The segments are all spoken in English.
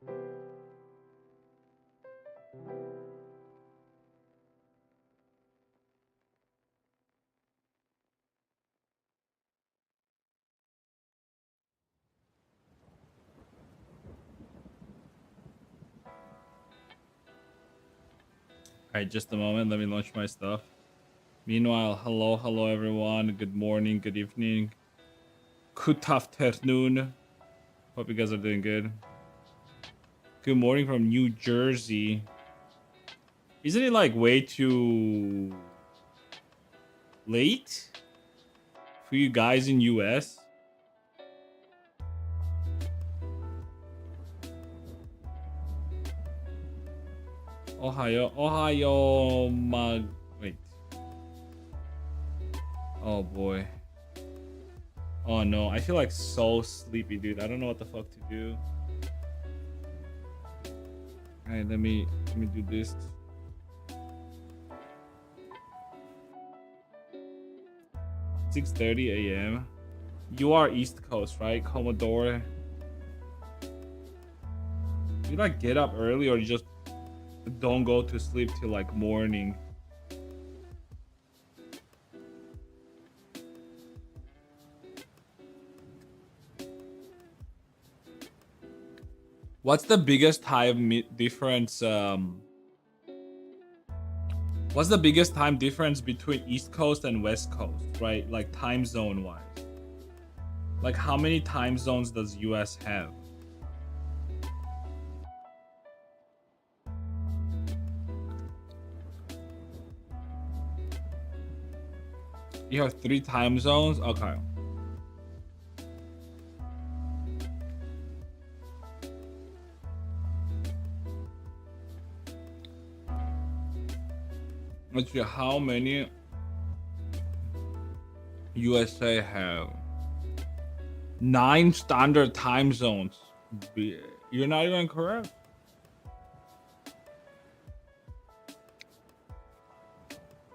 Alright, just a moment. Let me launch my stuff. Meanwhile, hello everyone. Good morning, good evening, good afternoon. Hope you guys are doing good. Good morning from New Jersey. Isn't it like way too late for you guys in US? Ohio, wait. Oh boy. Oh no, I feel like so sleepy, dude. I don't know what the fuck to do. All right, let me do this. (6:30 a.m.) You are East Coast, right, Commodore? You like get up early, or you just don't go to sleep till like morning? What's the biggest time difference? What's the biggest time difference between East Coast and West Coast, right? Like time zone wise. Like how many time zones does US have? You have 3 time zones? Okay. Let's see, how many USA have? 9 standard time zones. You're not even correct.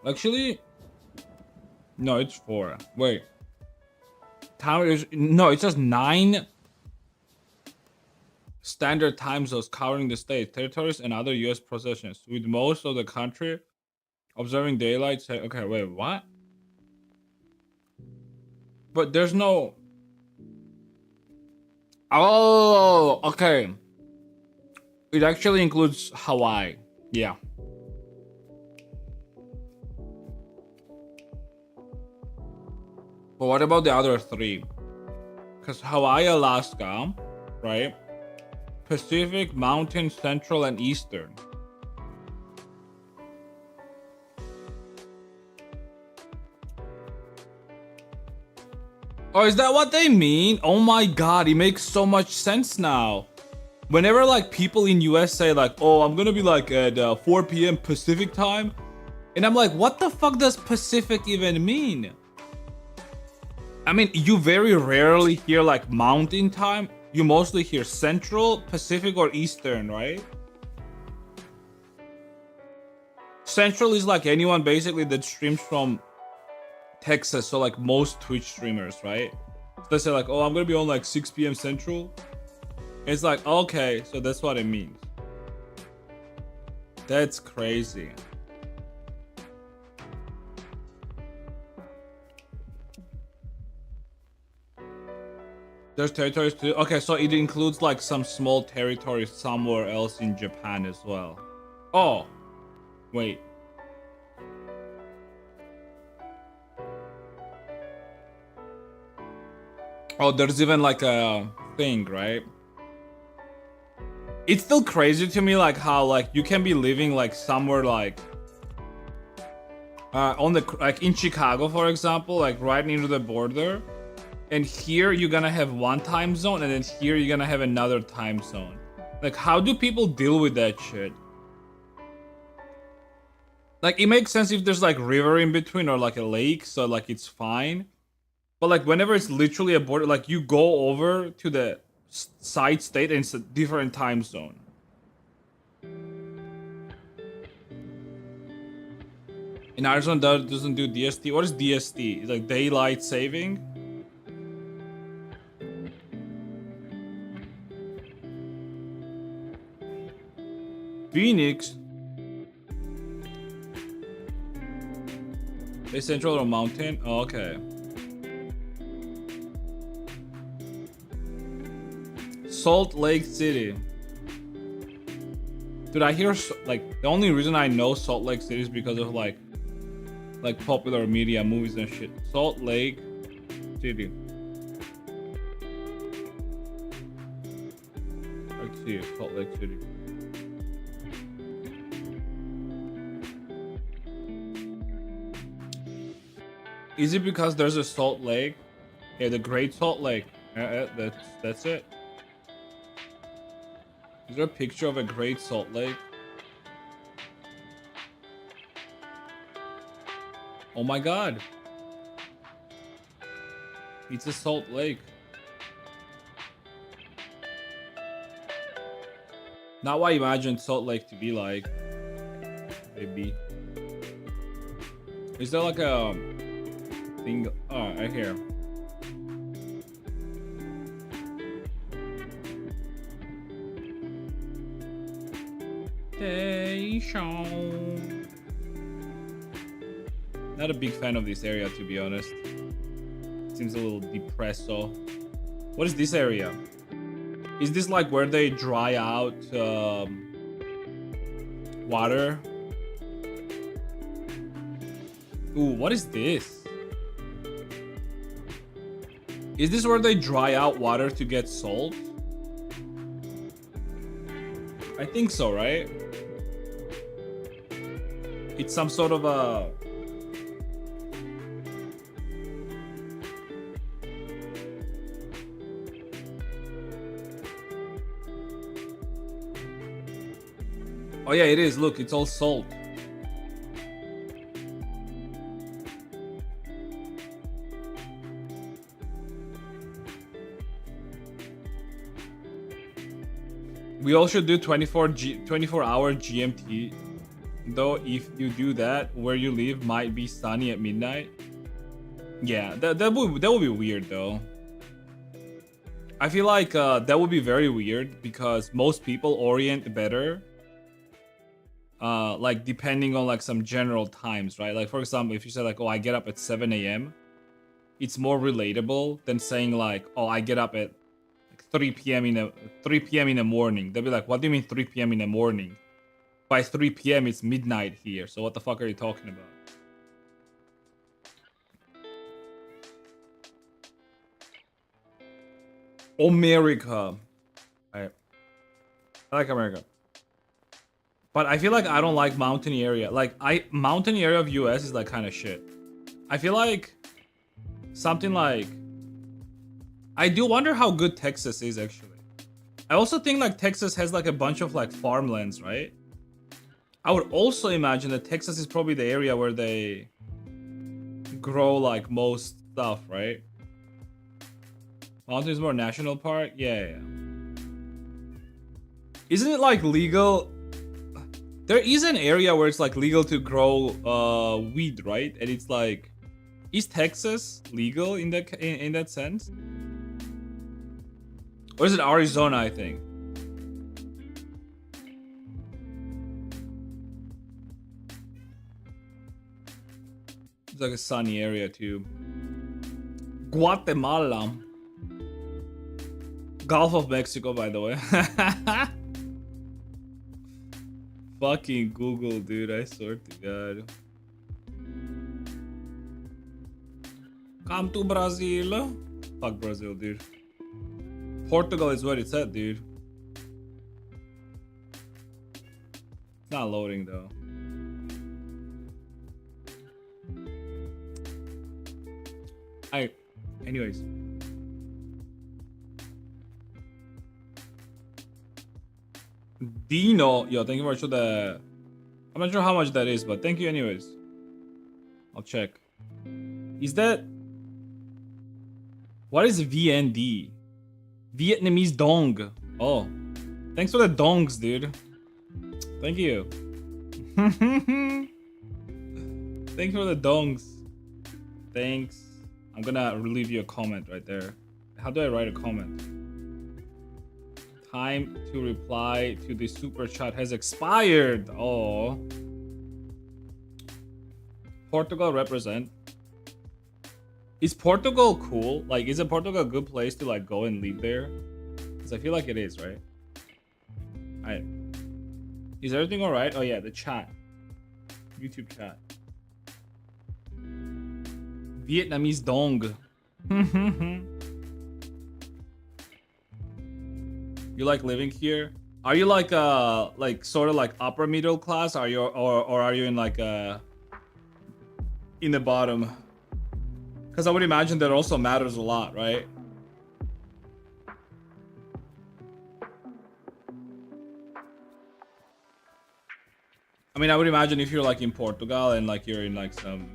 Actually, no, it's 4. Wait. No, it's just 9 standard time zones covering the states, territories, and other US possessions, with most of the country observing daylight. Say, okay, wait, what? But there's no. Oh, okay. It actually includes Hawaii. Yeah. But what about the other 3? Because Hawaii, Alaska, right? Pacific, Mountain, Central, and Eastern. Oh, is that what they mean? Oh my god, it makes so much sense now. Whenever like people in US say like, oh, I'm gonna be like at 4 p.m. Pacific time, and I'm like, what the fuck does Pacific even mean? I mean, you very rarely hear like Mountain time. You mostly hear Central, Pacific, or Eastern, right? Central is like anyone basically that streams from Texas, so like most Twitch streamers, right? So they say like, oh, I'm gonna be on like 6 p.m. Central. It's like, okay, so that's what it means. That's crazy. There's territories too. Okay, so it includes like some small territories somewhere else in Japan as well. Oh, wait. Oh, there's even like a thing, right? It's still crazy to me like how like you can be living like somewhere like on the like in Chicago, for example, like right near the border, and here you're gonna have one time zone, and then here you're gonna have another time zone. Like, how do people deal with that shit? Like, it makes sense if there's like river in between or like a lake, so like it's fine. But like whenever it's literally a border, like you go over to the side state and it's a different time zone. In Arizona, that doesn't do DST. What is DST? It's like daylight saving. Phoenix. Is central or mountain? Oh, okay. Salt Lake City. Dude, I hear like the only reason I know Salt Lake City is because of like popular media, movies and shit. Salt Lake City. Let's see, Salt Lake City. Is it because there's a Salt Lake? Yeah, the Great Salt Lake. That's it. Is there a picture of a Great Salt Lake? Oh my god. It's a Salt Lake. Not what I imagined Salt Lake to be like. Maybe. Is there like a thing? Oh, right here. Not a big fan of this area, to be honest. Seems a little depressed. So, what is this area? Is this like where they dry out water? Ooh, what is this? Is this where they dry out water to get salt? I think so, right? It's some sort of a... Oh yeah, it is. Look, it's all salt. We all should do 24-hour GMT. Though if you do that, where you live might be sunny at midnight. Yeah, that would be weird though. I feel like that would be very weird because most people orient better like depending on like some general times, right? Like for example, if you say like, oh, I get up at 7 a.m. it's more relatable than saying like, oh, I get up at 3 p.m. in the morning. They'll be like, what do you mean 3 p.m. in the morning? By 3 p.m. it's midnight here. So what the fuck are you talking about? America. I like America. But I feel like I don't like mountain area. Like mountain area of US is like kind of shit. I feel like something like, I do wonder how good Texas is actually. I also think like Texas has like a bunch of like farmlands, right? I would also imagine that Texas is probably the area where they grow like most stuff, right? Mountain is more national park? Yeah. Isn't it like legal? There is an area where it's like legal to grow weed, right? And it's like, is Texas legal in that sense? Or is it Arizona, I think? It's like a sunny area too. Guatemala. Gulf of Mexico, by the way. Fucking Google, dude. I swear to God. Come to Brazil. Fuck Brazil, dude. Portugal is where it's at, dude. It's not loading though. Anyways. Dino, yo, thank you very much for the... I'm not sure how much that is, but thank you anyways. I'll check. Is that... What is VND? Vietnamese dong. Oh. Thanks for the dongs, dude. Thank you. Thanks for the dongs. Thanks. I'm gonna leave you a comment right there. How do I write a comment? time to reply to the super chat has expired. Oh. Portugal represent. Is Portugal cool? Like, is Portugal a good place to like go and live there? Because I feel like it is, right? Alright. Is everything alright? Oh yeah, the chat. YouTube chat. Vietnamese dong. You like living here? Are you like sort of like upper middle class? Are you or are you in like in the bottom? Because I would imagine that also matters a lot, right? I mean, I would imagine if you're like in Portugal and like you're in like some...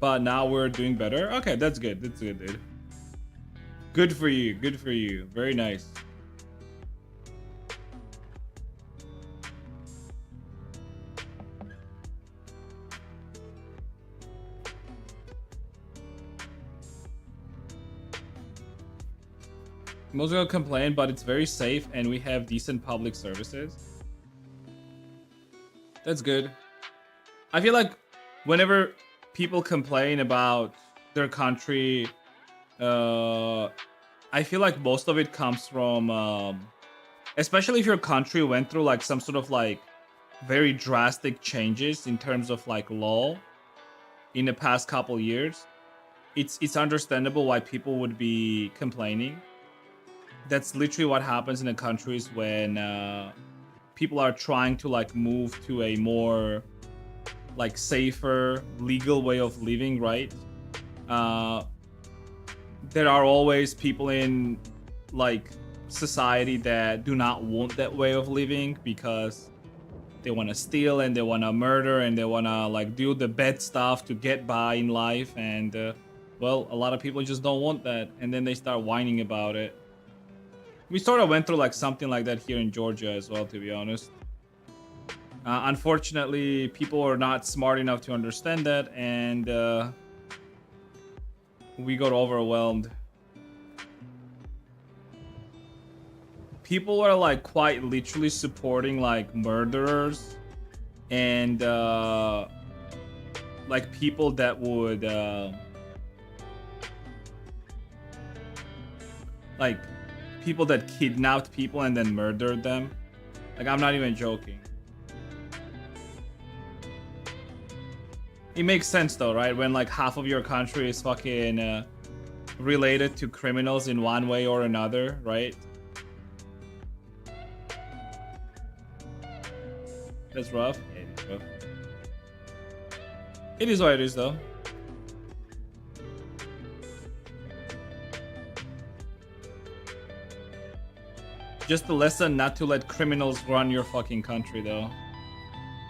But now we're doing better. Okay, that's good. That's good, dude. Good for you. Good for you. Very nice. Most people complain, but it's very safe and we have decent public services. That's good. I feel like whenever people complain about their country, I feel like most of it comes from, especially if your country went through like some sort of like very drastic changes in terms of like law in the past couple years. It's understandable why people would be complaining. That's literally what happens in the countries when people are trying to like move to a more like safer legal way of living, right? There are always people in like society that do not want that way of living because they want to steal and they want to murder and they want to like do the bad stuff to get by in life, and well, a lot of people just don't want that, and then they start whining about it. We sort of went through like something like that here in Georgia as well, to be honest. Unfortunately, people are not smart enough to understand that, and we got overwhelmed. People are like quite literally supporting like murderers and like people that would like people that kidnapped people and then murdered them. Like, I'm not even joking. It makes sense though, right? When like half of your country is fucking related to criminals in one way or another, right? That's rough. Yeah, it is rough. It is what it is though. Just a lesson not to let criminals run your fucking country though.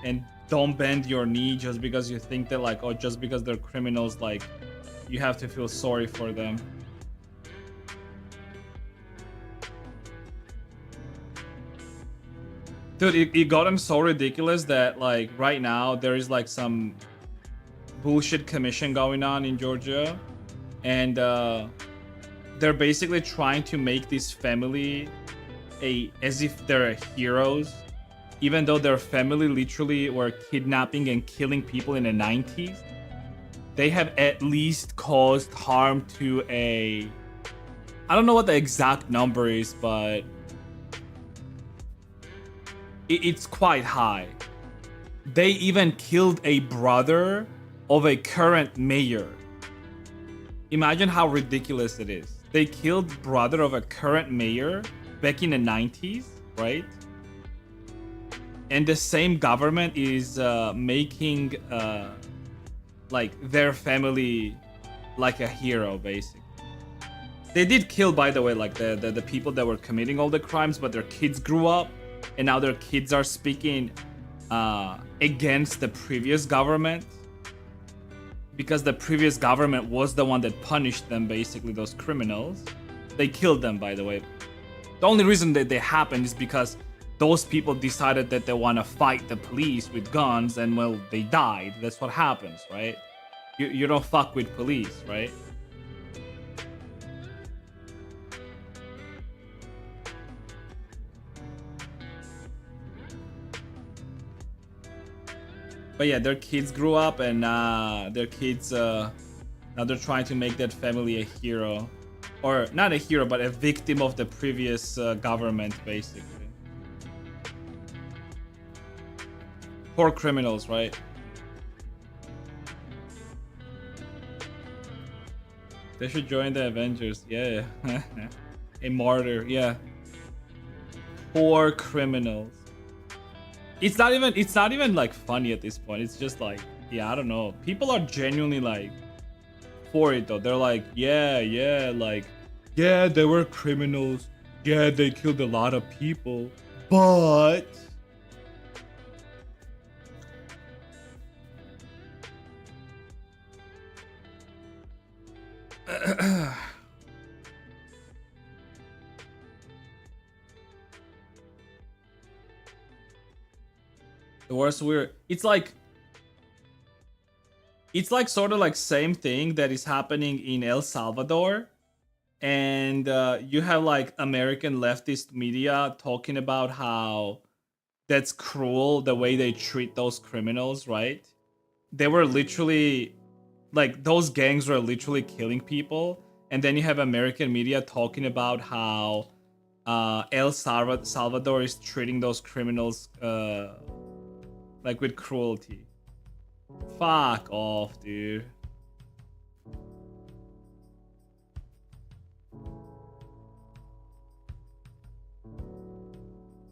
And don't bend your knee just because you think that like, oh, just because they're criminals, like, you have to feel sorry for them. Dude, it gotten so ridiculous that like right now there is like some bullshit commission going on in Georgia, and they're basically trying to make this family as if they're heroes, even though their family literally were kidnapping and killing people in the 90s. They have at least caused harm to I don't know what the exact number is, but it's quite high. They even killed a brother of a current mayor. Imagine how ridiculous it is. They killed brother of a current mayor back in the 90s, right? And the same government is making like their family like a hero, basically. They did kill, by the way, like the people that were committing all the crimes, but their kids grew up, and now their kids are speaking against the previous government, because the previous government was the one that punished them, basically, those criminals. They killed them, by the way. The only reason that they happened is because those people decided that they want to fight the police with guns, and well, they died. That's what happens, right? You don't fuck with police, right? But yeah, their kids grew up, and their kids now they're trying to make that family a hero, or not a hero, but a victim of the previous government, basically. Poor criminals, right? They should join the Avengers. Yeah. A martyr. Yeah. Poor criminals. It's not even like funny at this point. It's just like, yeah, I don't know. People are genuinely like for it though. They're like, yeah, like, yeah, they were criminals. Yeah, they killed a lot of people. But the worst weird. It's like sort of like same thing that is happening in El Salvador, and you have like American leftist media talking about how that's cruel the way they treat those criminals, right? They were literally like those gangs were literally killing people, and then you have American media talking about how El Salvador is treating those criminals like with cruelty. Fuck off, dude.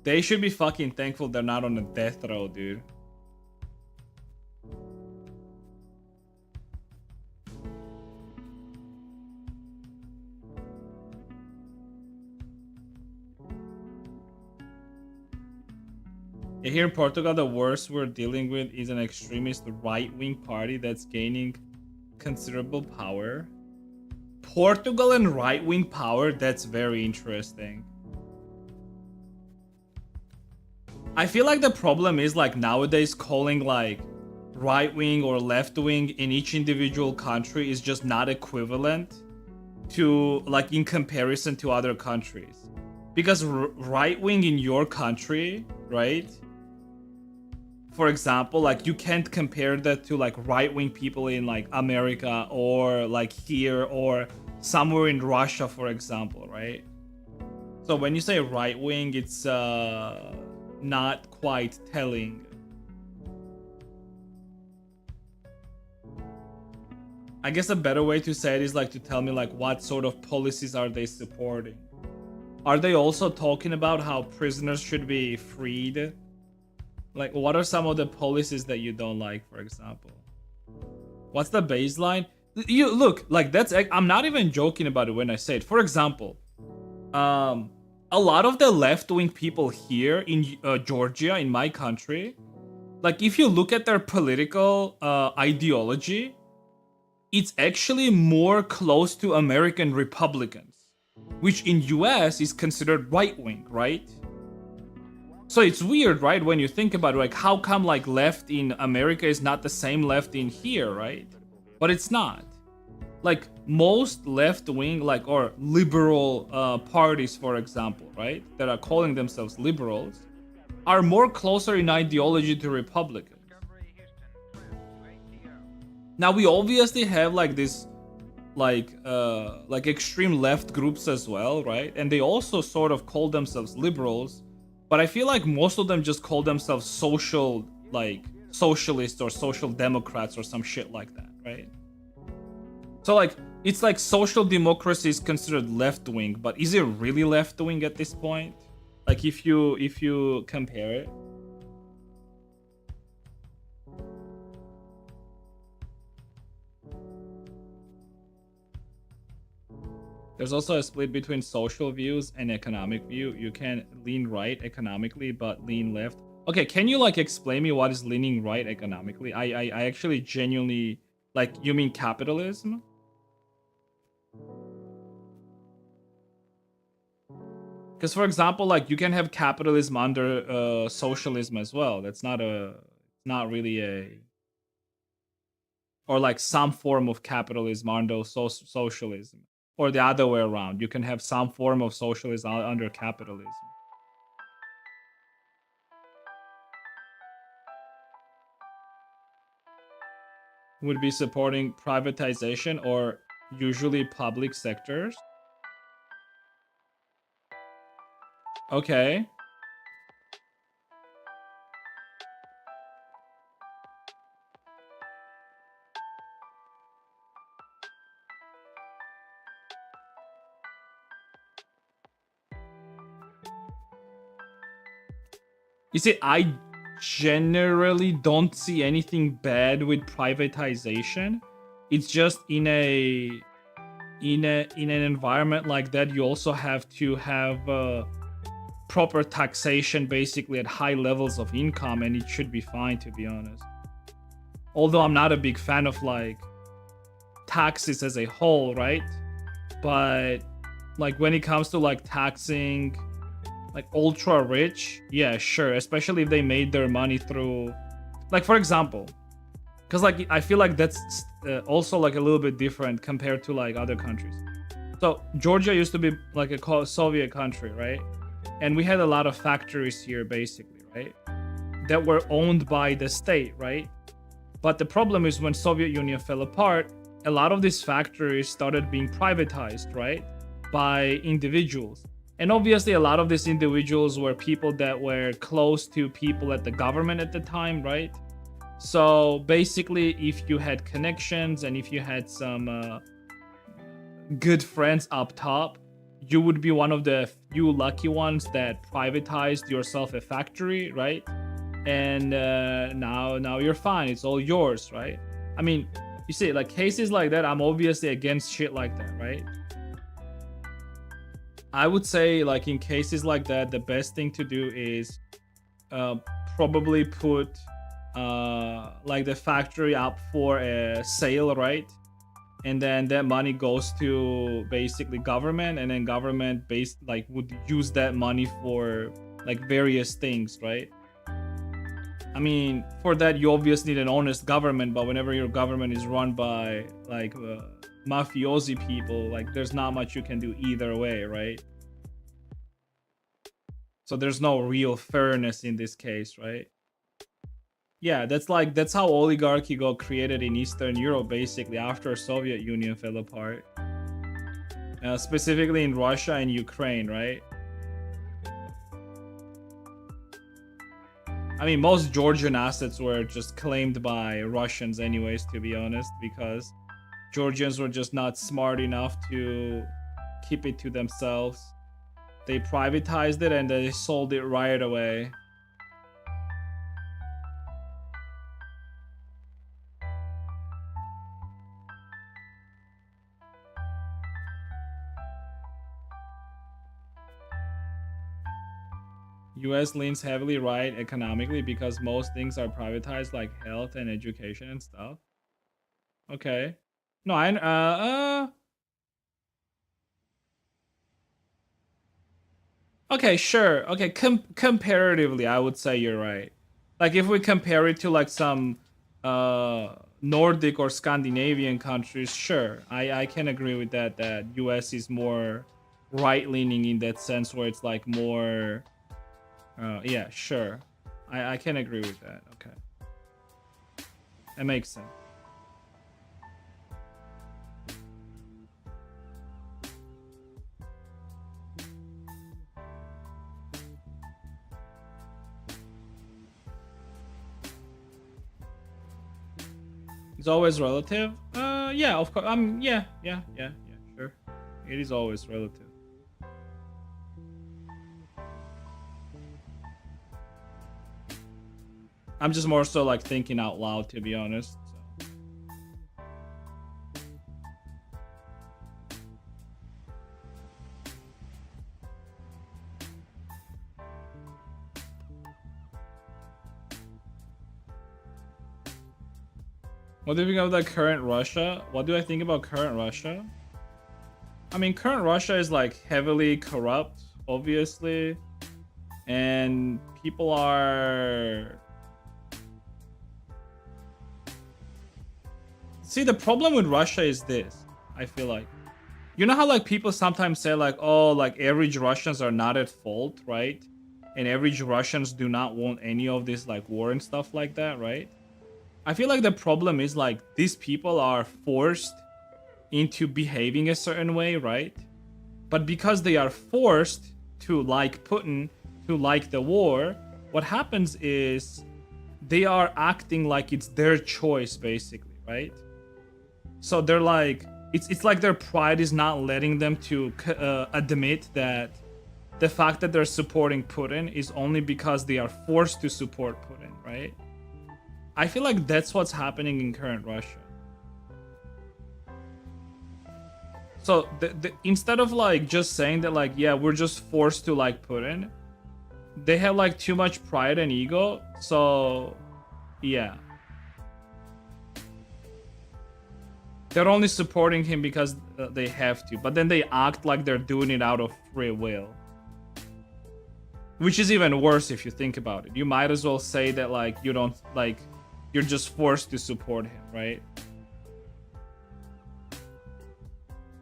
They should be fucking thankful they're not on a death row, dude. Yeah, here in Portugal, the worst we're dealing with is an extremist right-wing party that's gaining considerable power. Portugal and right-wing power, that's very interesting. I feel like the problem is like nowadays calling like right-wing or left-wing in each individual country is just not equivalent to like in comparison to other countries. Because right-wing in your country, right? For example, like you can't compare that to like right-wing people in like America or like here or somewhere in Russia, for example, right? So when you say right-wing, it's not quite telling. I guess a better way to say it is like to tell me like what sort of policies are they supporting? Are they also talking about how prisoners should be freed? Like, what are some of the policies that you don't like, for example? What's the baseline? You look like that's. I'm not even joking about it when I say it. For example, a lot of the left-wing people here in Georgia, in my country, like if you look at their political ideology, it's actually more close to American Republicans, which in US is considered right-wing, right? So it's weird, right? When you think about it, like how come like left in America is not the same left in here, right? But it's not. Like most left-wing, like or liberal parties, for example, right, that are calling themselves liberals, are more closer in ideology to Republicans. Now we obviously have like this, like extreme left groups as well, right? And they also sort of call themselves liberals, but I feel like most of them just call themselves social, like socialists or social democrats or some shit like that, right? So like it's like social democracy is considered left wing, but is it really left wing at this point? Like if you compare it. There's also a split between social views and economic view. You can lean right economically, but lean left. Okay, can you like explain me what is leaning right economically? I actually genuinely like. You mean capitalism? Because for example, like you can have capitalism under socialism as well. That's not really a, or like some form of capitalism under socialism, or the other way around. You can have some form of socialism under capitalism. would be supporting privatization or usually public sectors. Okay. You see, I generally don't see anything bad with privatization. It's just in an environment like that, you also have to have proper taxation basically at high levels of income, and it should be fine, to be honest. Although I'm not a big fan of like taxes as a whole, right? But like when it comes to like taxing like ultra rich, yeah, sure, especially if they made their money through, like, for example, because like I feel like that's also like a little bit different compared to like other countries. So Georgia used to be like a Soviet country, right? And we had a lot of factories here basically, right, that were owned by the state, right? But the problem is when Soviet Union fell apart, a lot of these factories started being privatized, right, by individuals. And obviously, a lot of these individuals were people that were close to people at the government at the time, right? So basically, if you had connections and if you had some good friends up top, you would be one of the few lucky ones that privatized yourself a factory, right? And now you're fine. It's all yours, right? I mean, you see, like cases like that, I'm obviously against shit like that, right? I would say, like, in cases like that, the best thing to do is probably put like the factory up for a sale, right? And then that money goes to basically government, and then government based like would use that money for like various things, right? I mean, for that you obviously need an honest government, but whenever your government is run by like mafiosi people, like there's not much you can do either way, right? So there's no real fairness in this case, right? Yeah, that's how oligarchy got created in Eastern Europe basically after Soviet Union fell apart. Specifically in Russia and Ukraine, right? I mean, most Georgian assets were just claimed by Russians anyways, to be honest, because Georgians were just not smart enough to keep it to themselves. They privatized it and they sold it right away. US leans heavily right economically because most things are privatized, like health and education and stuff. Okay. No, okay, sure. Okay, comparatively, I would say you're right. Like if we compare it to like some Nordic or Scandinavian countries, sure. I can agree with that US is more right leaning in that sense where it's like more yeah, sure. I can agree with that. Okay. That makes sense. It's always relative. Yeah, of course. Yeah, sure. It is always relative. I'm just more so like thinking out loud, to be honest. So. What do you think of the current Russia? What do I think about current Russia? I mean, current Russia is like heavily corrupt, obviously, and people are. See, the problem with Russia is this. I feel like, you know how like people sometimes say like, oh, like average Russians are not at fault, right? And average Russians do not want any of this like war and stuff like that, right? I feel like the problem is like these people are forced into behaving a certain way, right? But because they are forced to like Putin, to like the war, what happens is they are acting like it's their choice, basically, right? So they're like, it's like their pride is not letting them to admit that the fact that they're supporting Putin is only because they are forced to support Putin, right? I feel like that's what's happening in current Russia. So instead of like just saying that like, yeah, we're just forced to like Putin, they have like too much pride and ego. So yeah, they're only supporting him because they have to, but then they act like they're doing it out of free will, which is even worse if you think about it. You might as well say that like you don't like, you're just forced to support him, right?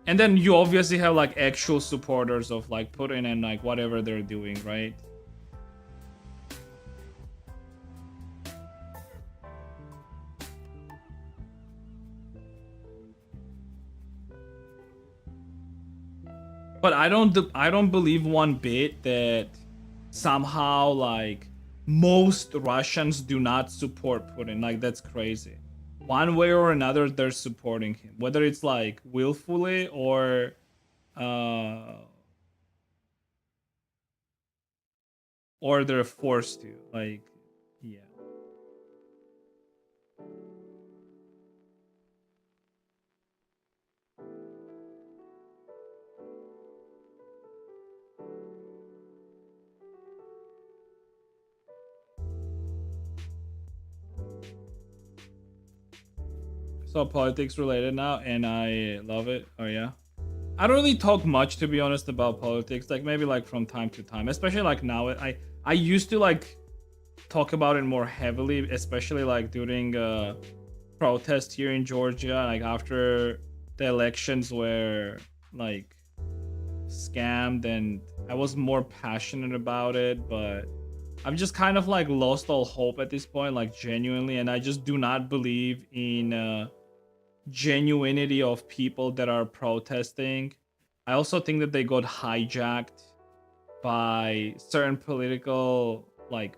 And then you obviously have like actual supporters of like Putin and like whatever they're doing, right? But I don't believe one bit that somehow like most Russians do not support Putin. Like that's crazy. One way or another, they're supporting him, whether it's like willfully uh, or they're forced to. Like, yeah. So politics related now, and I love it. Oh yeah. I don't really talk much, to be honest, about politics. Like maybe like from time to time, especially like now. I used to like talk about it more heavily, especially like during protest here in Georgia, like after the elections were like scammed, and I was more passionate about it, but I've just kind of like lost all hope at this point, like genuinely, and I just do not believe in genuinity of people that are protesting. I also think that they got hijacked by certain political like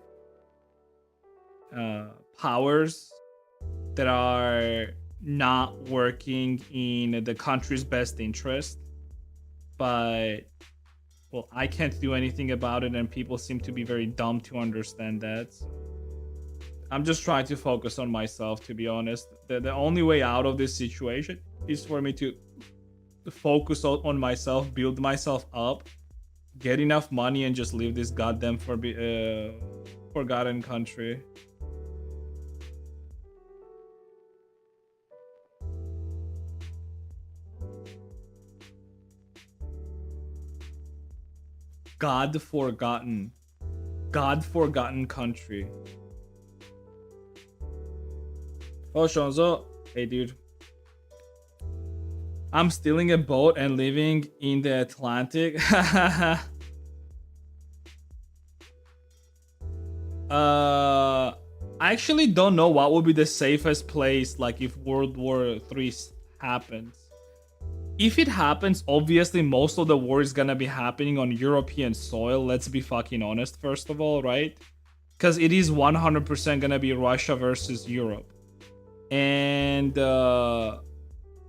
powers that are not working in the country's best interest. But well, I can't do anything about it, and people seem to be very dumb to understand that. So I'm just trying to focus on myself, to be honest. The only way out of this situation is for me to focus on myself, build myself up, get enough money, and just leave this goddamn forgotten country. God forgotten. God forgotten country. Oh, Shonzo. Hey, dude. I'm stealing a boat and living in the Atlantic. I actually don't know what would be the safest place, like if World War III happens. If it happens, obviously most of the war is gonna be happening on European soil. Let's be fucking honest, first of all, right? Because it is 100% gonna be Russia versus Europe. And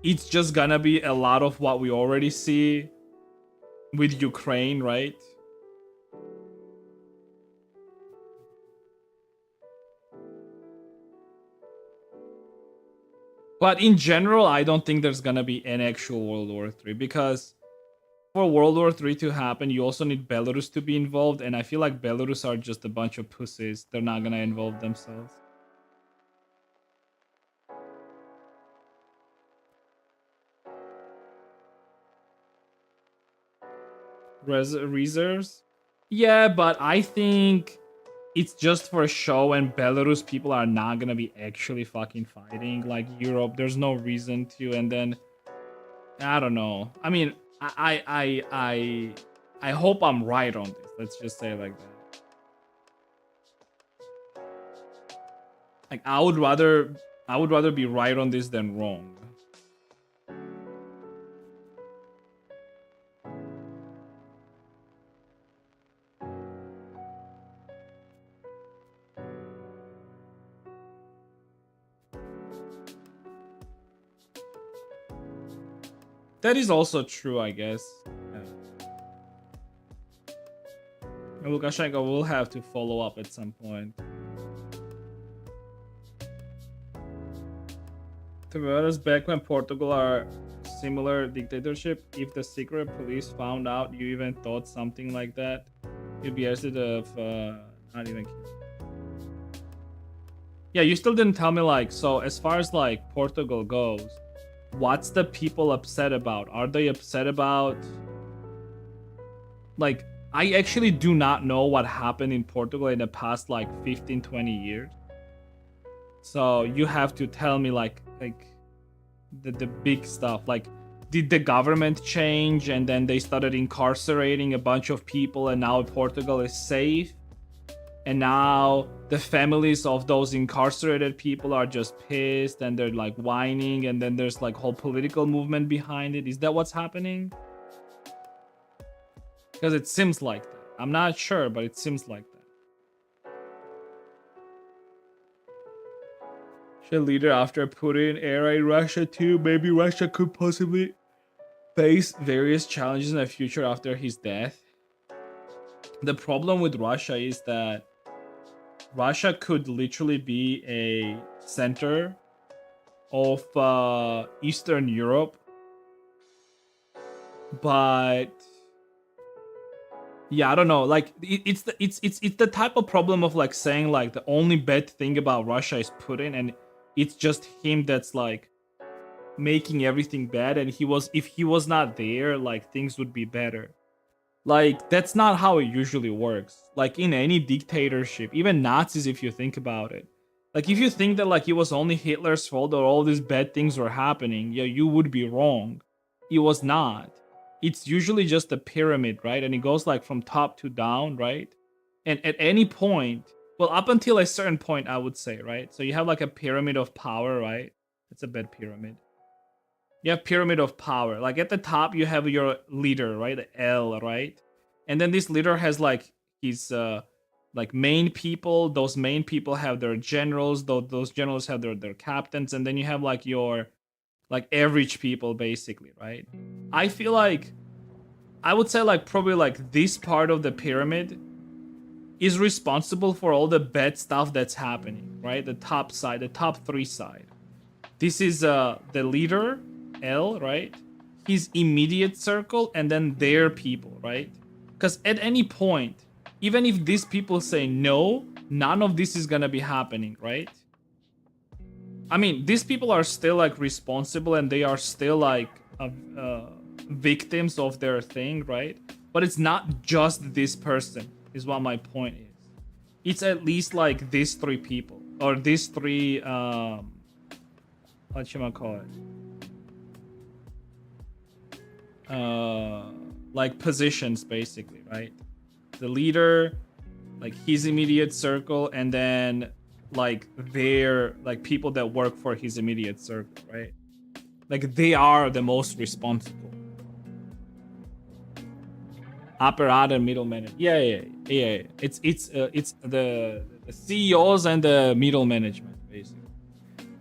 it's just gonna be a lot of what we already see with Ukraine, right? But in general, I don't think there's gonna be an actual World War III, because for World War III to happen, you also need Belarus to be involved, and I feel like Belarus are just a bunch of pussies. They're not gonna involve themselves. Reserves? Yeah, but I think it's just for a show, and Belarus people are not gonna be actually fucking fighting like Europe. There's no reason to, and then I don't know. I mean, I hope I'm right on this. Let's just say it like that. Like I would rather be right on this than wrong. That is also true, I guess. Yeah. Lukashenko will have to follow up at some point. To be honest, back when Portugal are similar dictatorship, if the secret police found out you even thought something like that, you'd be arrested of not even killed. Yeah, you still didn't tell me, like, so as far as like Portugal goes, what's the people upset about? Are they upset about, like, I actually do not know what happened in Portugal in the past like 15-20 years. So you have to tell me like the big stuff. Like, did the government change and then they started incarcerating a bunch of people and now Portugal is safe? And now the families of those incarcerated people are just pissed and they're like whining, and then there's like whole political movement behind it. Is that what's happening? Because it seems like that. I'm not sure, but it seems like that. Should leader after Putin era in Russia too? Maybe Russia could possibly face various challenges in the future after his death. The problem with Russia is that Russia could literally be a center of Eastern Europe, but yeah, I don't know. Like it's the type of problem of like saying like the only bad thing about Russia is Putin, and it's just him that's like making everything bad. And if he was not there, like things would be better. Like, that's not how it usually works. Like, in any dictatorship, even Nazis, if you think about it. Like, if you think that, like, it was only Hitler's fault or all these bad things were happening, yeah, you would be wrong. It was not. It's usually just a pyramid, right? And it goes, like, from top to down, right? And at any point, well, up until a certain point, I would say, right? So you have, like, a pyramid of power, right? It's a bad pyramid. You have pyramid of power. Like at the top, you have your leader, right? The L, right? And then this leader has like his like main people. Those main people have their generals. Those generals have their captains. And then you have like your like average people, basically, right? I feel like I would say like probably like this part of the pyramid is responsible for all the bad stuff that's happening, right? The top side, the top three side. This is the leader, L, right? His immediate circle, and then their people, right? Because at any point, even if these people say no, none of this is gonna be happening, right? I mean, these people are still like responsible and they are still like victims of their thing, right? But it's not just this person, is what my point is. It's at least like these three people, or these three whatchamacallit? Like positions, basically, right? The leader, like his immediate circle, and then like their like people that work for his immediate circle, right? Like they are the most responsible. Upper and middle management. Yeah. It's the CEOs and the middle management, basically.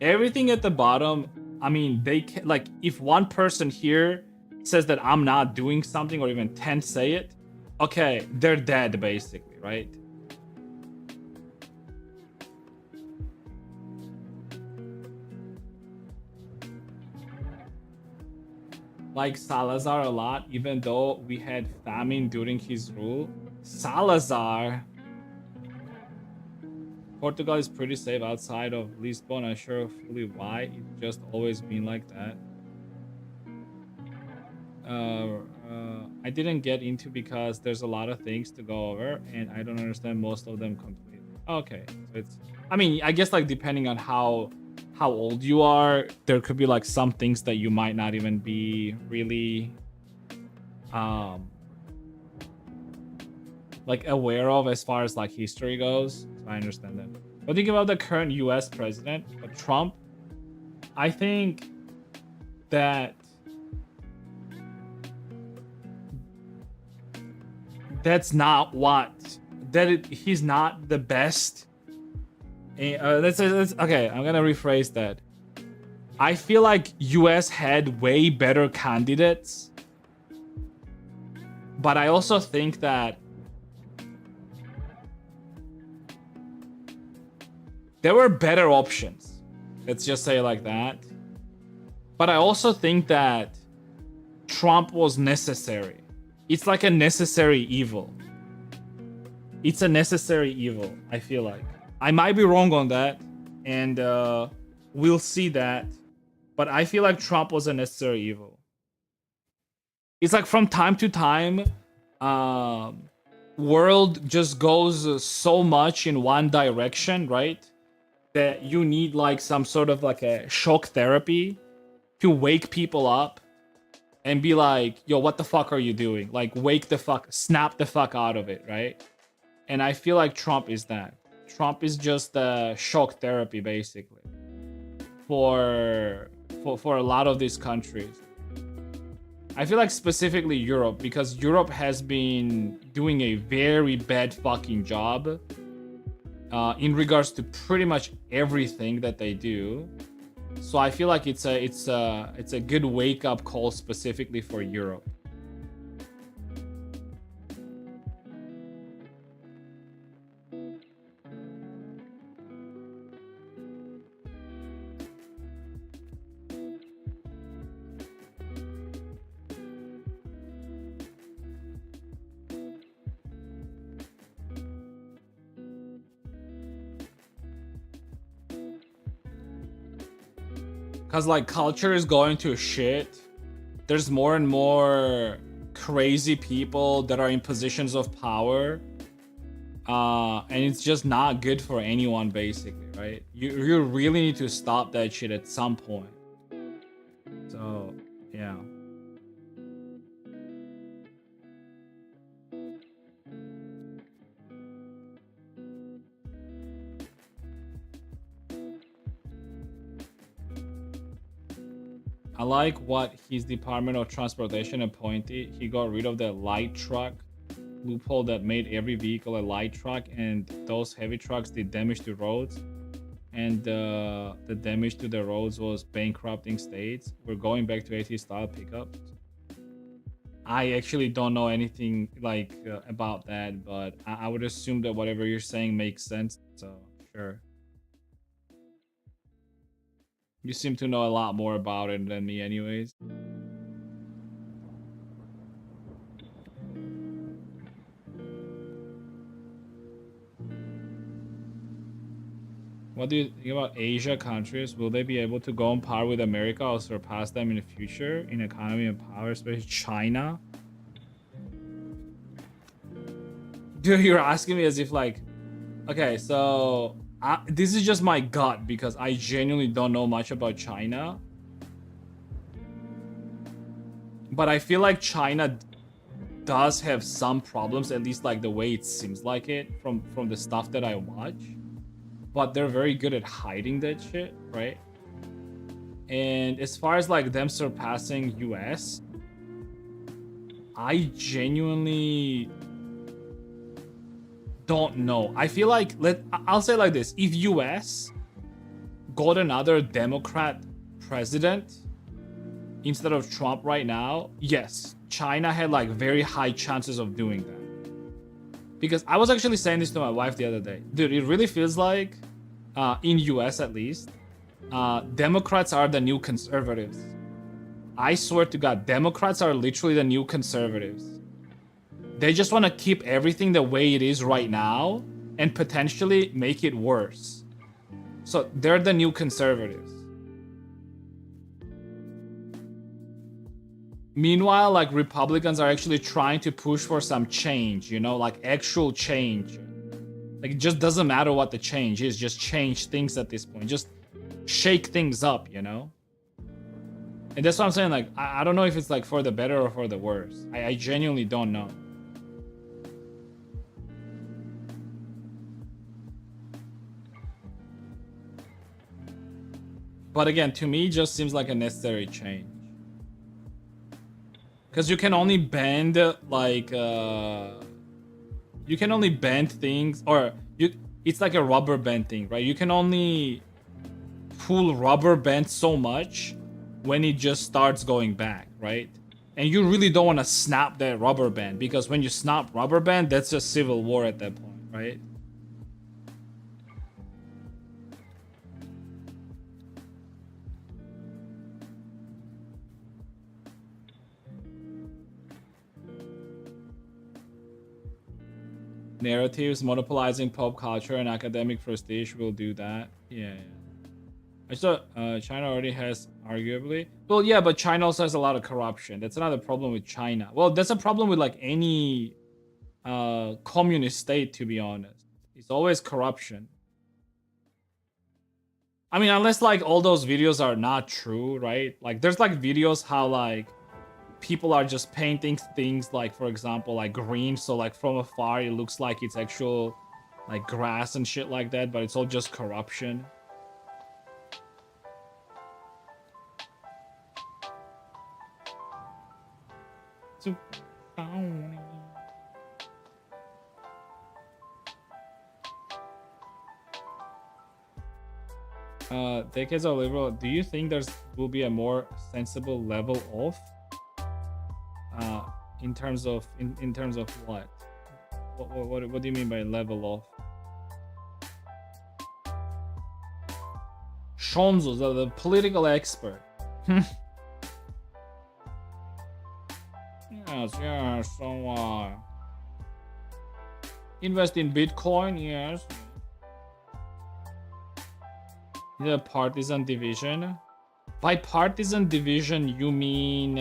Everything at the bottom, I mean, they can, like, if one person here says that I'm not doing something, or even 10 say it, okay, they're dead, basically, right? Like Salazar a lot, even though we had famine during his rule. Salazar, Portugal is pretty safe outside of Lisbon. I'm sure fully why. It's just always been like that. I didn't get into because there's a lot of things to go over, and I don't understand most of them completely. Okay, so it's. I mean, I guess like depending on how old you are, there could be like some things that you might not even be really like aware of as far as like history goes. So I understand that. What do you think about the current US president, Trump? I think that that's not what he's not the best. Let's okay, I'm gonna rephrase that. I feel like US had way better candidates, but I also think that there were better options. Let's just say it like that. But I also think that Trump was necessary. It's like a necessary evil. It's a necessary evil, I feel like. I might be wrong on that, and we'll see that. But I feel like Trump was a necessary evil. It's like from time to time, world just goes so much in one direction, right? That you need like some sort of like a shock therapy to wake people up and be like, yo, what the fuck are you doing? Like, wake the fuck, snap the fuck out of it, right? And I feel like Trump is that. Trump is just a shock therapy, basically, for a lot of these countries. I feel like specifically Europe, because Europe has been doing a very bad fucking job in regards to pretty much everything that they do. So I feel like it's a good wake up call specifically for Europe. Cause like culture is going to shit. There's more and more crazy people that are in positions of power. And it's just not good for anyone, basically, right? You really need to stop that shit at some point. So, yeah. I like what his Department of Transportation appointed. He got rid of the light truck loophole that made every vehicle a light truck, and those heavy trucks did damage to roads. And the damage to the roads was bankrupting states. We're going back to AT style pickups. I actually don't know anything like about that, but I would assume that whatever you're saying makes sense. So sure. You seem to know a lot more about it than me anyways. What do you think about Asia countries? Will they be able to go on par with America or surpass them in the future in economy and power, especially China? Dude, you're asking me as if like, okay, so this is just my gut because I genuinely don't know much about China. But I feel like China does have some problems, at least like the way it seems like it from the stuff that I watch. But they're very good at hiding that shit, right? And as far as like them surpassing US, I genuinely don't know. I feel like I'll say like this: if US got another Democrat president instead of Trump right now, yes, China had like very high chances of doing that. Because I was actually saying this to my wife the other day. Dude, it really feels like in US at least, Democrats are the new conservatives. I swear to God, Democrats are literally the new conservatives. They just want to keep everything the way it is right now and potentially make it worse. So they're the new conservatives. Meanwhile, like Republicans are actually trying to push for some change, you know, like actual change. Like it just doesn't matter what the change is, just change things at this point. Just shake things up, you know? And that's what I'm saying, like, I don't know if it's like for the better or for the worse. I genuinely don't know. But again, to me, it just seems like a necessary change. Because you can only bend like you can only bend things, or it's like a rubber band thing, right? You can only pull rubber band so much when it just starts going back, right? And you really don't want to snap that rubber band, because when you snap rubber band, that's just civil war at that point, right? Narratives monopolizing pop culture and academic prestige will do that. Yeah. I thought China already has, arguably. Well, yeah, but China also has a lot of corruption. That's another problem with China. Well, that's a problem with like any communist state, to be honest. It's always corruption. I mean, unless like all those videos are not true, right? Like there's like videos how like people are just painting things like, for example, like green, so like from afar it looks like it's actual like grass and shit like that, but it's all just corruption. So decades of liberal, do you think there's will be a more sensible level of in terms of in terms of what? What do you mean by level of? Shonzo, the political expert. Yes, so invest in Bitcoin, yes. The partisan division. By partisan division, you mean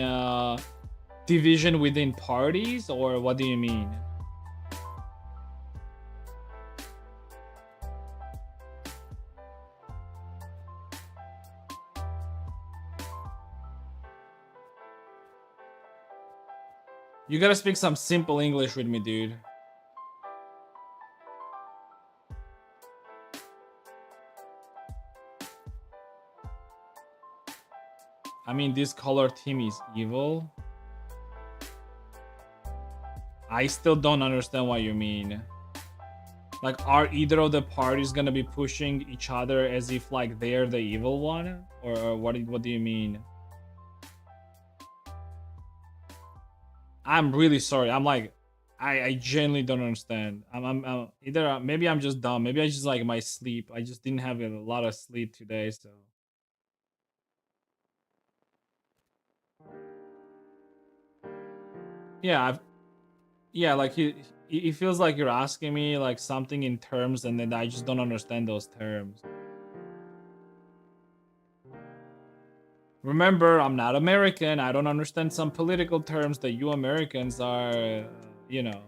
division within parties, or what do you mean? You gotta speak some simple English with me, dude. I mean, this color team is evil. I still don't understand what you mean. Like, are either of the parties gonna be pushing each other as if like they're the evil one, or what do you mean? I'm really sorry. I'm like, I genuinely don't understand. I'm either maybe I'm just dumb. Maybe I just like my sleep. I just didn't have a lot of sleep today, so. Yeah, yeah, like it feels like you're asking me like something in terms, and then I just don't understand those terms. Remember, I'm not American. I don't understand some political terms that you Americans are, you know,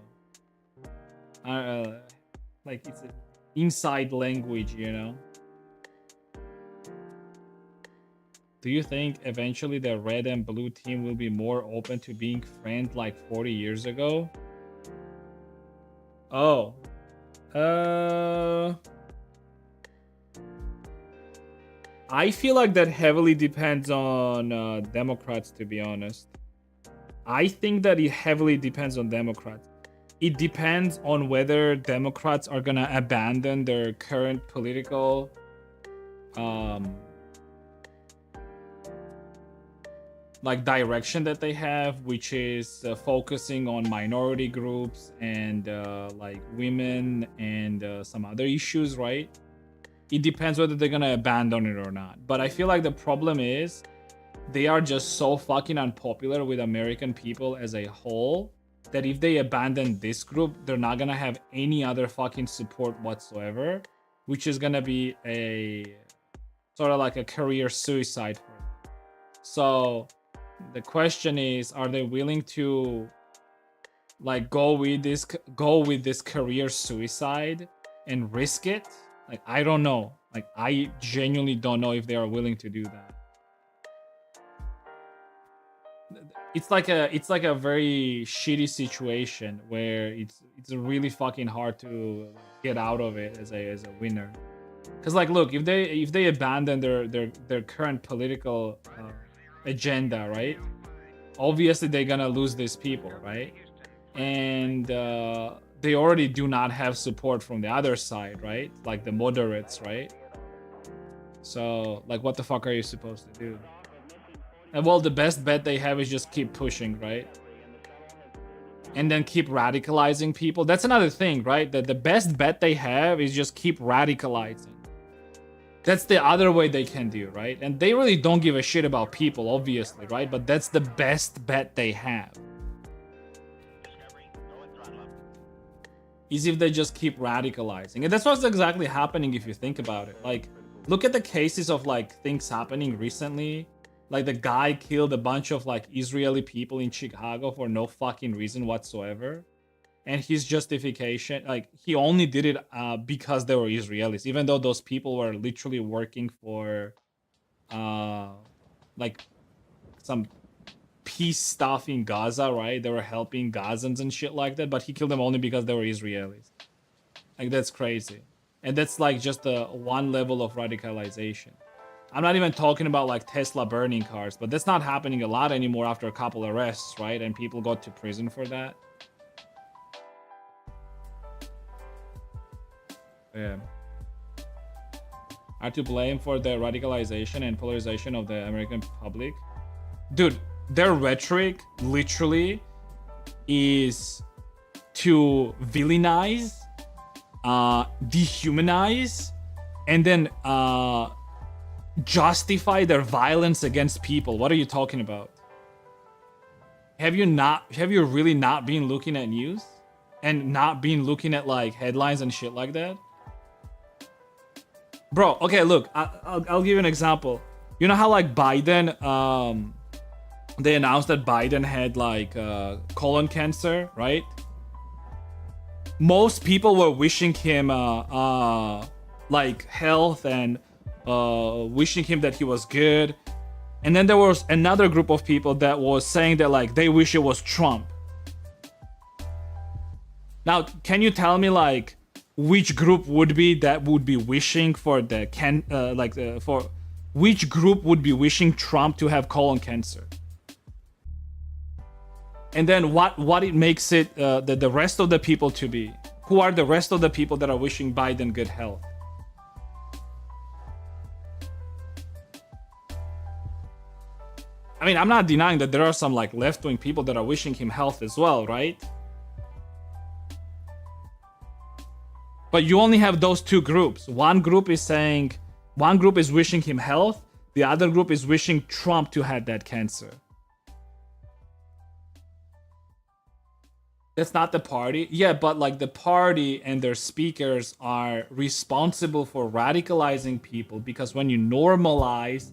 like it's an inside language, you know. Do you think eventually the red and blue team will be more open to being friends like 40 years ago? Oh. I feel like that heavily depends on Democrats, to be honest. I think that it heavily depends on Democrats. It depends on whether Democrats are gonna abandon their current political like direction that they have, which is focusing on minority groups and like women and some other issues, right? It depends whether they're gonna abandon it or not. But I feel like the problem is they are just so fucking unpopular with American people as a whole that if they abandon this group, they're not gonna have any other fucking support whatsoever, which is gonna be a sort of like a career suicide for them. So the question is, are they willing to like go with this career suicide and risk it? Like, I don't know. Like, I genuinely don't know if they are willing to do that. It's like a very shitty situation where it's really fucking hard to get out of it as a winner. Because like, look, if they abandon their current political agenda, right? Obviously they're gonna lose these people, right? And they already do not have support from the other side, right? Like the moderates, right? So like, what the fuck are you supposed to do? And well, the best bet they have is just keep pushing, right? And then keep radicalizing people. That's another thing, right? That the best bet they have is just keep radicalizing. That's the other way they can do, right? And they really don't give a shit about people, obviously, right? But that's the best bet they have. Is if they just keep radicalizing. And that's what's exactly happening if you think about it. Like, look at the cases of like things happening recently. Like the guy killed a bunch of like Israeli people in Chicago for no fucking reason whatsoever. And his justification, like he only did it because they were Israelis, even though those people were literally working for like some peace stuff in Gaza, right? They were helping Gazans and shit like that, but he killed them only because they were Israelis. Like, that's crazy. And that's like just one level of radicalization. I'm not even talking about like Tesla burning cars, but that's not happening a lot anymore after a couple arrests, right? And people go to prison for that. Yeah. Are to blame for the radicalization and polarization of the American public. Dude, their rhetoric literally is to villainize, dehumanize, and then justify their violence against people. What are you talking about? Have you really not been looking at news and not been looking at like headlines and shit like that? Bro, okay, look, I'll give you an example. You know how like Biden, they announced that Biden had like colon cancer, right? Most people were wishing him like health and wishing him that he was good. And then there was another group of people that was saying that like they wish it was Trump. Now, can you tell me like which group would be wishing for the for which group would be wishing Trump to have colon cancer? And then what it makes it the rest of the people to be? Who are the rest of the people that are wishing Biden good health? I mean, I'm not denying that there are some like left-wing people that are wishing him health as well, right? But you only have those two groups. One group is wishing him health. The other group is wishing Trump to have that cancer. That's not the party. Yeah, but like the party and their speakers are responsible for radicalizing people, because when you normalize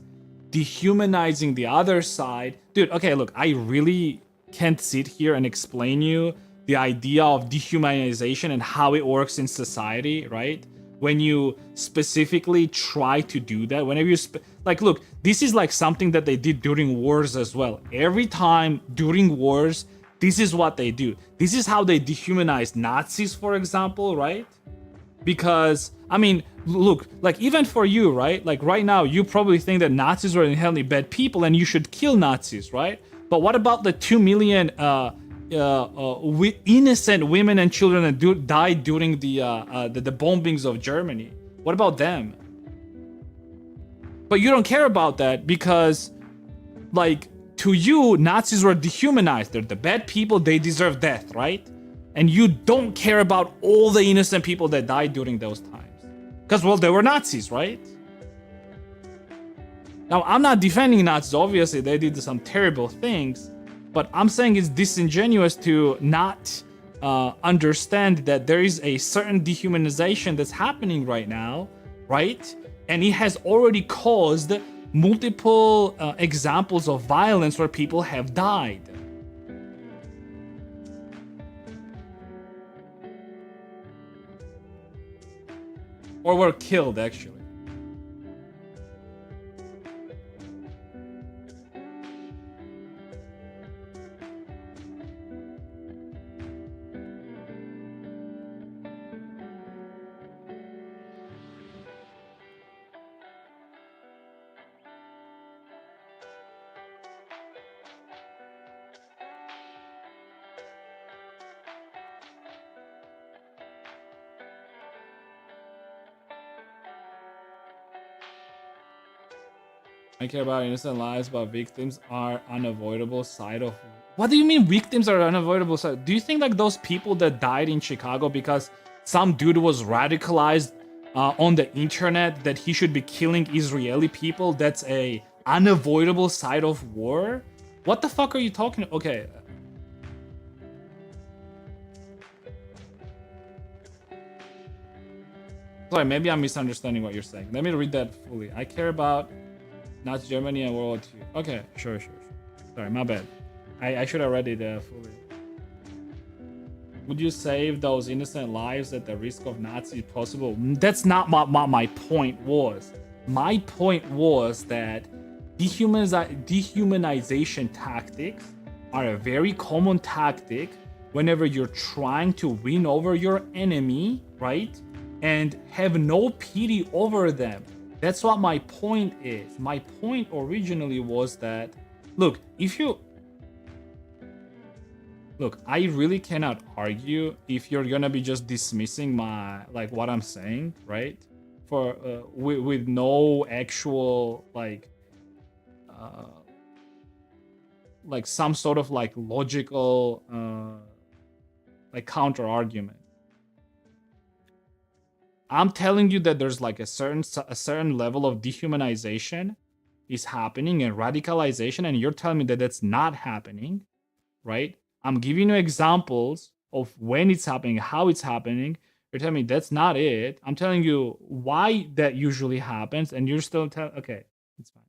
dehumanizing the other side, dude, okay, look, I really can't sit here and explain you the idea of dehumanization and how it works in society, right? When you specifically try to do that, whenever you like, look, this is like something that they did during wars as well. Every time during wars, this is what they do. This is how they dehumanized Nazis, for example, right? Because, I mean, look, like even for you, right? Like right now, you probably think that Nazis were inherently bad people and you should kill Nazis, right? But what about the 2 million innocent women and children that died during the bombings of Germany? What about them? But you don't care about that because, like, to you, Nazis were dehumanized. They're the bad people. They deserve death, right? And you don't care about all the innocent people that died during those times. Because, well, they were Nazis, right? Now, I'm not defending Nazis. Obviously, they did some terrible things. But I'm saying it's disingenuous to not understand that there is a certain dehumanization that's happening right now, right? And it has already caused multiple examples of violence where people have died. Or were killed, actually. I care about innocent lives, but victims are unavoidable side of. What do you mean victims are unavoidable side? Do you think like those people that died in Chicago because some dude was radicalized on the internet that he should be killing Israeli people? That's a unavoidable side of war? What the fuck are you talking? Okay. Sorry, maybe I'm misunderstanding what you're saying. Let me read that fully. I care about Nazi Germany and World War II. Okay, sure. Sorry, my bad. I should have read it fully. Would you save those innocent lives at the risk of Nazi possible? That's not what my point was. My point was that dehumanization tactics are a very common tactic whenever you're trying to win over your enemy, right? And have no pity over them. That's what my point is. My point originally was that, look, I really cannot argue if you're gonna be just dismissing my what I'm saying, right? For with no actual some sort of logical counter argument. I'm telling you that there's a certain level of dehumanization is happening and radicalization, and you're telling me that that's not happening, right? I'm giving you examples of when it's happening, how it's happening. You're telling me that's not it. I'm telling you why that usually happens, and you're still telling. Okay, it's fine.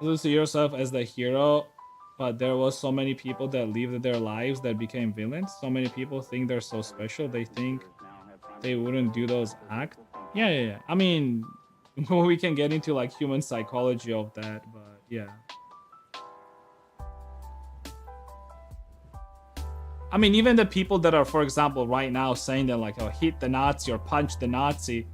You see yourself as the hero, but there was so many people that lived their lives that became villains. So many people think they're so special. They think they wouldn't do those acts. Yeah. I mean, we can get into human psychology of that, but yeah. I mean, even the people that are, for example, right now saying that oh, hit the Nazi or punch the Nazi,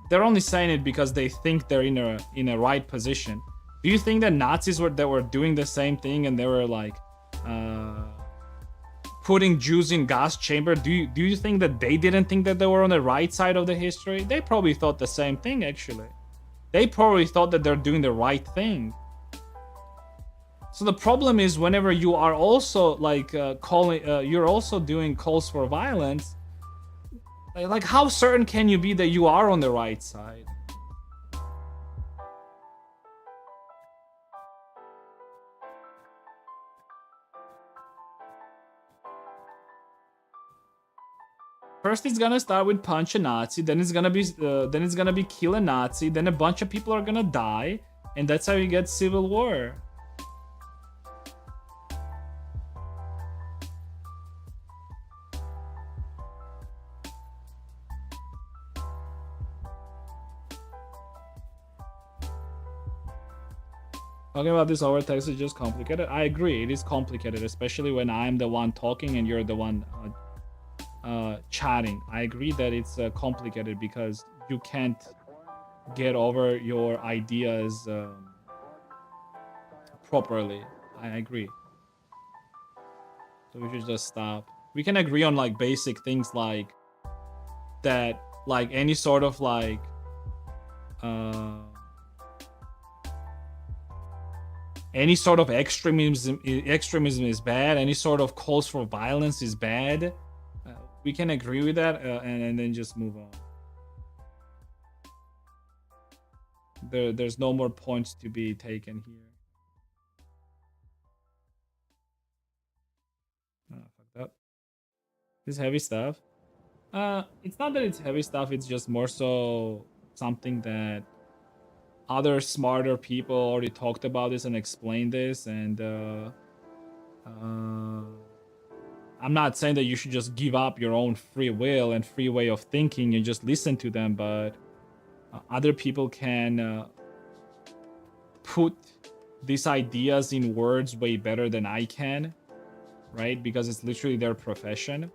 they're only saying it because they think they're in a right position. Do you think that Nazis were doing the same thing and they were putting Jews in gas chamber? Do you think that they didn't think that they were on the right side of the history? They probably thought the same thing, actually. They probably thought that they're doing the right thing. So the problem is whenever you are also you're also doing calls for violence, how certain can you be that you are on the right side? First, it's gonna start with punch a Nazi, then it's gonna be kill a Nazi, then a bunch of people are gonna die, and that's how you get civil war. Talking about this over text is just complicated. I agree, it is complicated, especially when I'm the one talking and you're the one chatting. I agree that it's complicated because you can't get over your ideas properly. I agree. So we should just stop. We can agree on basic things like that, any sort of any sort of extremism is bad. Any sort of calls for violence is bad. We can agree with that and then just move on. There's no more points to be taken here. Oh, fucked up. This heavy stuff. It's not that it's heavy stuff. It's just more so something that other smarter people already talked about this and explained this, and I'm not saying that you should just give up your own free will and free way of thinking and just listen to them, but other people can put these ideas in words way better than I can, right? Because it's literally their profession.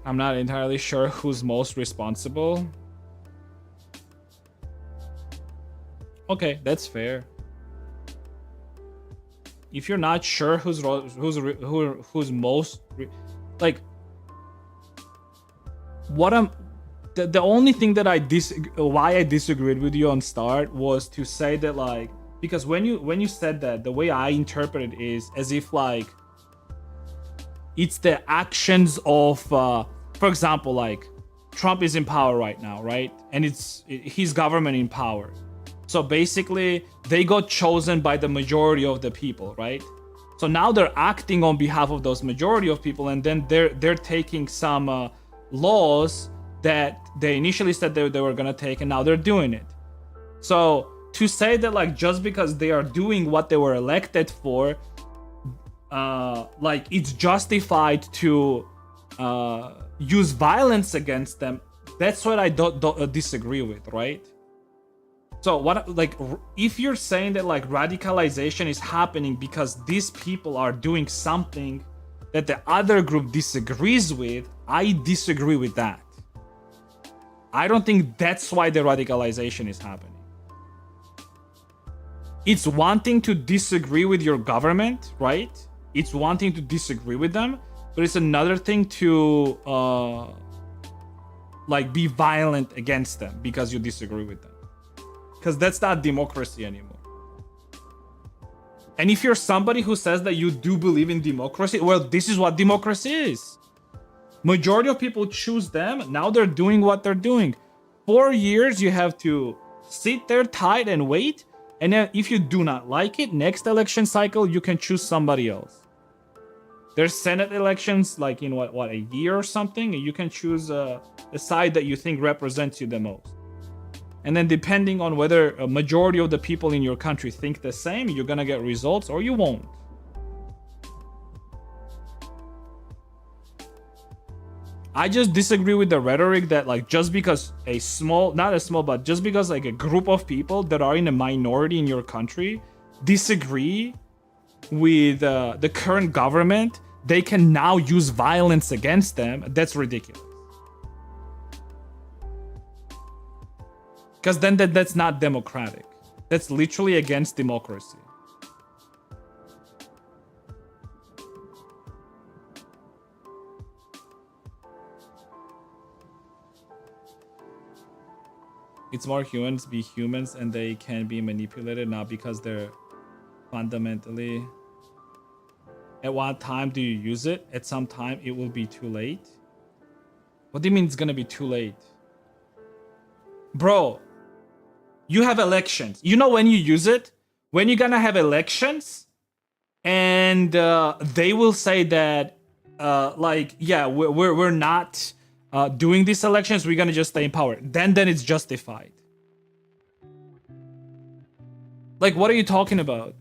I'm not entirely sure who's most responsible. Okay, that's fair. If you're not sure who's most like what I'm the only thing that why I disagreed with you on start was to say that, like, because when you said that, the way I interpret it is as if like it's the actions of for example, like Trump is in power right now, right? And it's his government in power. So basically, they got chosen by the majority of the people, right? So now they're acting on behalf of those majority of people, and then they're taking some laws that they initially said they were gonna take, and now they're doing it. So to say that, like, just because they are doing what they were elected for, like it's justified to use violence against them, that's what I don't disagree with, right? So what, like, if you're saying that like radicalization is happening because these people are doing something that the other group disagrees with, I disagree with that. I don't think that's why the radicalization is happening. It's one thing to disagree with your government, right? It's one thing to disagree with them, but it's another thing to like be violent against them because you disagree with them. Because that's not democracy anymore. And if you're somebody who says that you do believe in democracy, well, this is what democracy is. Majority of people choose them. Now they're doing what they're doing. 4 years, you have to sit there tight and wait. And then if you do not like it, next election cycle, you can choose somebody else. There's Senate elections like in what a year or something. And you can choose the side that you think represents you the most. And then depending on whether a majority of the people in your country think the same, you're gonna get results or you won't. I just disagree with the rhetoric that like just because just because like a group of people that are in a minority in your country disagree with the current government, they can now use violence against them. That's ridiculous. Because then that's not democratic. That's literally against democracy. It's more humans be humans and they can be manipulated, not because they're fundamentally... At what time do you use it? At some time it will be too late. What do you mean it's gonna be too late? Bro, you have elections. You know when you use it? When you're gonna have elections and they will say that like, yeah, we're not doing these elections, we're gonna just stay in power. Then it's justified. Like, what are you talking about?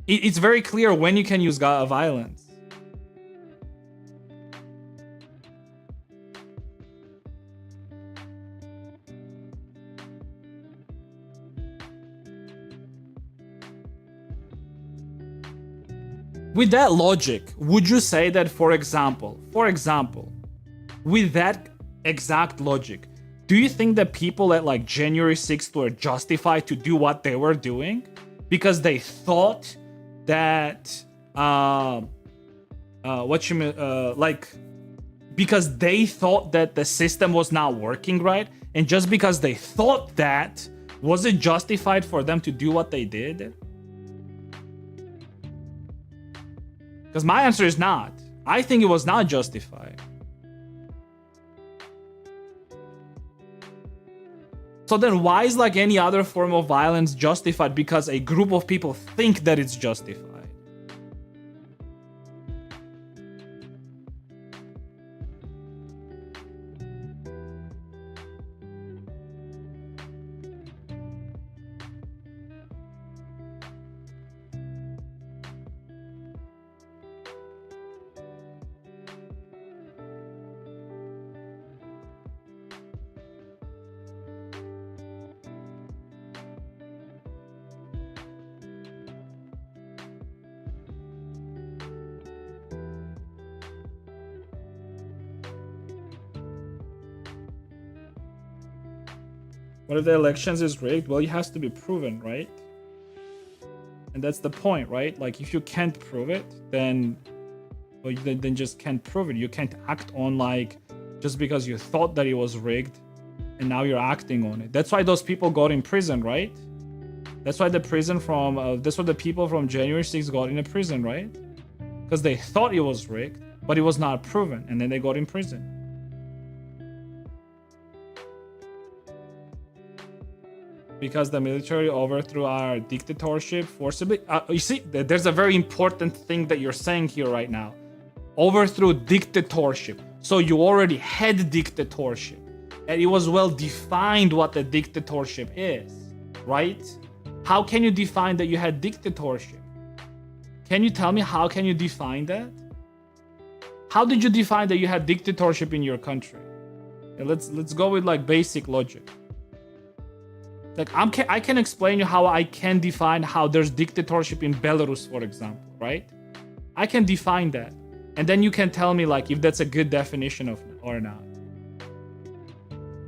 It's very clear when you can use violence. With that logic, would you say that, for example, with that exact logic, do you think that people at like January 6th were justified to do what they were doing because they thought that because they thought that the system was not working right, and just because they thought that, was it justified for them to do what they did? Because my answer is not. I think it was not justified. So then why is like any other form of violence justified because a group of people think that it's justified? What if the elections is rigged? Well, it has to be proven, right? And that's the point, right? Like, if you can't prove it, then well, then just can't prove it. You can't act on like just because you thought that it was rigged, and now you're acting on it. That's why those people got in prison, right? That's why the people from January 6th got in a prison, right? Because they thought it was rigged, but it was not proven, and then they got in prison. Because the military overthrew our dictatorship forcibly. You see, there's a very important thing that you're saying here right now. Overthrew dictatorship. So you already had dictatorship, and it was well defined what the dictatorship is, right? How can you define that you had dictatorship? Can you tell me how can you define that? How did you define that you had dictatorship in your country? Let's go with like basic logic. Like I can explain you how I can define how there's dictatorship in Belarus, for example, right? I can define that, and then you can tell me like if that's a good definition of it or not.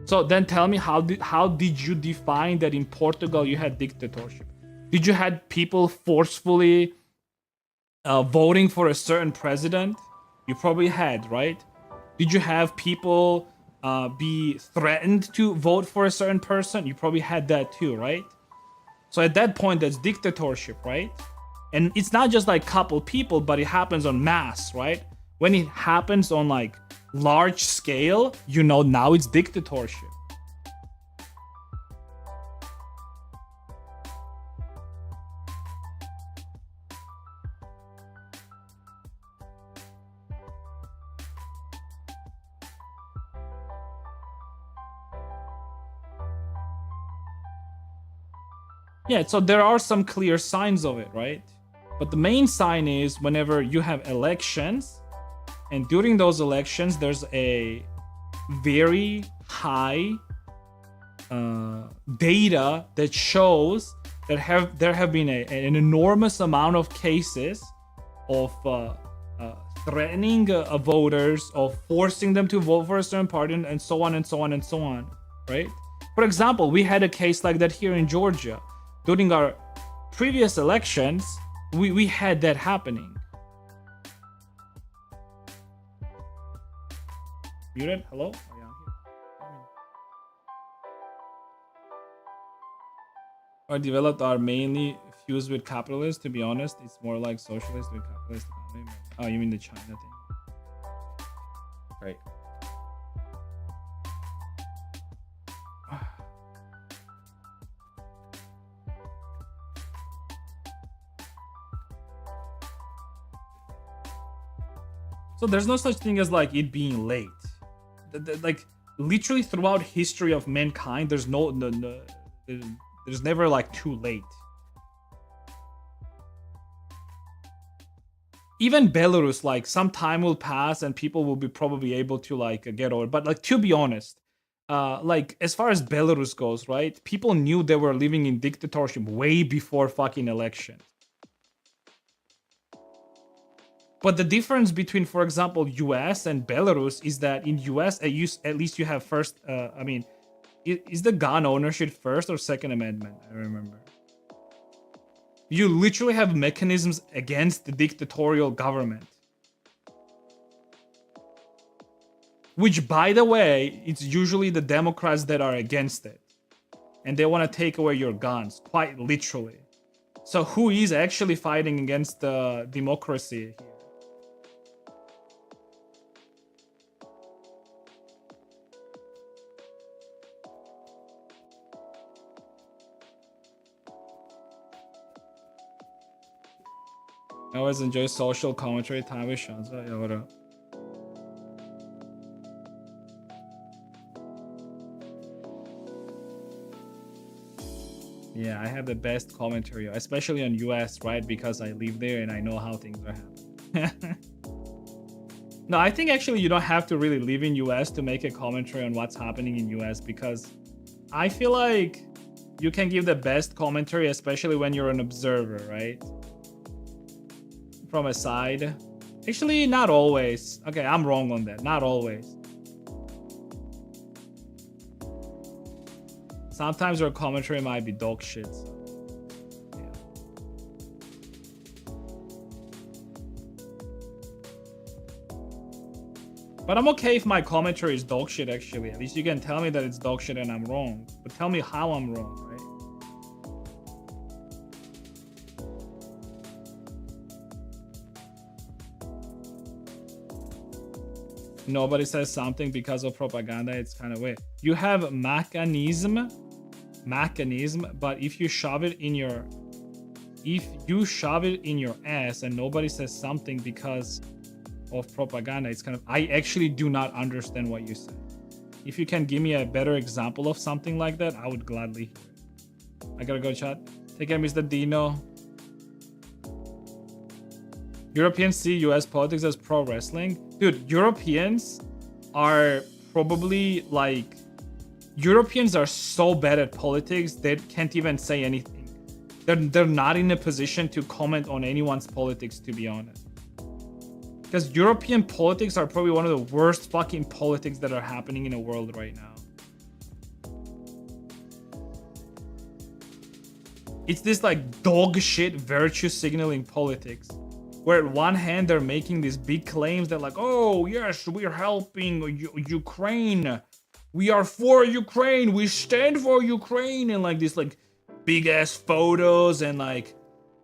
So then tell me how did you define that in Portugal you had dictatorship? Did you had people forcefully voting for a certain president? You probably had, right? Did you have people be threatened to vote for a certain person? You probably had that too, right? So at that point, that's dictatorship, right? And it's not just like couple people, but it happens on mass, right? When it happens on like large scale, you know, now it's dictatorship. Yeah, so there are some clear signs of it, right? But the main sign is whenever you have elections, and during those elections, there's a very high data that shows that there have been an enormous amount of cases of threatening voters, of forcing them to vote for a certain party, and so on and so on and so on, right? For example, we had a case like that here in Georgia. During our previous elections, we had that happening. Muted? Hello? Oh, yeah, I'm here. Our developed are mainly fused with capitalists. To be honest, it's more like socialist with capitalist economy. Oh, you mean the China thing? Right. So there's no such thing as like it being late. Like literally throughout history of mankind, there's there's never like too late. Even Belarus, like some time will pass and people will be probably able to like get over. But like to be honest, like as far as Belarus goes, right? People knew they were living in dictatorship way before fucking elections. But the difference between, for example, US and Belarus is that in US, at least you have first, I mean, is the gun ownership first or second amendment? I remember. You literally have mechanisms against the dictatorial government. Which, by the way, it's usually the Democrats that are against it. And they want to take away your guns, quite literally. So who is actually fighting against the democracy here? I always enjoy social commentary time with Shanza. Yeah, what up? Yeah, I have the best commentary, especially on US, right? Because I live there and I know how things are happening. No, I think actually you don't have to really live in US to make a commentary on what's happening in US, because I feel like you can give the best commentary, especially when you're an observer, right? From a side. Actually, not always. Okay, I'm wrong on that. Not always. Sometimes your commentary might be dog shit. So, yeah. But I'm okay if my commentary is dog shit, actually. At least you can tell me that it's dog shit and I'm wrong. But tell me how I'm wrong, right? Nobody says something because of propaganda. It's kind of weird. You have mechanism, but if you shove it in your ass and nobody says something because of propaganda, it's kind of, I actually do not understand what you say. If you can give me a better example of something like that, I would gladly hear it. I gotta go, chat. Take care, Mr. Dino. Europeans see US politics as pro wrestling. Dude, Europeans are probably like, Europeans are so bad at politics they can't even say anything. They're not in a position to comment on anyone's politics, to be honest. Because European politics are probably one of the worst fucking politics that are happening in the world right now. It's this like dog shit virtue signaling politics, where at one hand they're making these big claims that like, oh yes, we're helping Ukraine, we are for Ukraine, we stand for Ukraine, and like this like big ass photos, and like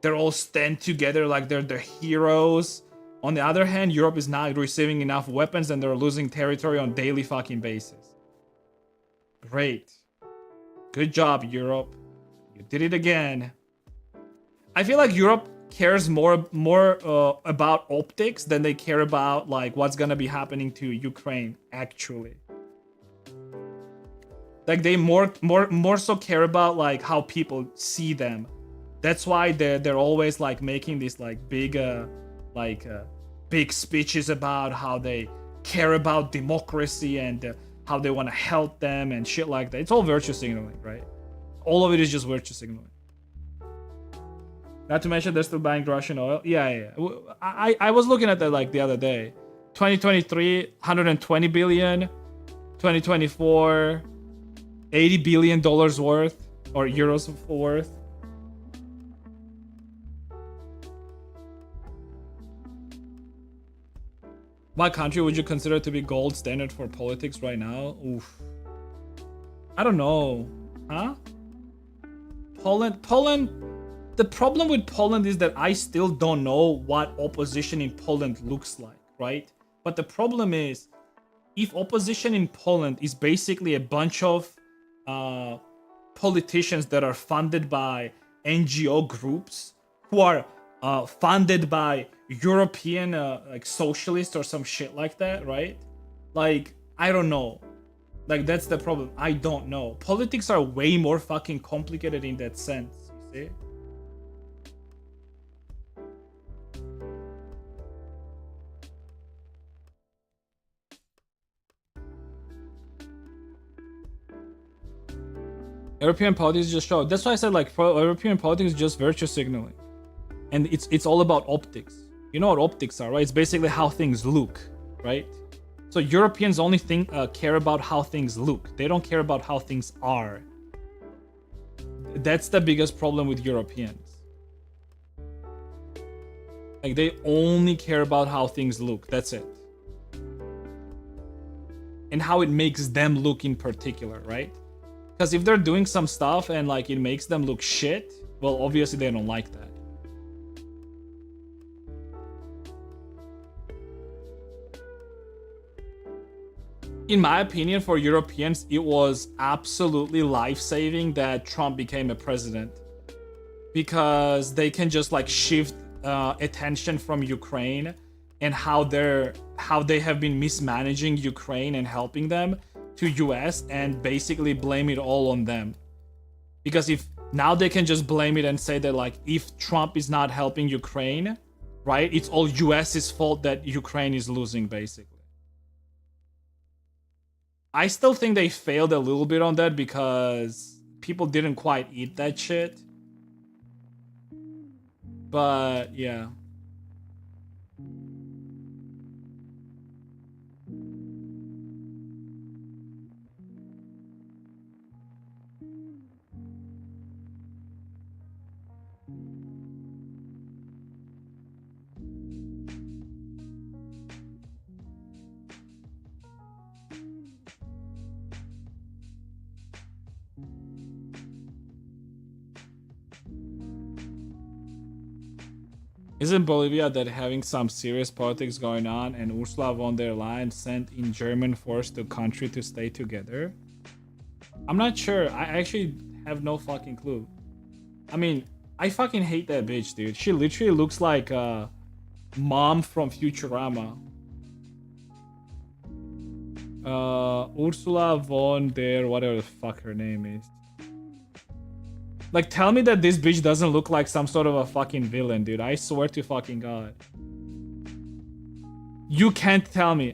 they're all stand together like they're the heroes. On the other hand, Europe is not receiving enough weapons and they're losing territory on daily fucking basis. Great. Good job, Europe. You did it again. I feel like Europe cares more about optics than they care about like what's gonna be happening to Ukraine, actually. Like they more so care about like how people see them. That's why they're always like making these like big speeches about how they care about democracy and how they want to help them and shit like that. It's all virtue signaling, right? All of it is just virtue signaling. Not to mention they're still buying Russian oil. Yeah. I was looking at that like the other day. 2023, 120 billion. 2024, $80 billion worth, or euros worth. What country would you consider to be gold standard for politics right now? Oof. I don't know. Huh? Poland. The problem with Poland is that I still don't know what opposition in Poland looks like, right? But the problem is, if opposition in Poland is basically a bunch of politicians that are funded by NGO groups who are funded by European like socialists or some shit like that, right? Like, I don't know. Like, that's the problem. I don't know. Politics are way more fucking complicated in that sense, you see? European politics just show. That's why I said like European politics is just virtue signaling, and it's all about optics. You know what optics are, right? It's basically how things look, right? So Europeans only care about how things look. They don't care about how things are. That's the biggest problem with Europeans. Like they only care about how things look. That's it. And how it makes them look in particular, right? Because if they're doing some stuff and like it makes them look shit, well, obviously they don't like that. In my opinion, for Europeans, it was absolutely life-saving that Trump became a president, because they can just like shift attention from Ukraine and how they have been mismanaging Ukraine and helping them to US and basically blame it all on them. Because if now they can just blame it and say that like if Trump is not helping Ukraine, right, it's all US's fault that Ukraine is losing, basically. I still think they failed a little bit on that because people didn't quite eat that shit. But yeah. Isn't Bolivia that having some serious politics going on and Ursula von der Leyen sent in German force to country to stay together? I'm not sure. I actually have no fucking clue. I mean, I fucking hate that bitch, dude. She literally looks like mom from Futurama. Ursula von der whatever the fuck her name is. Like, tell me that this bitch doesn't look like some sort of a fucking villain, dude. I swear to fucking God. You can't tell me.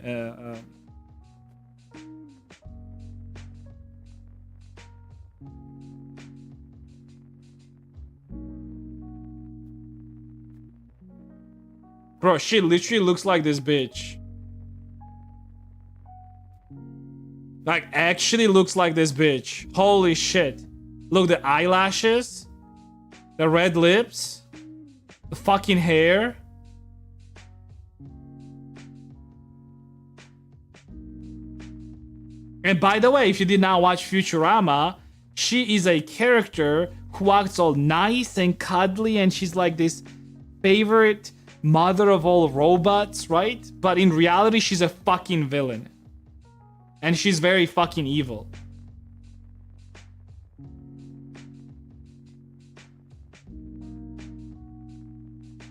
Bro, she literally looks like this bitch. Like, actually looks like this bitch. Holy shit. Look, the eyelashes, the red lips, the fucking hair. And by the way, if you did not watch Futurama, she is a character who acts all nice and cuddly, and she's like this favorite mother of all robots, right? But in reality, she's a fucking villain. And she's very fucking evil.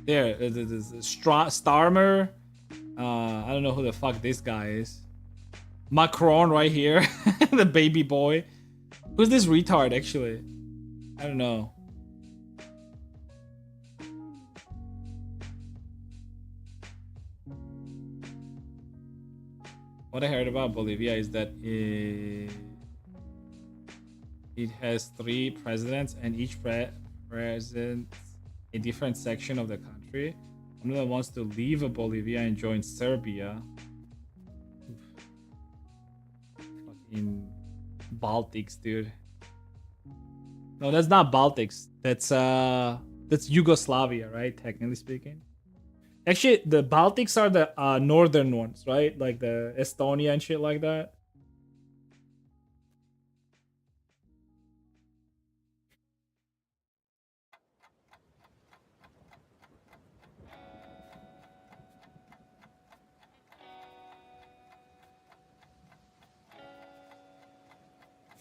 There, Starmer. I don't know who the fuck this guy is. Macron right here. The baby boy. Who's this retard, actually? I don't know. What I heard about Bolivia is that it has 3 presidents, and each president a different section of the country. One of them wants to leave Bolivia and join Serbia. Fucking Baltics, dude. No, that's not Baltics. That's Yugoslavia, right? Technically speaking. Actually, the Baltics are the northern ones, right? Like the Estonia and shit like that.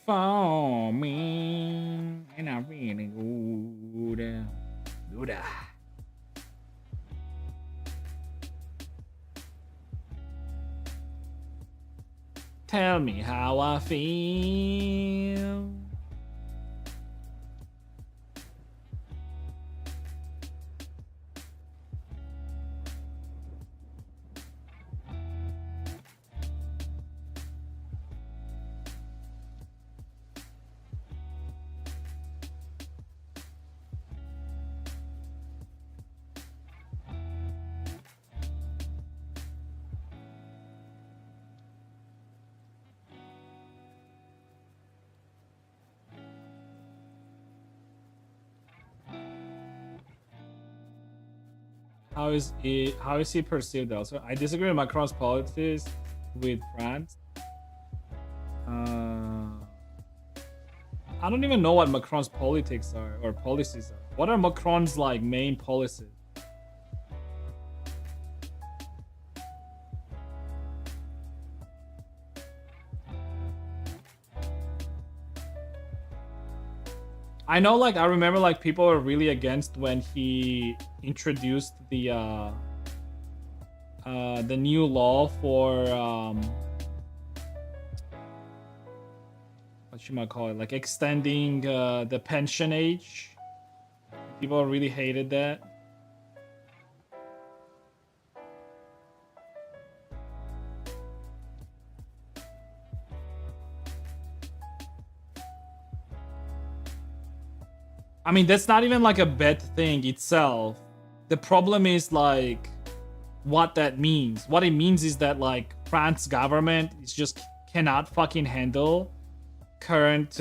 For me, and I'm really good. Good. Tell me how I feel. How is he perceived also? I disagree with Macron's politics with France. I don't even know what Macron's politics are or policies are. What are Macron's like main policies? I know, like, I remember, like, people were really against when he introduced the new law for what you might call it, like extending the pension age. People really hated that. I mean, that's not even like a bad thing itself. The problem is like what that means. What it means is that like France government is just cannot fucking handle current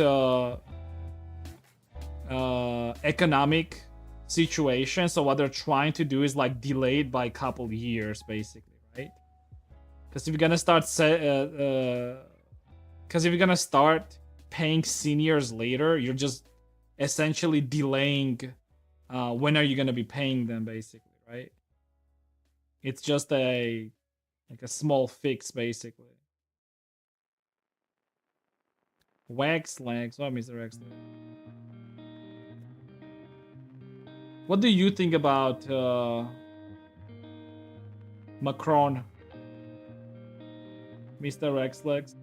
economic situation. So what they're trying to do is like delay it by a couple years, basically, right? Because if you're gonna start paying seniors later, you're just essentially delaying when are you going to be paying them, basically, right? It's just a small fix basically. Wax legs. What, Mr. Wax legs? What do you think about Macron, Mr. Rex Legs?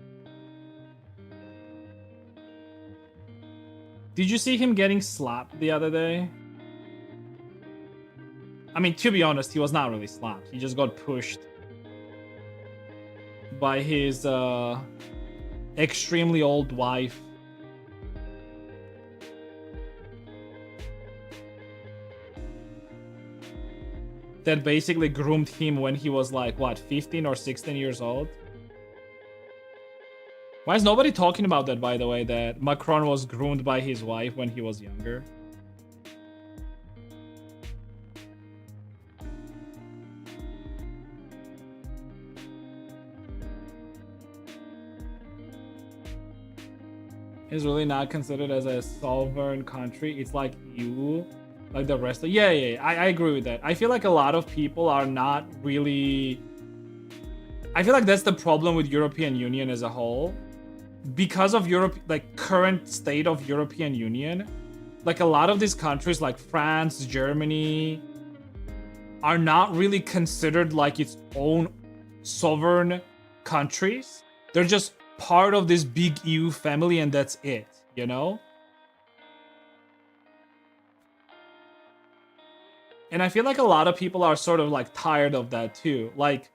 Did you see him getting slapped the other day? I mean, to be honest, he was not really slapped. He just got pushed by his extremely old wife. That basically groomed him when he was like, what, 15 or 16 years old? Why is nobody talking about that, by the way, that Macron was groomed by his wife when he was younger? It's really not considered as a sovereign country. It's like EU, like the rest of... Yeah, I agree with that. I feel like a lot of people are not really... I feel like that's the problem with European Union as a whole. Because of Europe, like current state of European Union, like a lot of these countries like France, Germany are not really considered like its own sovereign countries. They're just part of this big EU family and that's it, you know? And I feel like a lot of people are sort of like tired of that too. Like,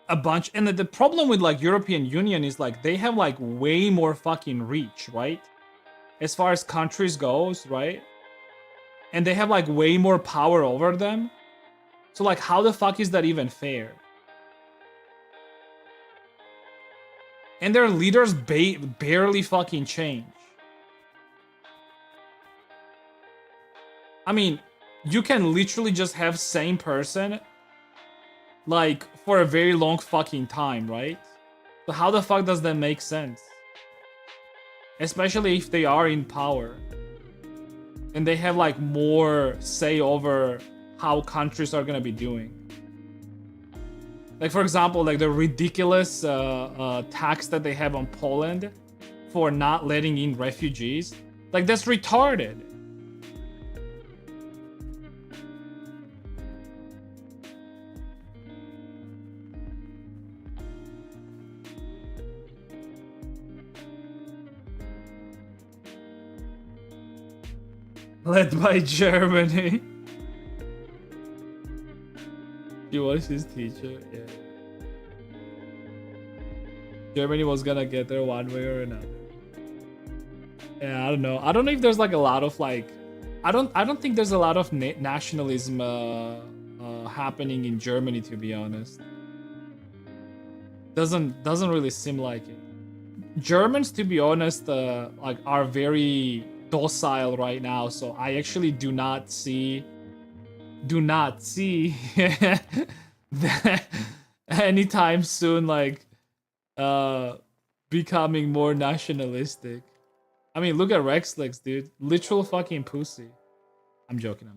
a bunch, and the problem with like European Union is like they have like way more fucking reach, right? As far as countries goes, right? And they have like way more power over them. So like how the fuck is that even fair? And their leaders barely fucking change. I mean, you can literally just have same person like for a very long fucking time, right? So how the fuck does that make sense? Especially if they are in power and they have like more say over how countries are gonna be doing. Like for example, like the ridiculous tax that they have on Poland for not letting in refugees. Like that's retarded. Led by Germany. He was his teacher, yeah. Germany was gonna get there one way or another. Yeah, I don't know. I don't know if there's like a lot of like, I don't think there's a lot of nationalism happening in Germany, to be honest. Doesn't really seem like it. Germans, to be honest, like are very docile right now, so I actually do not see that anytime soon like becoming more nationalistic. I mean, look at Rexlex, dude. Literal fucking pussy. I'm joking.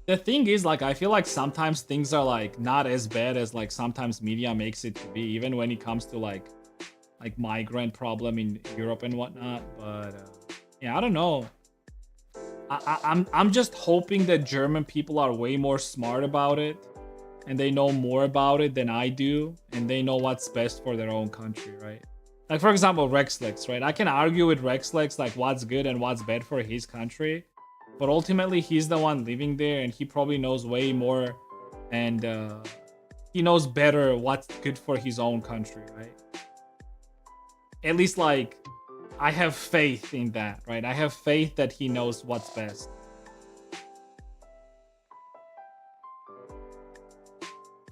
The thing is, like, I feel like sometimes things are like not as bad as like sometimes media makes it to be, even when it comes to like migrant problem in Europe and whatnot. But yeah, I don't know. I'm just hoping that German people are way more smart about it, and they know more about it than I do, and they know what's best for their own country, right? Like for example, Rexlex, right? I can argue with Rexlex like what's good and what's bad for his country. But ultimately, he's the one living there, and he probably knows way more, and he knows better what's good for his own country, right? At least, like, I have faith in that, right? I have faith that he knows what's best.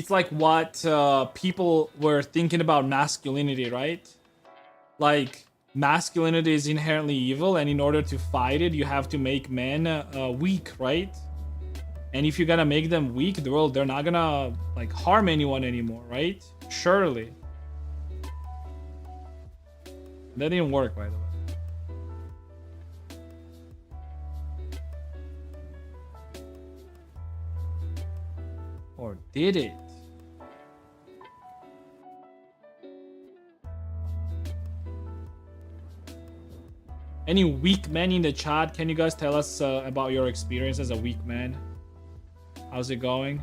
it's like what people were thinking about masculinity, right? Like masculinity is inherently evil, and in order to fight it, you have to make men weak, right? And if you're gonna make them weak, they're not gonna like harm anyone anymore, right? Surely. That didn't work, by the way. Or did it? Any weak men in the chat? Can you guys tell us about your experience as a weak man? How's it going?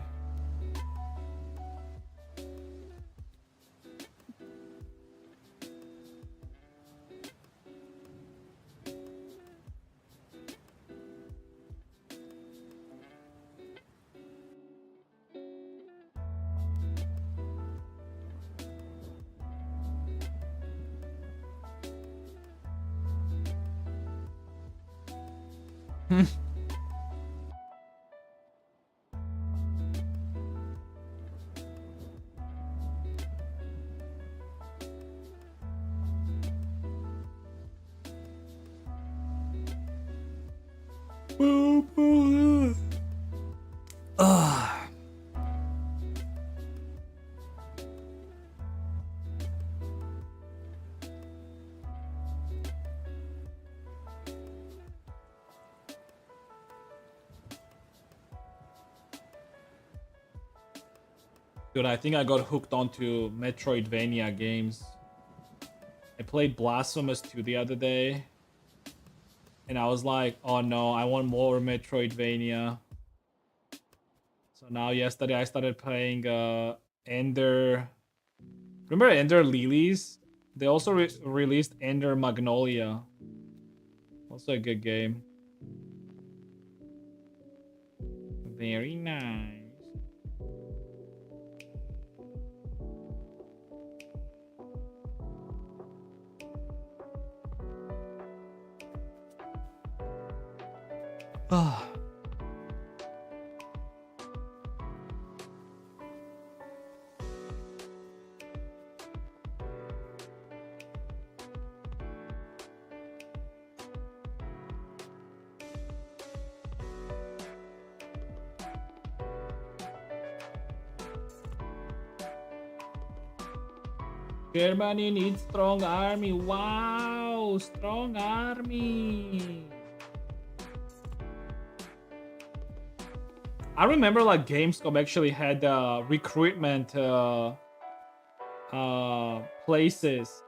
Dude, I think I got hooked onto Metroidvania games. I played Blasphemous 2 the other day. And I was like, oh no, I want more Metroidvania. So now yesterday I started playing Ender. Remember Ender Lilies? They also released Ender Magnolia. Also a good game. Very nice. Ah. Germany needs strong army. Wow, strong army. I remember like Gamescom actually had recruitment places.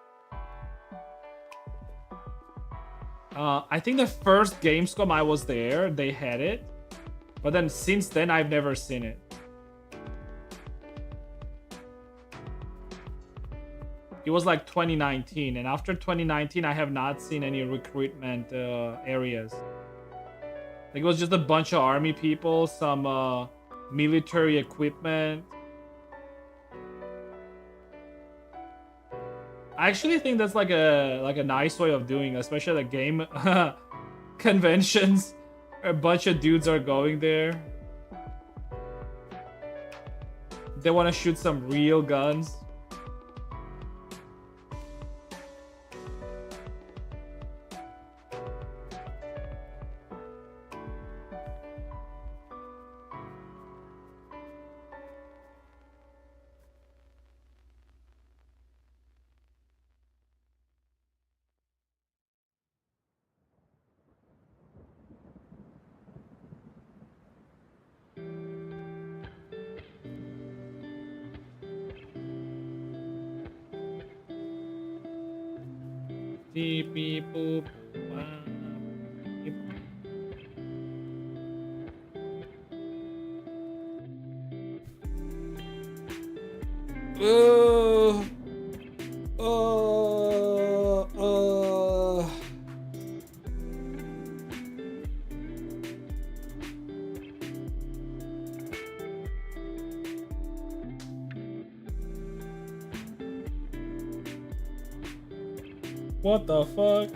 I think the first Gamescom I was there, they had it. But then since then, I've never seen it. It was like 2019, and after 2019, I have not seen any recruitment areas. Like, it was just a bunch of army people, some military equipment. I actually think that's like a nice way of doing, especially the game conventions. A bunch of dudes are going there. They want to shoot some real guns. Beep, beep, boop, beep. What the fuck?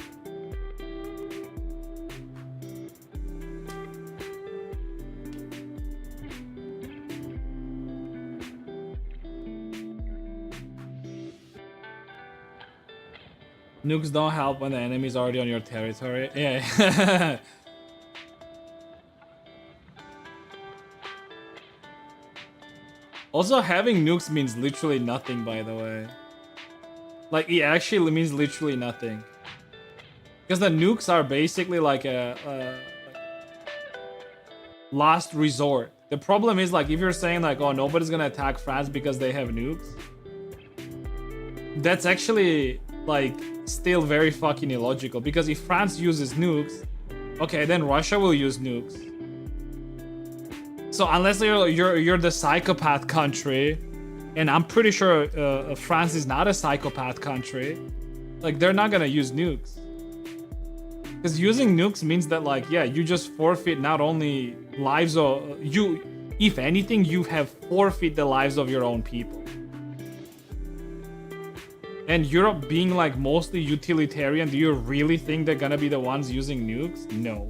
Nukes don't help when the enemy's already on your territory. Yeah. Also, having nukes means literally nothing, by the way. Like, it actually means literally nothing. Because the nukes are basically like a last resort. The problem is, like, if you're saying like, oh, nobody's gonna attack France because they have nukes, that's actually like still very fucking illogical. Because if France uses nukes, okay, then Russia will use nukes. So unless you're the psychopath country, and I'm pretty sure France is not a psychopath country, like they're not gonna use nukes. Because using nukes means that, like, yeah, you just forfeit not only lives of you, if anything, you have forfeit the lives of your own people. And Europe being like mostly utilitarian, do you really think they're gonna be the ones using nukes? No.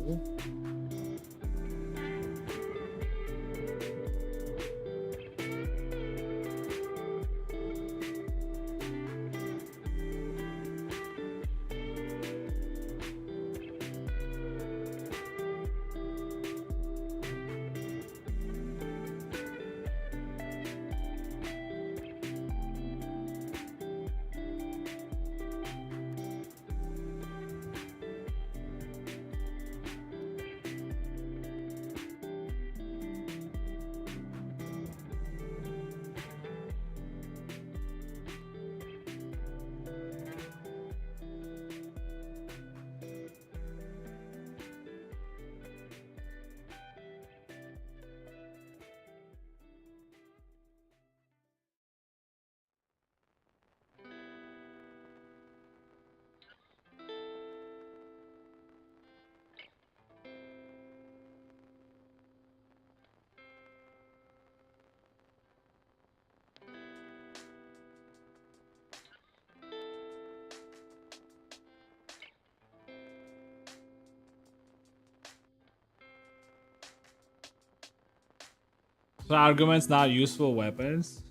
So arguments not useful weapons.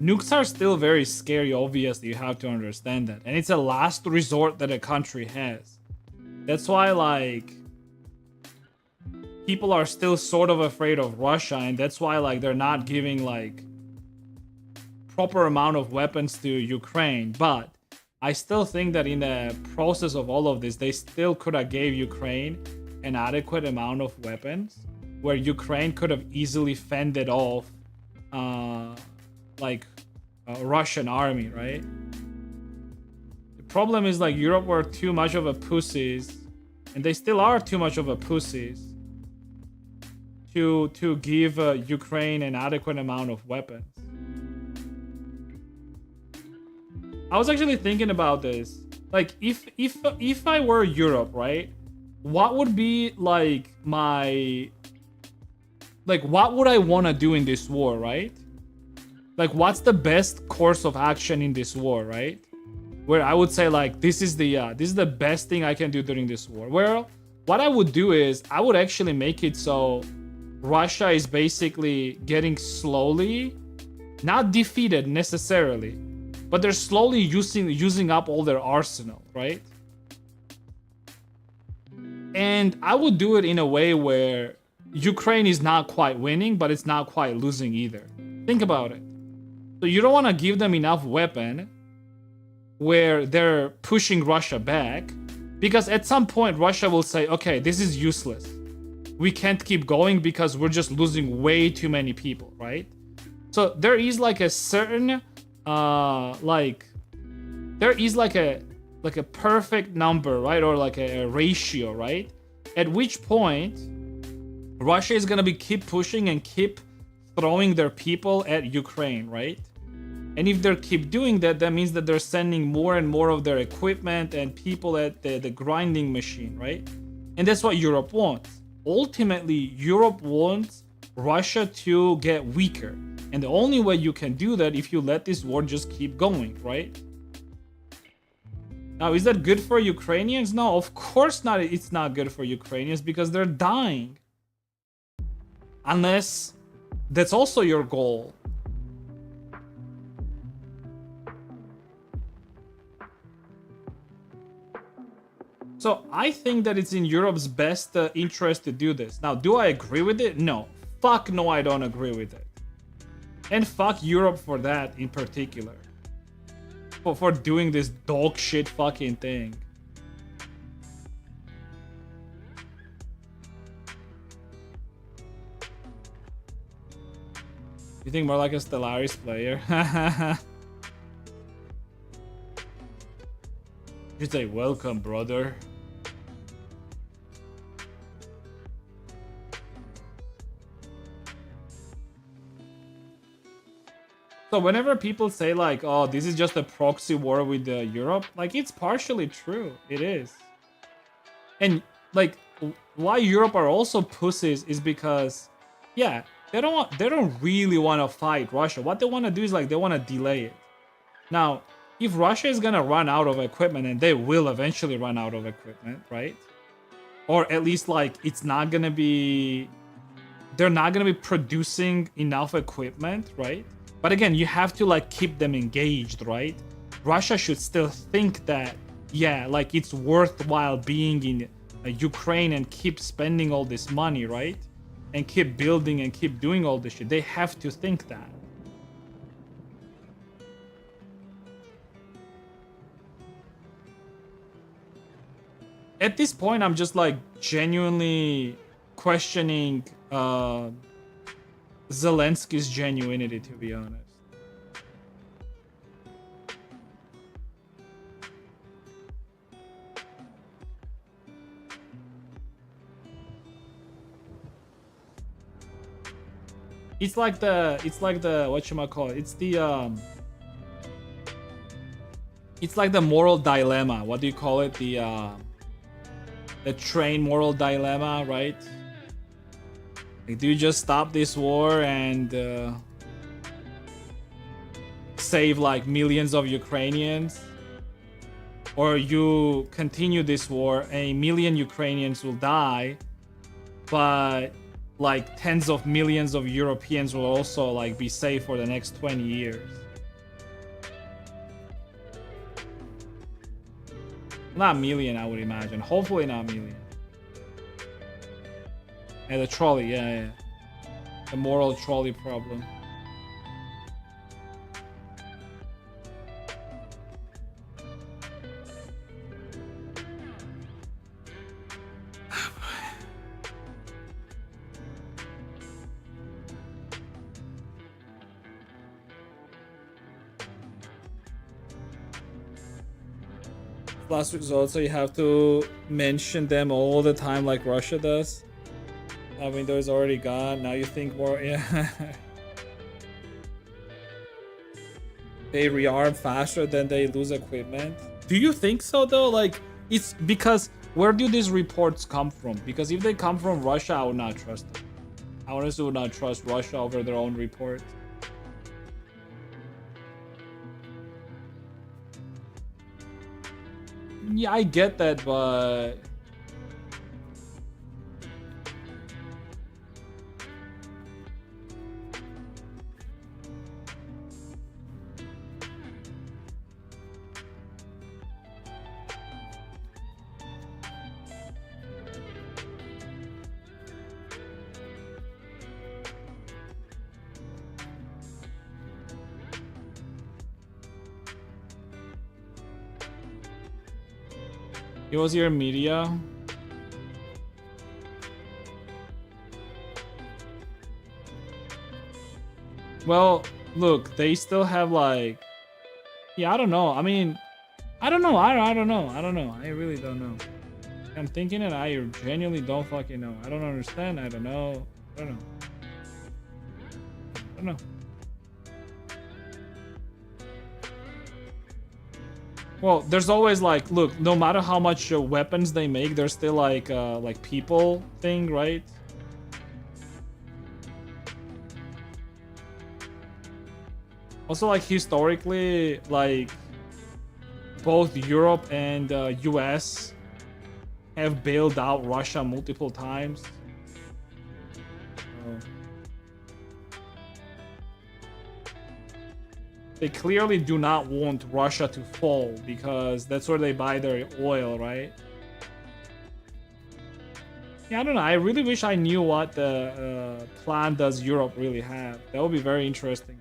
Nukes are still very scary, obviously, you have to understand that. And it's a last resort that a country has. That's why, like, people are still sort of afraid of Russia, and that's why, like, they're not giving, like, proper amount of weapons to Ukraine. But I still think that in the process of all of this, they still could have gave Ukraine an adequate amount of weapons where Ukraine could have easily fended off like a Russian army, right? The problem is, like, Europe were too much of a pussies, and they still are too much of a pussies to give Ukraine an adequate amount of weapons. I was actually thinking about this. Like, if I were Europe, right? What would be like my, like, what would I want to do in this war, right? Like, what's the best course of action in this war, right? Where I would say, like, this is the best thing I can do during this war. Well, what I would do is I would actually make it so Russia is basically getting slowly, not defeated necessarily, but they're slowly using up all their arsenal, right? And I would do it in a way where Ukraine is not quite winning, but it's not quite losing either. Think about it. So you don't want to give them enough weapon where they're pushing Russia back, because at some point Russia will say, okay, this is useless. We can't keep going because we're just losing way too many people, right? So there is like a certain there is like a perfect number, right? Or like a ratio, right? At which point Russia is gonna be keep pushing and keep throwing their people at Ukraine, right? And if they keep doing that, that means that they're sending more and more of their equipment and people at the grinding machine, right? And that's what Europe wants. Ultimately, Europe wants Russia to get weaker. And the only way you can do that if you let this war just keep going, right? Now, is that good for Ukrainians? No, of course not. It's not good for Ukrainians because they're dying. Unless that's also your goal. So I think that it's in Europe's best interest to do this. Now, do I agree with it? No. Fuck no, I don't agree with it. And fuck Europe for that in particular. For doing this dog shit fucking thing. You think more like a Stellaris player? You say welcome, brother. So whenever people say like, oh, this is just a proxy war with Europe, like it's partially true. It is. And like why Europe are also pussies is because, yeah, they don't really want to fight Russia. What they want to do is like they want to delay it. Now, if Russia is gonna run out of equipment, and they will eventually run out of equipment, right? Or at least like it's not gonna be, they're not gonna be producing enough equipment, right? But again, you have to like keep them engaged, right? Russia should still think that, yeah, like it's worthwhile being in Ukraine and keep spending all this money, right? And keep building and keep doing all this shit. They have to think that. At this point, I'm just like genuinely questioning Zelensky's genuinity, to be honest. It's like the whatchamacallit, it's like the moral dilemma. What do you call it? The train moral dilemma, right? Like, do you just stop this war and save like millions of Ukrainians? Or you continue this war, a million Ukrainians will die, but like tens of millions of Europeans will also like be safe for the next 20 years. Not million, I would imagine. Hopefully not million. Yeah, the trolley, yeah. The moral trolley problem. Last resort, so you have to mention them all the time like Russia does. That window is already gone. Now you think more, yeah. They rearm faster than they lose equipment. Do you think so though? Like, it's because where do these reports come from? Because if they come from Russia, I would not trust them. I honestly would not trust Russia over their own reports. Yeah, I get that, but it was your media. Well, look, they still have like, yeah, I don't know. I mean, I don't know. I don't know. I don't know. I really don't know. I'm thinking it. I genuinely don't fucking know. I don't understand. I don't know. I don't know. I don't know. Well, there's always like, look, no matter how much weapons they make, there's still like people thing, right? Also, like historically, like both Europe and US have bailed out Russia multiple times. They clearly do not want Russia to fall because that's where they buy their oil, right? Yeah, I don't know. I really wish I knew what the plan does Europe really have. That would be very interesting.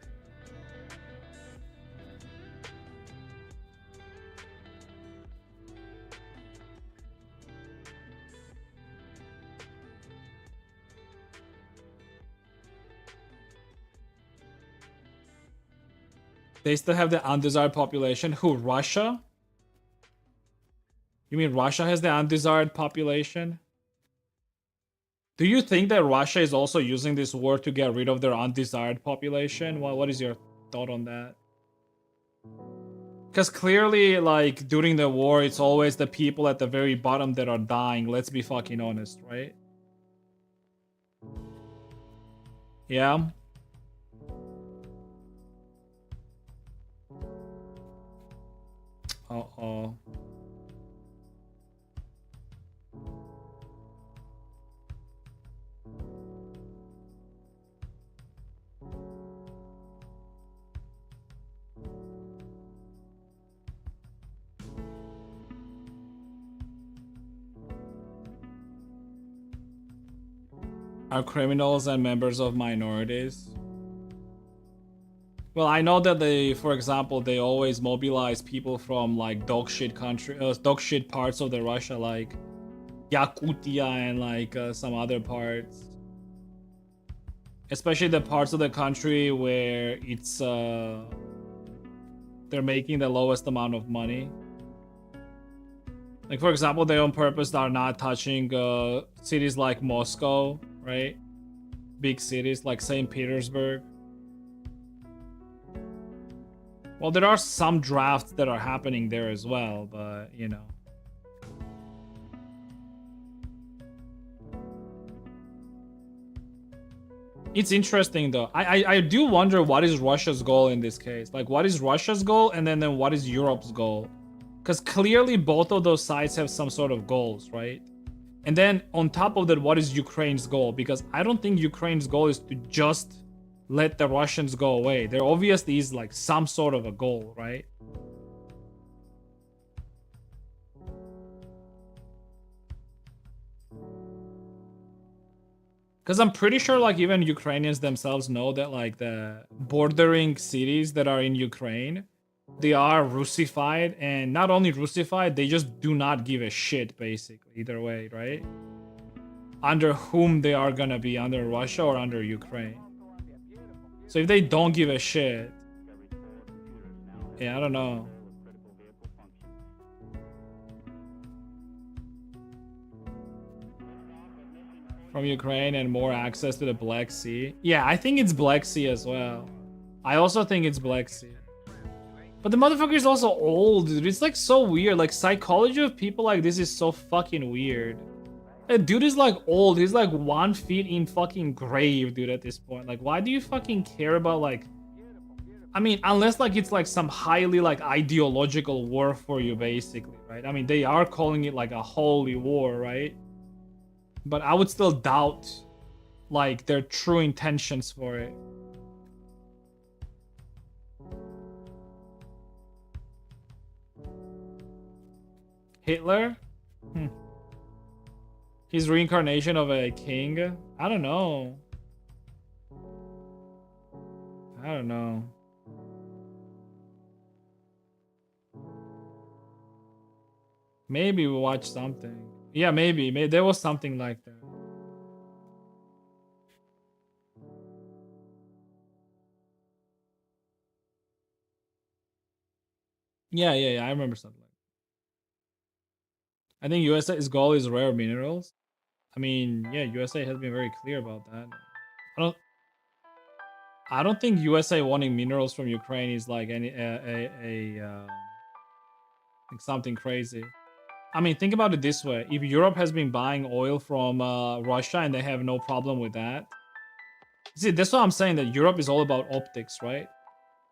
They still have the undesired population. Who, Russia? You mean Russia has the undesired population? Do you think that Russia is also using this war to get rid of their undesired population? What is your thought on that? Because clearly, like, during the war, it's always the people at the very bottom that are dying. Let's be fucking honest, right? Yeah. Uh-oh. Are criminals and members of minorities? Well, I know that they, for example, they always mobilize people from like dog shit parts of the Russia, like Yakutia and like some other parts. Especially the parts of the country where it's they're making the lowest amount of money. Like, for example, they on purpose are not touching cities like Moscow, right? Big cities like St. Petersburg. Well, there are some drafts that are happening there as well, but, you know. It's interesting, though. I do wonder what is Russia's goal in this case. Like, what is Russia's goal, and then what is Europe's goal? Because clearly both of those sides have some sort of goals, right? And then on top of that, what is Ukraine's goal? Because I don't think Ukraine's goal is to just let the Russians go away. There obviously is like some sort of a goal, right? Because I'm pretty sure like even Ukrainians themselves know that like the bordering cities that are in Ukraine, they are Russified, and not only Russified, they just do not give a shit basically either way, right? Under whom they are gonna be, under Russia or under Ukraine. So if they don't give a shit, yeah, I don't know. From Ukraine and more access to the Black Sea. Yeah, I think it's Black Sea as well. I also think it's Black Sea. But the motherfucker is also old, dude. It's like so weird. Like, psychology of people like this is so fucking weird. That dude is like old. He's like 1 feet in fucking grave, dude, at this point. Like, why do you fucking care about like... I mean, unless like it's like some highly like ideological war for you, basically, right? I mean, they are calling it like a holy war, right? But I would still doubt like their true intentions for it. Hitler? His reincarnation of a king? I don't know. I don't know. Maybe we watched something. Yeah, maybe there was something like that. Yeah, I remember something like that. I think USA's goal is rare minerals. I mean, yeah, USA has been very clear about that. I don't think USA wanting minerals from Ukraine is like any like something crazy. I mean, think about it this way. If Europe has been buying oil from Russia and they have no problem with that. See, that's what I'm saying, that Europe is all about optics, right?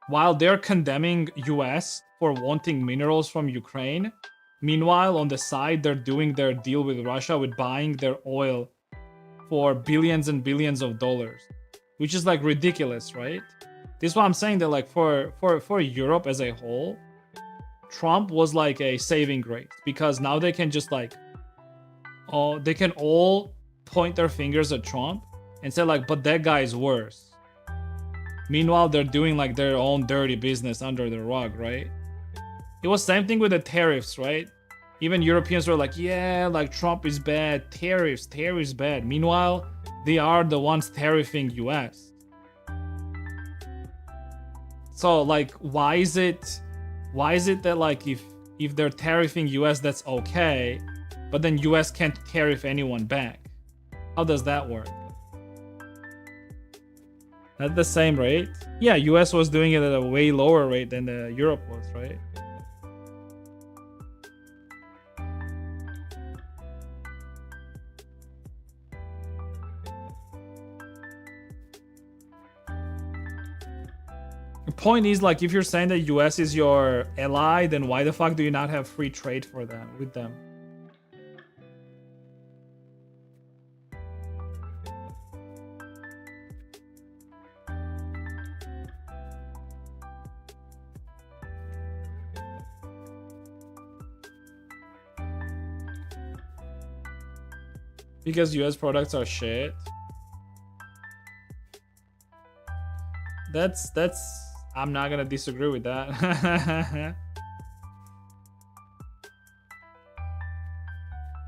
While they're condemning US for wanting minerals from Ukraine, meanwhile, on the side, they're doing their deal with Russia with buying their oil for billions and billions of dollars, which is like ridiculous, right? This is what I'm saying, that like for Europe as a whole, Trump was like a saving grace, because now they can just like, they can all point their fingers at Trump and say like, but that guy is worse. Meanwhile, they're doing like their own dirty business under the rug, right? It was same thing with the tariffs, right? Even Europeans were like, yeah, like Trump is bad, tariffs bad. Meanwhile, they are the ones tariffing US. So like, why is it that like if they're tariffing US, that's okay, but then US can't tariff anyone back? How does that work? At the same rate? Yeah, US was doing it at a way lower rate than Europe was, right? The point is like, if you're saying that US is your ally, then why the fuck do you not have free trade for them with them? Because US products are shit. That's I'm not gonna disagree with that.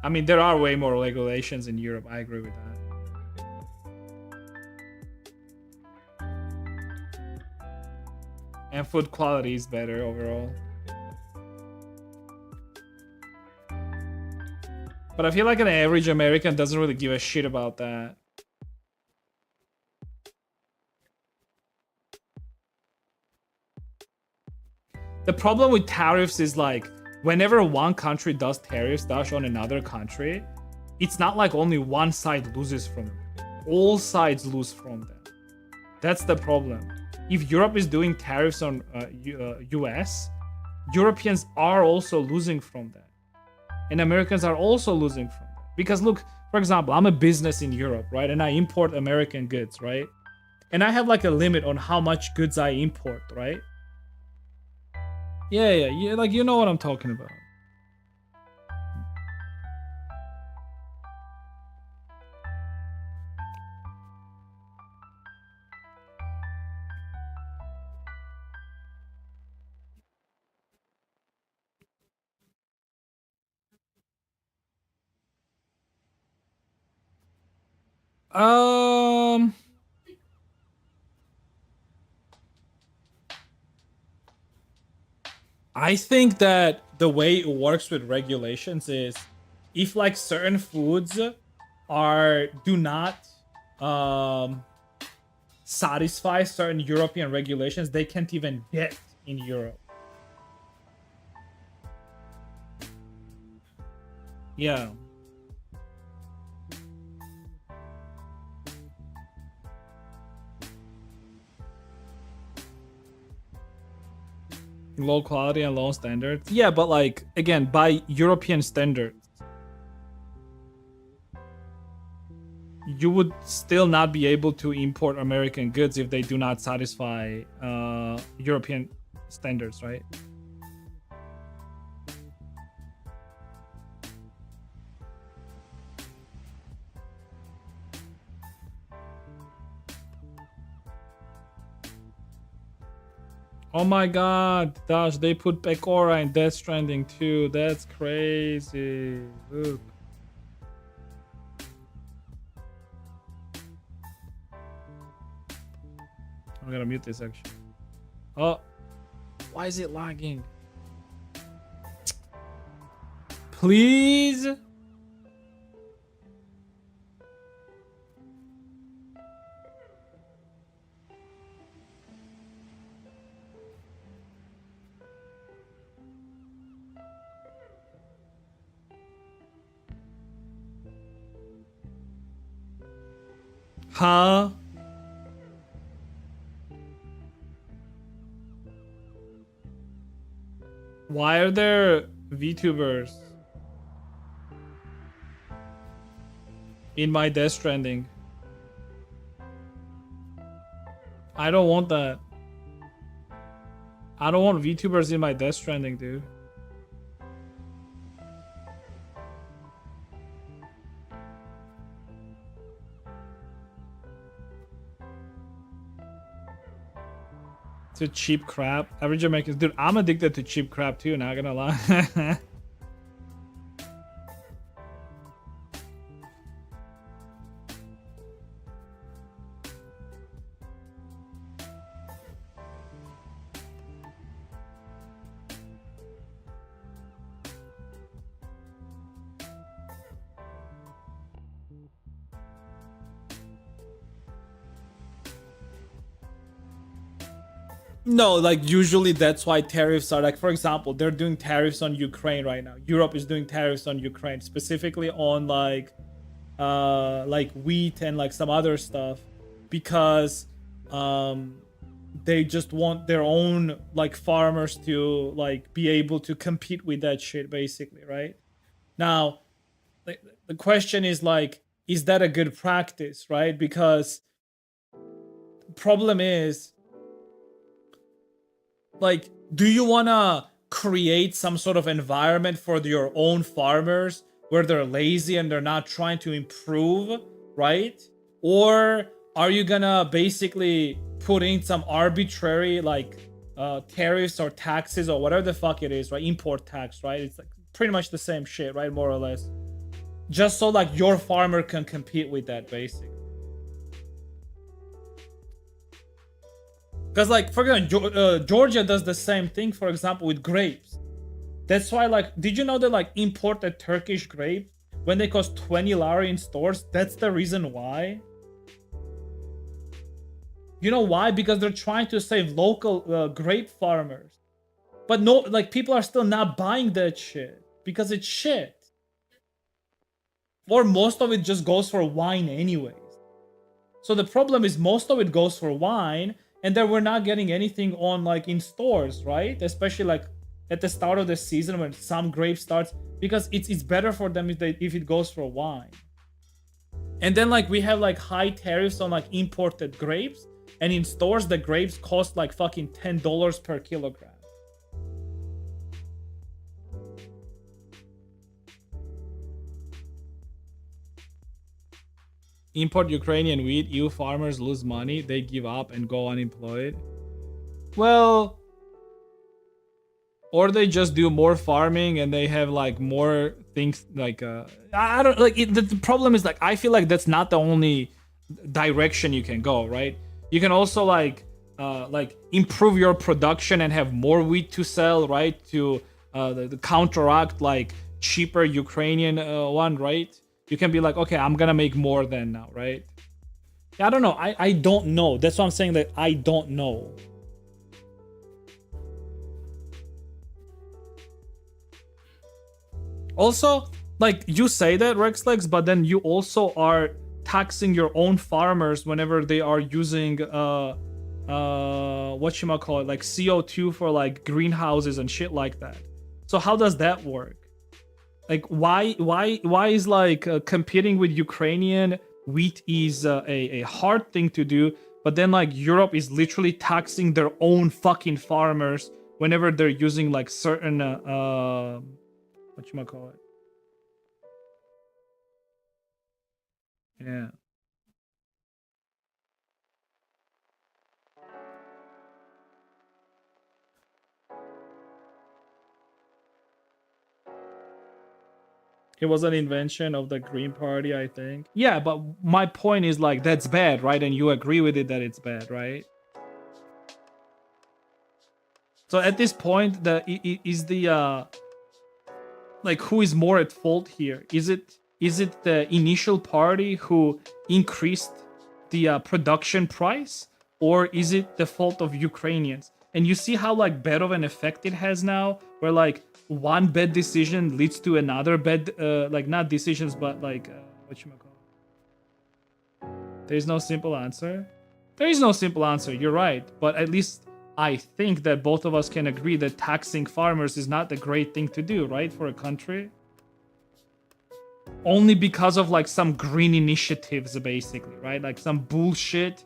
I mean, there are way more regulations in Europe. I agree with that. And food quality is better overall. But I feel like an average American doesn't really give a shit about that. The problem with tariffs is like, whenever one country does tariffs on another country, it's not like only one side loses from them. All sides lose from them. That's the problem. If Europe is doing tariffs on US, Europeans are also losing from that. And Americans are also losing from that. Because look, for example, I'm a business in Europe, right? And I import American goods, right? And I have like a limit on how much goods I import, right? Yeah, like you know what I'm talking about. I think that the way it works with regulations is if like certain foods do not satisfy certain European regulations, they can't even get in Europe. Yeah. Low quality and low standards. Yeah, but like, again, by European standards, you would still not be able to import American goods if they do not satisfy European standards, right? Oh my god, Dash, they put Pekora in Death Stranding too. That's crazy. Look. I'm gonna mute this actually. Oh, why is it lagging? Please? Huh? Why are there VTubers in my Death Stranding? I don't want that. I don't want VTubers in my Death Stranding, dude. To cheap crap. Average Americans. Dude, I'm addicted to cheap crap too, not gonna lie. No, like usually that's why tariffs are like, for example, they're doing tariffs on Ukraine right now. Europe is doing tariffs on Ukraine, specifically on like wheat and like some other stuff, because they just want their own like farmers to like be able to compete with that shit, basically, right? Now, the question is like, is that a good practice, right? Because problem is, like, do you want to create some sort of environment for your own farmers where they're lazy and they're not trying to improve, right? Or are you gonna basically put in some arbitrary like tariffs or taxes or whatever the fuck it is, right? Import tax, right? It's like pretty much the same shit, right? More or less. Just so like your farmer can compete with that, basically. Because like, for example, Georgia does the same thing, for example, with grapes. That's why, like, did you know that like imported Turkish grape, when they cost 20 lari in stores, that's the reason why? You know why? Because they're trying to save local grape farmers. But no, like, people are still not buying that shit because it's shit. Or most of it just goes for wine anyways. So the problem is most of it goes for wine, and then we're not getting anything on like in stores, right? Especially like at the start of the season when some grape starts, because it's better for them if it goes for wine. And then like we have like high tariffs on like imported grapes, and in stores the grapes cost like fucking $10 per kilogram. Import Ukrainian wheat, EU farmers lose money, they give up and go unemployed. Well, or they just do more farming and they have like more things like I don't like it. The problem is like I feel like that's not the only direction you can go, right? You can also like improve your production and have more wheat to sell, right? To the counteract like cheaper Ukrainian one, right? You can be like, okay, I'm gonna make more than now, right? I don't know. I don't know. That's why I'm saying that I don't know. Also, like you say that, Rexlex, but then you also are taxing your own farmers whenever they are using whatchamacallit, like CO2 for like greenhouses and shit like that. So how does that work? Like why is like competing with Ukrainian wheat is a hard thing to do, but then like Europe is literally taxing their own fucking farmers whenever they're using like certain whatchamacallit. Yeah. It was an invention of the Green Party, I think. Yeah, but my point is like that's bad, right? And you agree with it that it's bad, right? So at this point, is the like who is more at fault here? Is it the initial party who increased the production price, or is it the fault of Ukrainians? And you see how like bad of an effect it has now, where like one bad decision leads to another bad like not decisions but like whatchamacallit. There's no simple answer. There is no simple answer, you're right, but at least I think that both of us can agree that taxing farmers is not the great thing to do, right, for a country? Only because of like some green initiatives, basically, right? Like some bullshit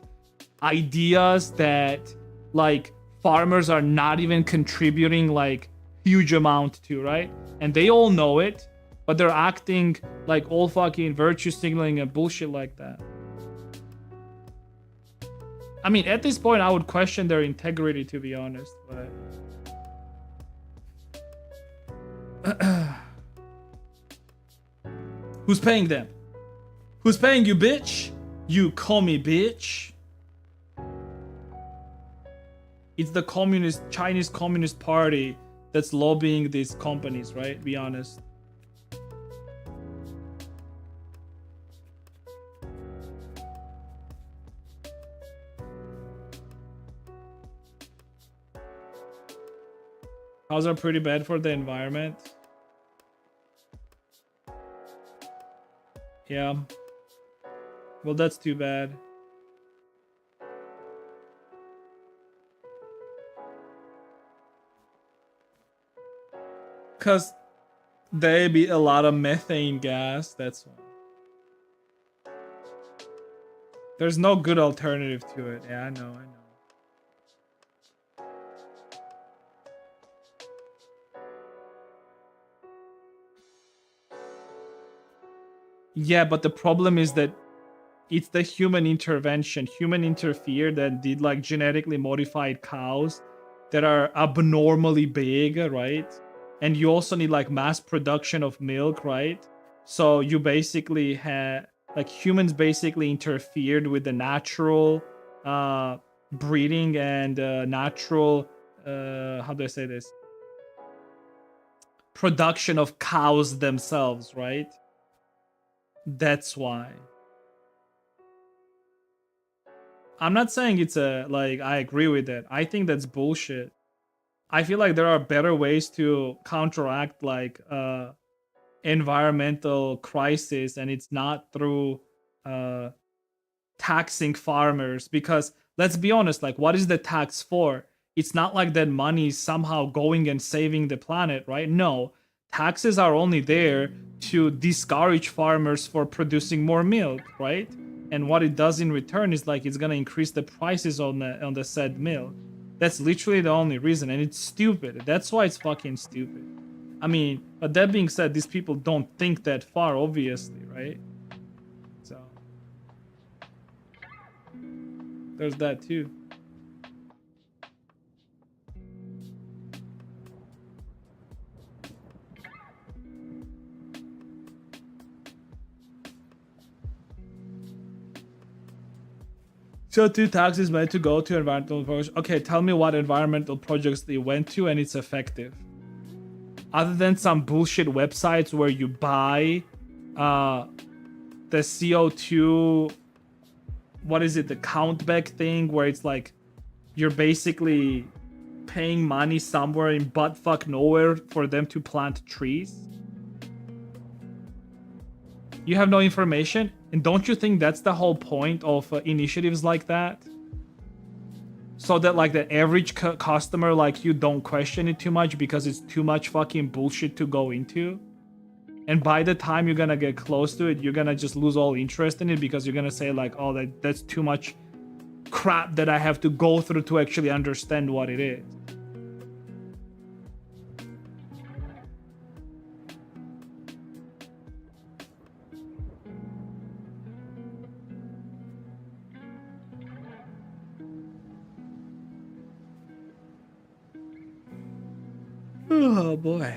ideas that like farmers are not even contributing like huge amount to, right? And they all know it, but they're acting like all fucking virtue signaling and bullshit like that. I mean, at this point, I would question their integrity, to be honest. But who's paying them? Who's paying you, bitch? You call me bitch. It's the Chinese Communist Party that's lobbying these companies, right? Be honest. Cows are pretty bad for the environment. Yeah. Well, that's too bad. Because they be a lot of methane gas, that's why. There's no good alternative to it. Yeah, I know. Yeah, but the problem is that it's the human intervention. Human interfered and did like genetically modified cows that are abnormally big, right? And you also need like mass production of milk, right? So you basically had like humans basically interfered with the natural breeding and natural how do I say this? Production of cows themselves, right? That's why. I'm not saying it's a like I agree with it. I think that's bullshit. I feel like there are better ways to counteract like environmental crisis, and it's not through taxing farmers, because let's be honest, like what is the tax for? It's not like that money is somehow going and saving the planet, right? No, taxes are only there to discourage farmers for producing more milk, right? And what it does in return is like it's gonna increase the prices on the said milk. That's literally the only reason, and it's stupid. That's why it's fucking stupid. I mean, but that being said, these people don't think that far, obviously, right? So there's that too. So two taxes meant to go to environmental projects. Okay, tell me what environmental projects they went to and it's effective. Other than some bullshit websites where you buy the CO2, what is it, the count back thing, where it's like you're basically paying money somewhere in buttfuck nowhere for them to plant trees. You have no information? And don't you think that's the whole point of initiatives like that? So that like the average customer like you don't question it too much because it's too much fucking bullshit to go into? And by the time you're gonna get close to it, you're gonna just lose all interest in it because you're gonna say like, oh, that's too much crap that I have to go through to actually understand what it is. Oh boy.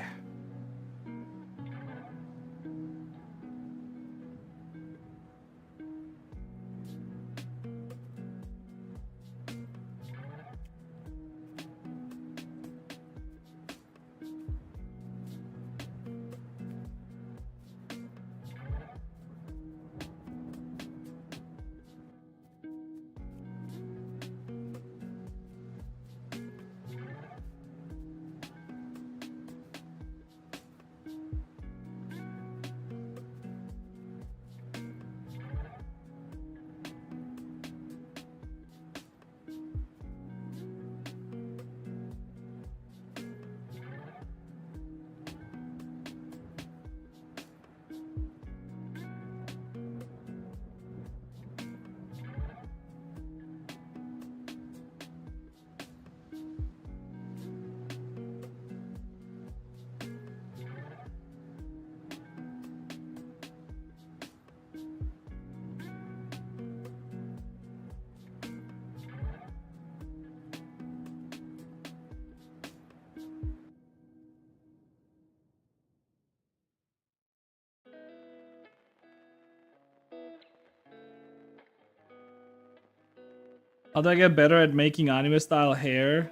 How do I get better at making anime style hair?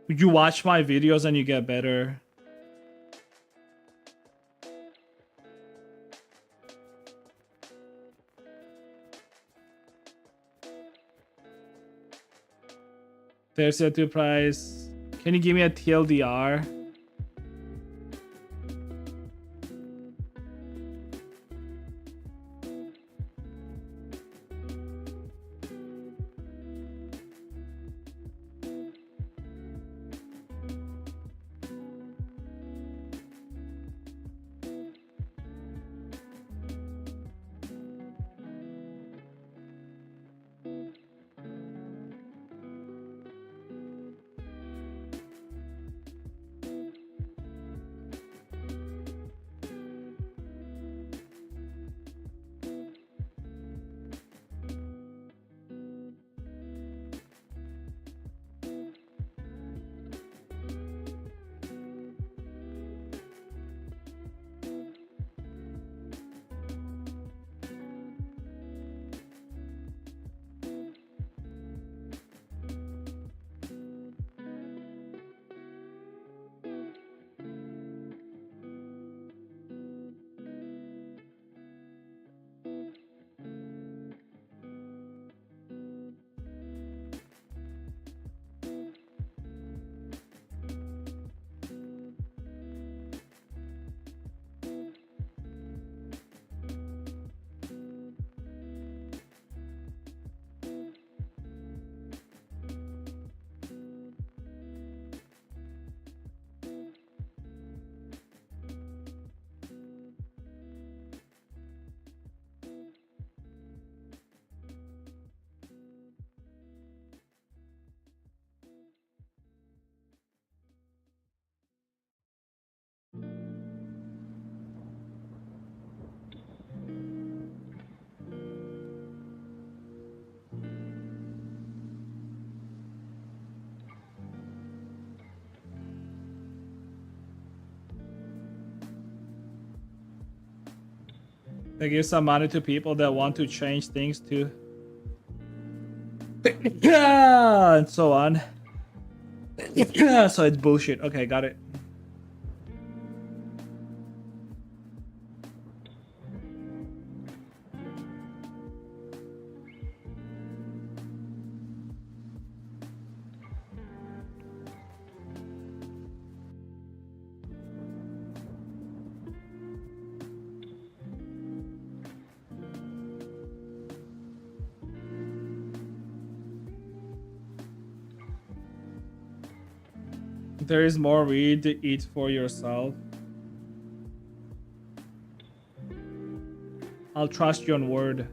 You watch my videos and you get better. There's your 2 price. Can you give me a TLDR? They give some money to people that want to change things too. Yeah, and so on. Yeah, so it's bullshit. Okay, got it. There is more weed to eat for yourself. I'll trust you on word.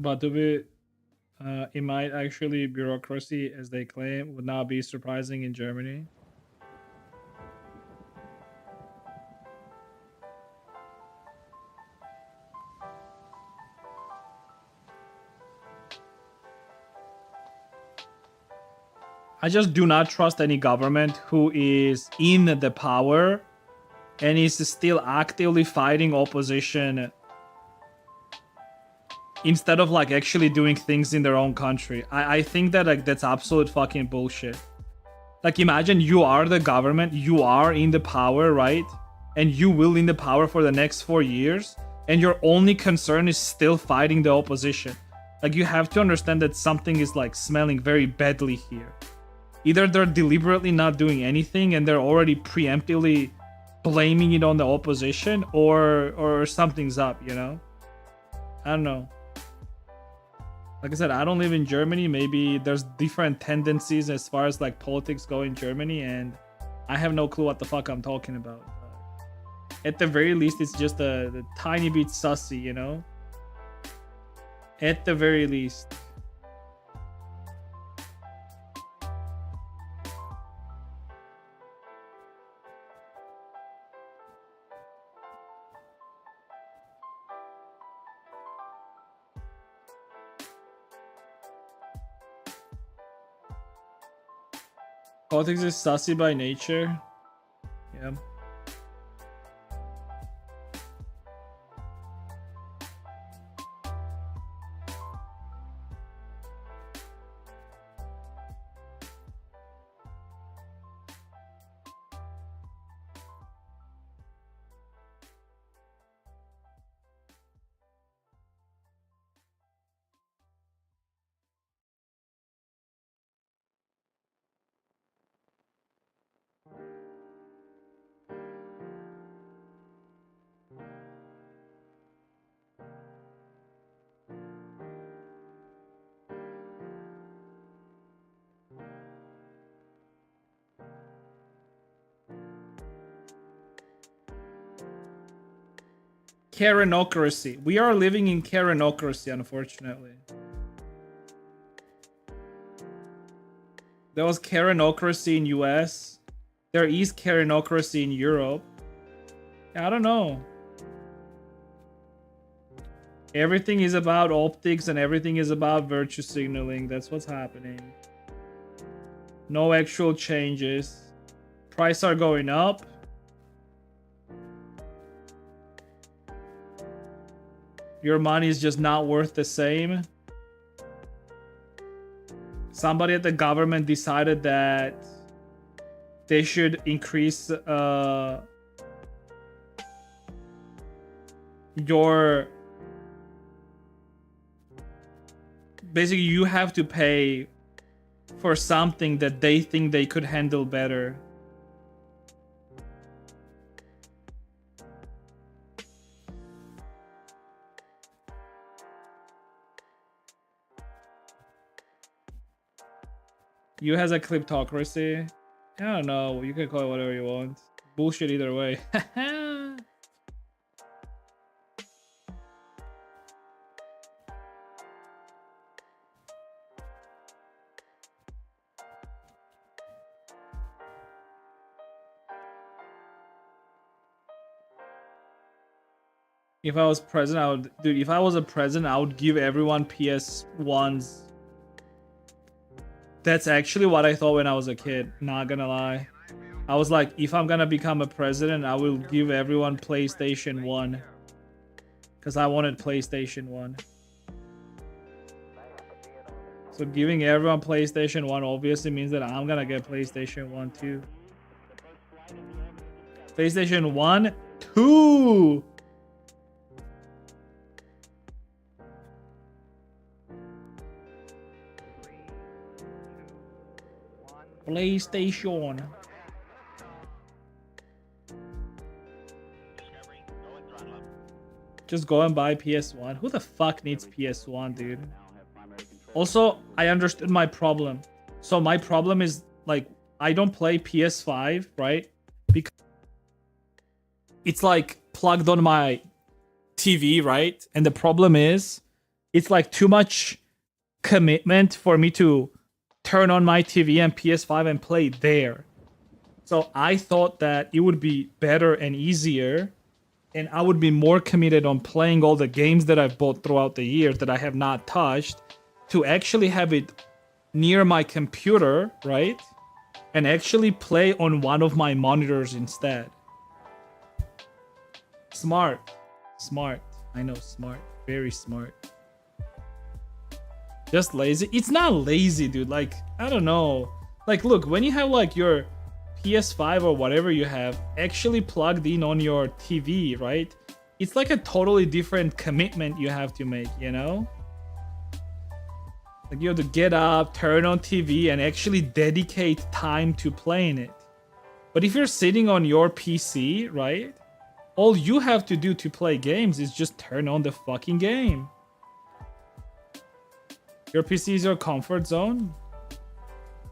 But to be, it might actually bureaucracy as they claim would not be surprising in Germany. I just do not trust any government who is in the power and is still actively fighting opposition instead of like actually doing things in their own country. I think that like that's absolute fucking bullshit. Like imagine you are the government, you are in the power, right? And you will in the power for the next 4 years, and your only concern is still fighting the opposition. Like you have to understand that something is like smelling very badly here. Either they're deliberately not doing anything and they're already preemptively blaming it on the opposition, or something's up, you know? I don't know. Like I said, I don't live in Germany. Maybe there's different tendencies as far as like politics go in Germany, and I have no clue what the fuck I'm talking about. But at the very least, it's just a tiny bit sussy, you know? At the very least. Politics is sussy by nature. Yeah. Karenocracy. We are living in Karenocracy, unfortunately. There was Karenocracy in US. There is Karenocracy in Europe. I don't know. Everything is about optics and everything is about virtue signaling. That's what's happening. No actual changes. Prices are going up. Your money is just not worth the same. Somebody at the government decided that they should increase your... Basically, you have to pay for something that they think they could handle better. You has a kleptocracy. I don't know. You can call it whatever you want. Bullshit either way. If I was president, I would... Dude, if I was a president, I would give everyone PS1s. That's actually what I thought when I was a kid. Not gonna lie. I was like, if I'm gonna become a president, I will give everyone PlayStation 1. Because I wanted PlayStation 1. So giving everyone PlayStation 1 obviously means that I'm gonna get PlayStation 1 too. PlayStation 1, 2! PlayStation. Just go and buy PS1. Who the fuck needs PS1, dude? Also, I understood my problem. So my problem is like I don't play PS5, right? Because it's like plugged on my TV, right? And the problem is it's like too much commitment for me to turn on my TV and PS5 and play there. So I thought that it would be better and easier, and I would be more committed on playing all the games that I've bought throughout the years that I have not touched, to actually have it near my computer, right? And actually play on one of my monitors instead. Smart. Smart. I know, smart. Very smart. Just lazy? It's not lazy, dude. Like, I don't know. Like, look, when you have like your PS5 or whatever you have actually plugged in on your TV, right? It's like a totally different commitment you have to make, you know? Like, you have to get up, turn on TV, and actually dedicate time to playing it. But if you're sitting on your PC, right? All you have to do to play games is just turn on the fucking game. Your PC is your comfort zone?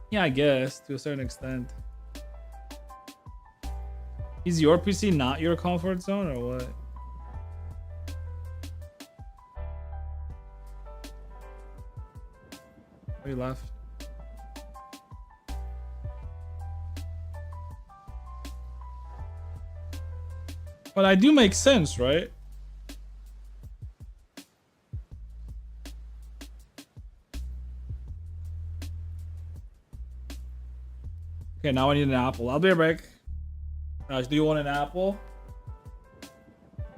Yeah, I guess, to a certain extent. Is your PC not your comfort zone or what? Why you laugh? But I do make sense, right? Okay, now I need an apple. I'll be right back. Raj, do you want an apple?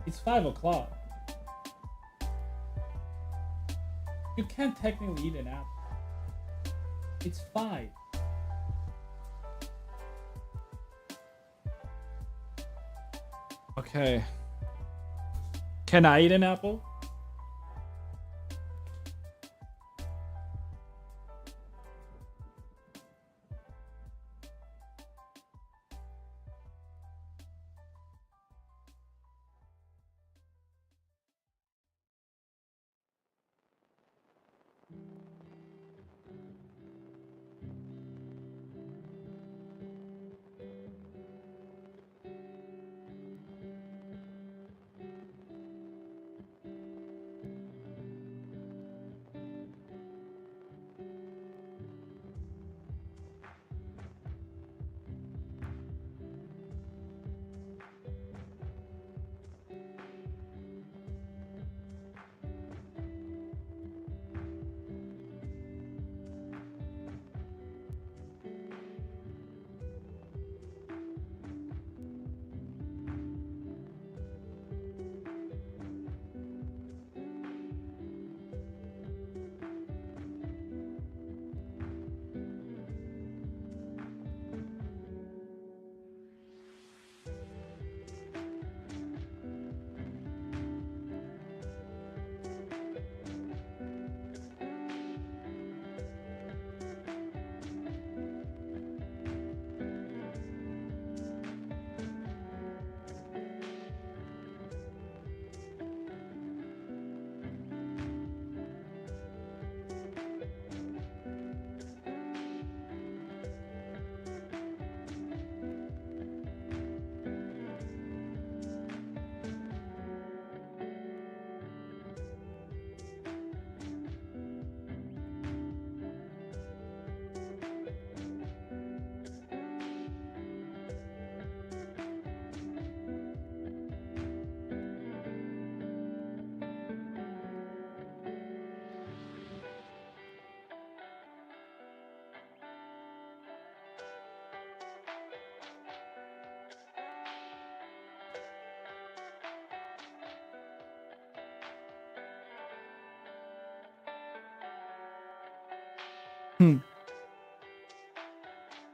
It's 5 o'clock. You can't technically eat an apple. It's 5. Okay. Can I eat an apple?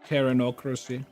Karenocracy.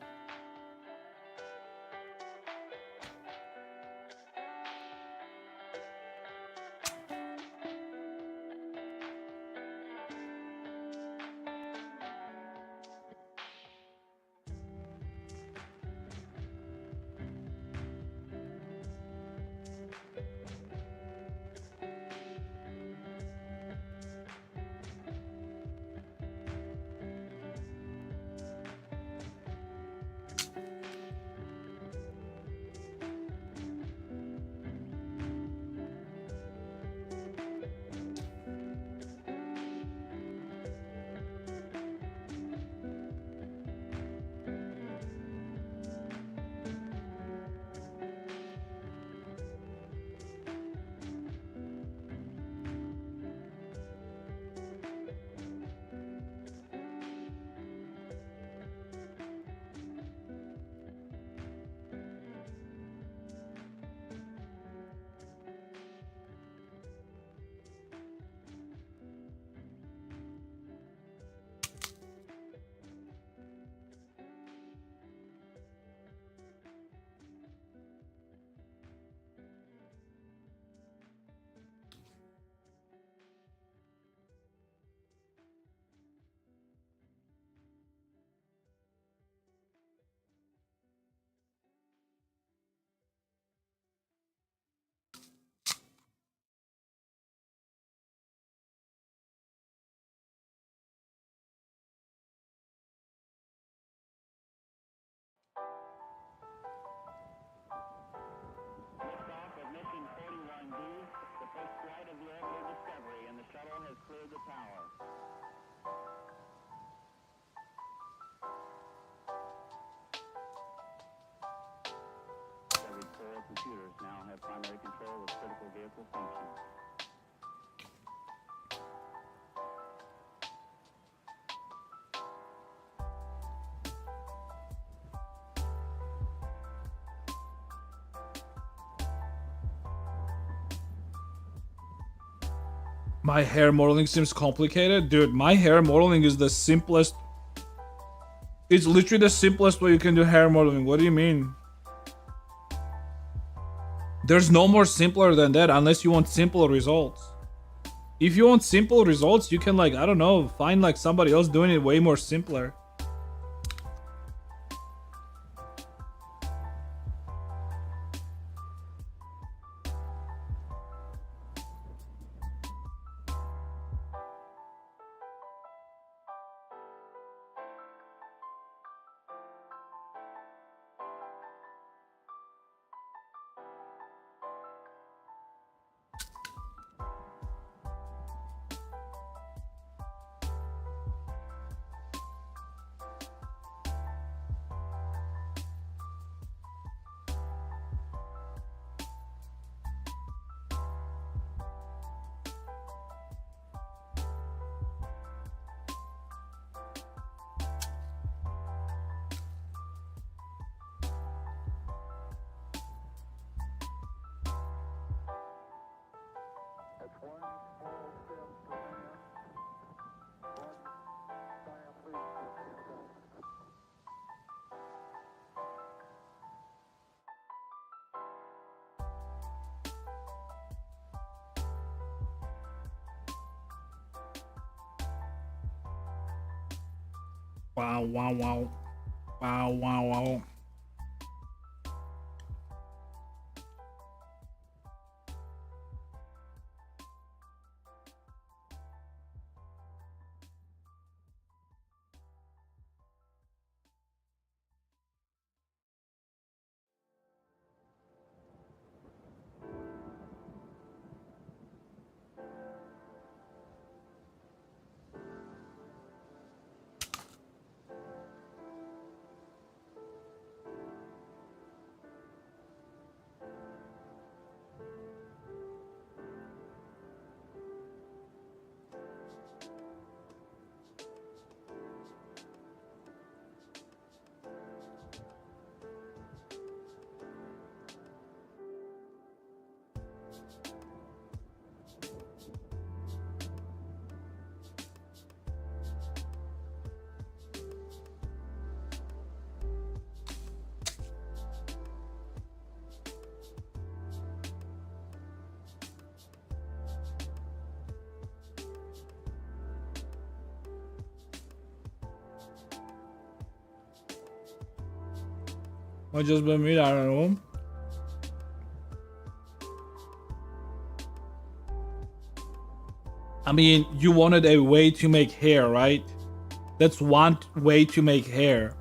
cleared the tower. Every core computers now have primary control of critical vehicle functions. My hair modeling seems complicated. Dude, my hair modeling is the simplest. It's literally the simplest way you can do hair modeling. What do you mean? There's no more simpler than that unless you want simple results. If you want simple results, you can like, I don't know, find like somebody else doing it way more simpler. Wow, wow, wow. Wow, wow, wow. Might just be me, I don't know. I mean, you wanted a way to make hair, right? That's one way to make hair.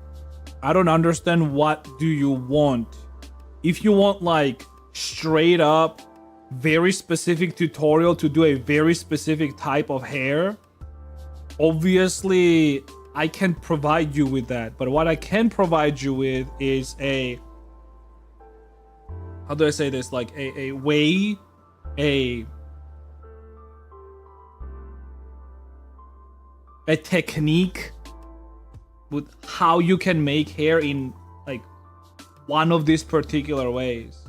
I don't understand what do you want. If you want like straight up very specific tutorial to do a very specific type of hair, obviously I can provide you with that. But what I can provide you with is a, how do I say this? Like a way, a technique with how you can make hair in like one of these particular ways.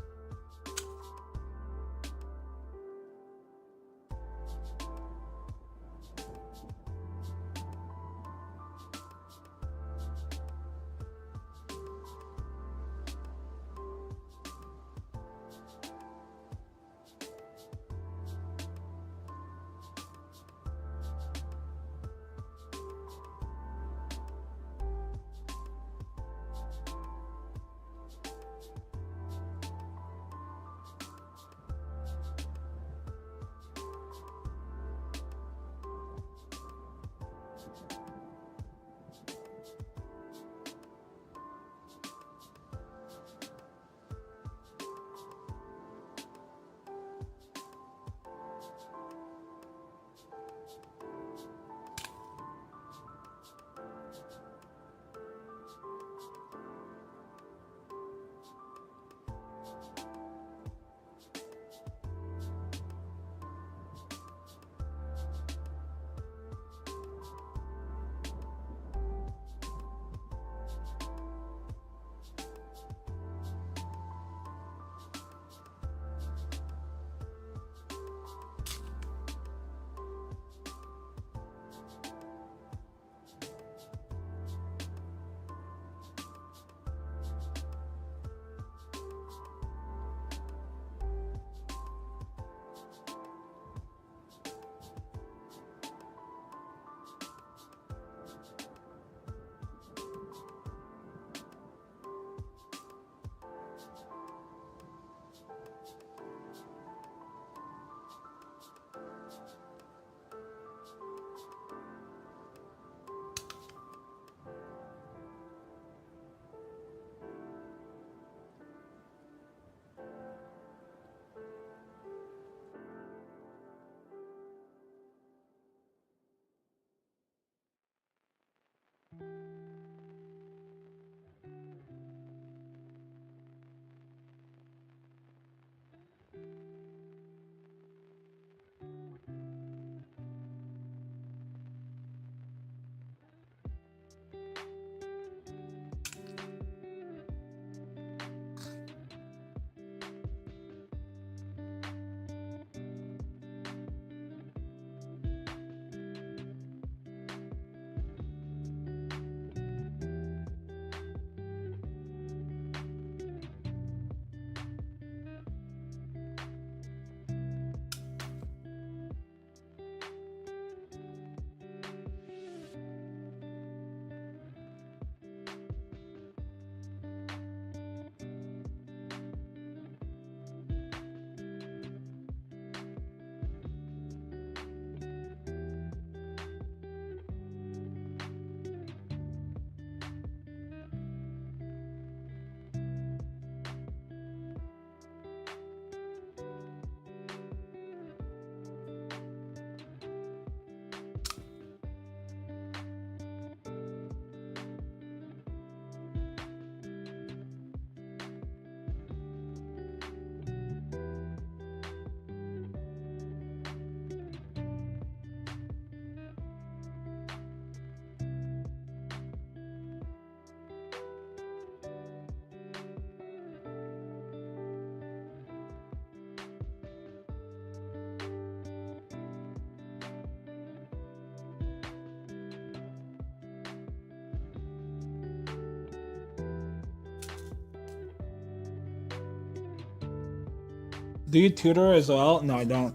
Do you tutor as well? No, I don't.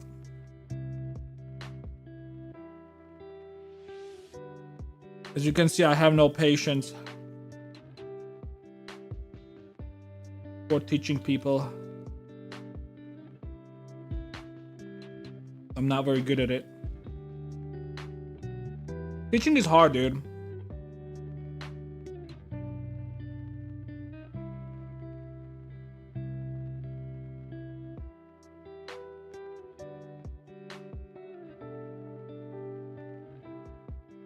As you can see, I have no patience for teaching people. I'm not very good at it. Teaching is hard, dude.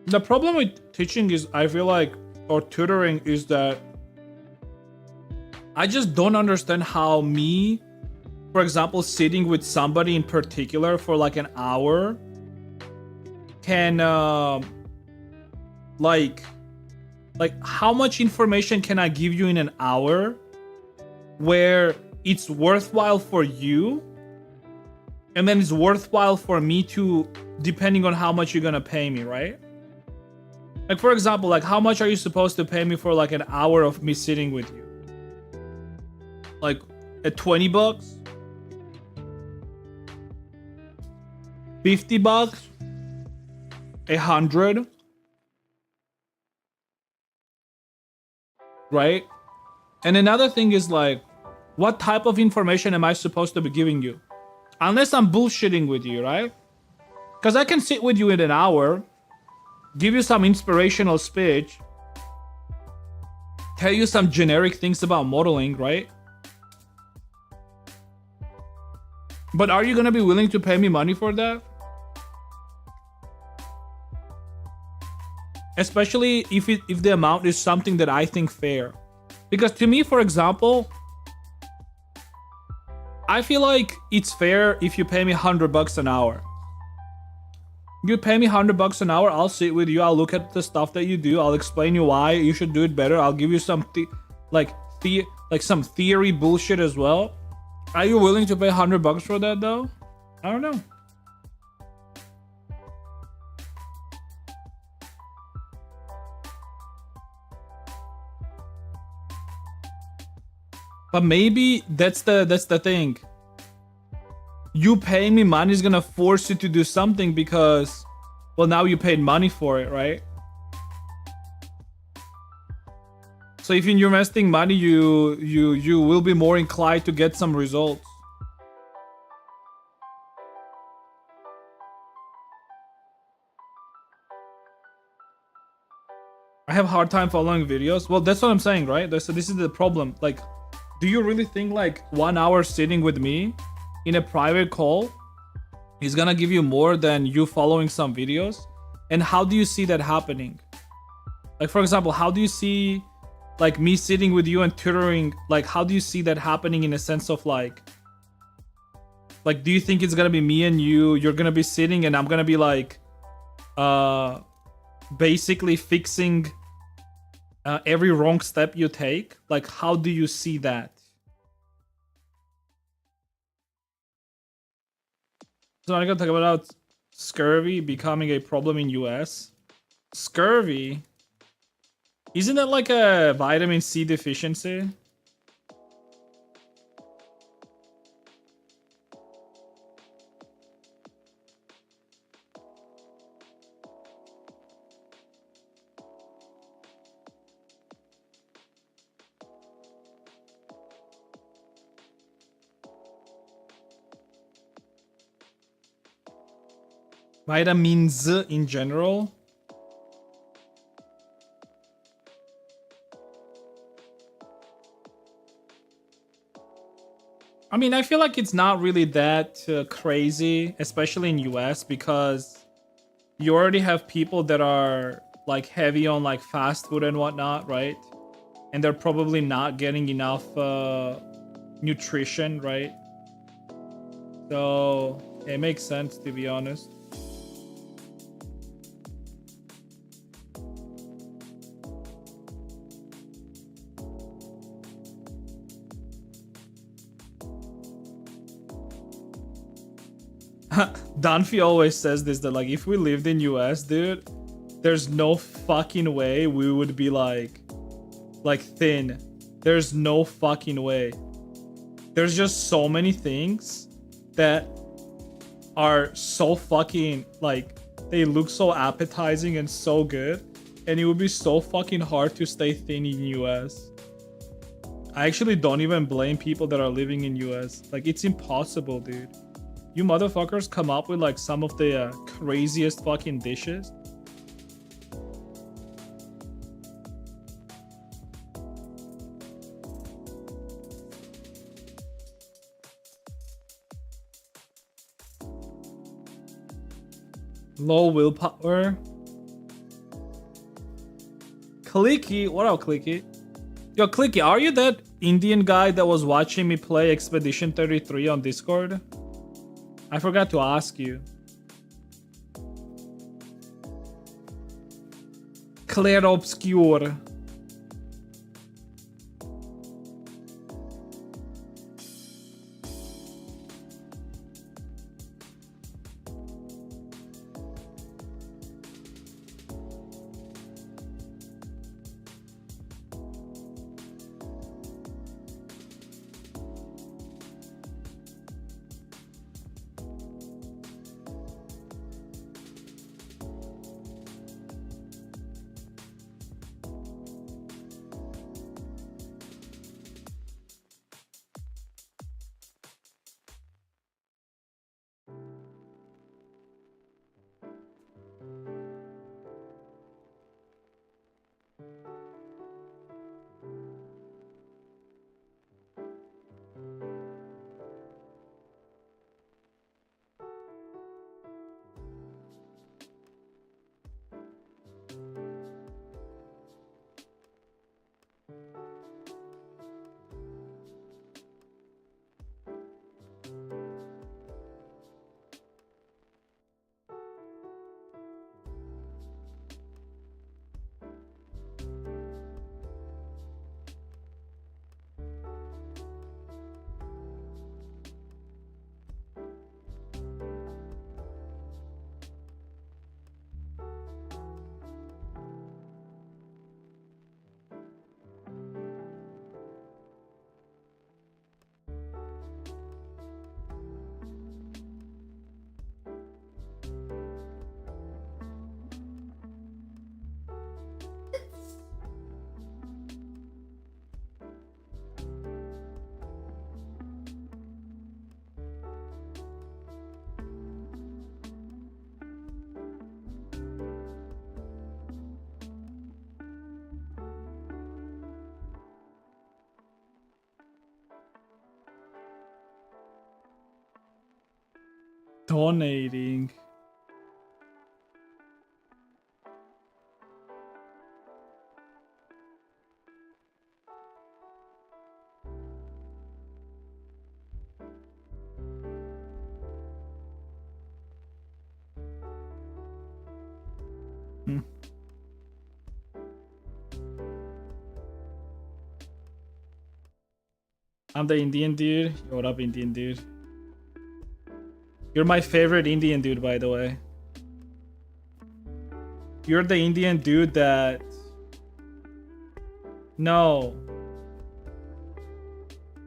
The problem with teaching is, I feel like, or tutoring, is that I just don't understand how me, for example, sitting with somebody in particular for like an hour can like how much information can I give you in an hour where it's worthwhile for you, and then it's worthwhile for me to, depending on how much you're gonna pay me, right? Like, for example, like, how much are you supposed to pay me for like an hour of me sitting with you? Like, at 20 bucks? 50 bucks? 100? Right? And another thing is, like, what type of information am I supposed to be giving you? Unless I'm bullshitting with you, right? Because I can sit with you in an hour, give you some inspirational speech, tell you some generic things about modeling, right? But are you gonna be willing to pay me money for that? Especially if the amount is something that I think fair. Because to me, for example, I feel like it's fair if you pay me $100 an hour. You pay me $100 an hour, I'll sit with you, I'll look at the stuff that you do, I'll explain you why you should do it better, I'll give you some some theory bullshit as well. Are you willing to pay $100 for that though? I don't know. But maybe that's the thing. You paying me money is gonna force you to do something because, well, now you paid money for it, right? So if you're investing money, you will be more inclined to get some results. I have a hard time following videos. Well, that's what I'm saying, right? So this is the problem. Like, do you really think like 1 hour sitting with me in a private call is gonna give you more than you following some videos? And how do you see that happening? Like, for example, how do you see like me sitting with you and tutoring? Like, how do you see that happening in a sense of like, do you think it's gonna be me and you're gonna be sitting and I'm gonna be like basically fixing every wrong step you take? Like, how do you see that? So I'm gonna talk about scurvy becoming a problem in US. Scurvy? Isn't that like a vitamin C deficiency? Vitamins in general? I mean, I feel like it's not really that crazy, especially in US, because you already have people that are like heavy on like fast food and whatnot, right? And they're probably not getting enough nutrition, right? So it makes sense, to be honest. Danfi always says this, that like if we lived in US, dude, there's no fucking way we would be like thin. There's no fucking way. There's just so many things that are so fucking like, they look so appetizing and so good, and it would be so fucking hard to stay thin in US. I actually don't even blame people that are living in US. Like, it's impossible, dude. You motherfuckers come up with like some of the craziest fucking dishes. Low willpower. Clicky, what up, Clicky? Yo, Clicky, are you that Indian guy that was watching me play Expedition 33 on Discord? I forgot to ask you. Clair obscure. Donating. Hmm. I'm the Indian dude. Yo, what up, Indian dude? You're my favorite Indian dude, by the way. You're the Indian dude that... No.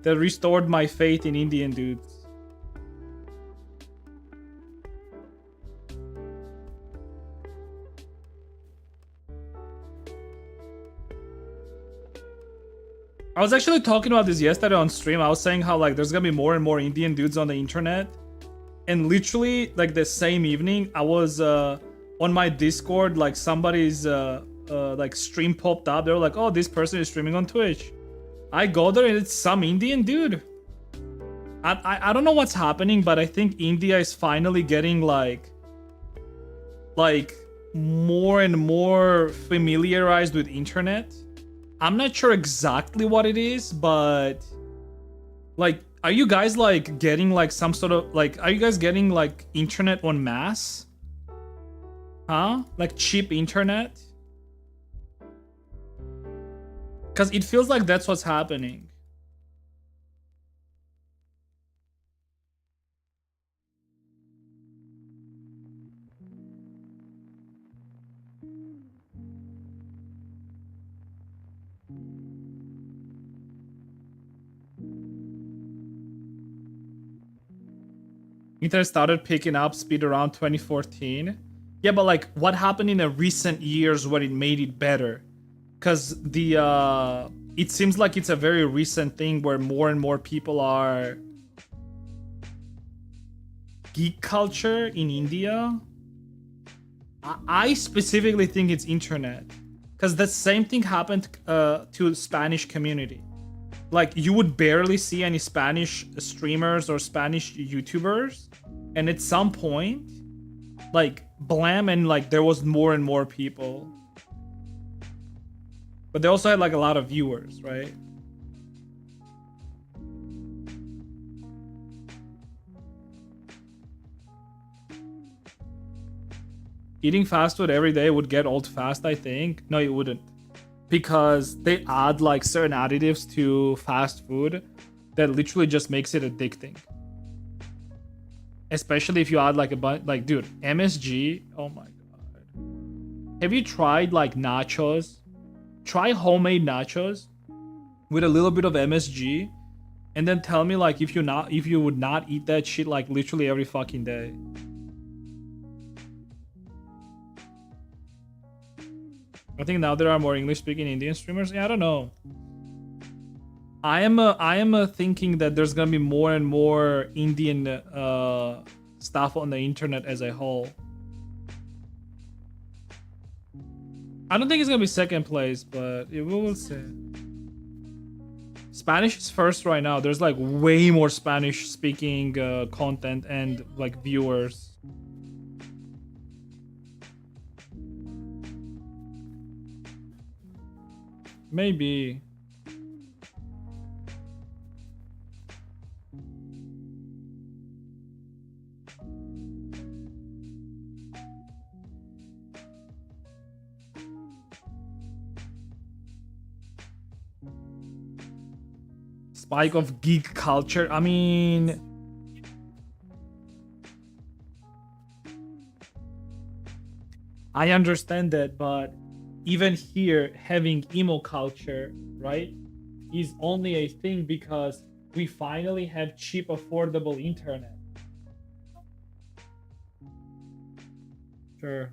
That restored my faith in Indian dudes. I was actually talking about this yesterday on stream. I was saying how like there's gonna be more and more Indian dudes on the internet. And literally like the same evening, I was on my Discord, like somebody's like stream popped up. They were like, oh, this person is streaming on Twitch. I go there and it's some Indian dude. I don't know what's happening, but I think India is finally getting like more and more familiarized with internet. I'm not sure exactly what it is, but like, are you guys like getting like some sort of like, are you guys getting like internet en masse? Huh? Like cheap internet? Because it feels like that's what's happening. Internet started picking up speed around 2014. Yeah, but like what happened in the recent years when it made it better? Because it seems like it's a very recent thing where more and more people are geek culture in India. I specifically think it's internet, because the same thing happened to Spanish community. Like you would barely see any Spanish streamers or Spanish YouTubers, and at some point, like blam, and like there was more and more people. But they also had like a lot of viewers, right? Eating fast food every day would get old fast, I think. No, it wouldn't. Because they add like certain additives to fast food that literally just makes it addicting. Especially if you add like a bunch, like, dude, MSG. Oh my god. Have you tried like nachos? Try homemade nachos with a little bit of MSG, and then tell me like if you would not eat that shit like literally every fucking day. I think now there are more English-speaking Indian streamers. Yeah, I don't know. I am thinking that there's gonna be more and more Indian stuff on the internet as a whole. I don't think it's gonna be second place, but we will see. Spanish is first right now. There's like way more Spanish-speaking content and like viewers. Maybe. Spike of geek culture. I mean, I understand that, but even here, having emo culture, right, is only a thing because we finally have cheap, affordable internet. Sure.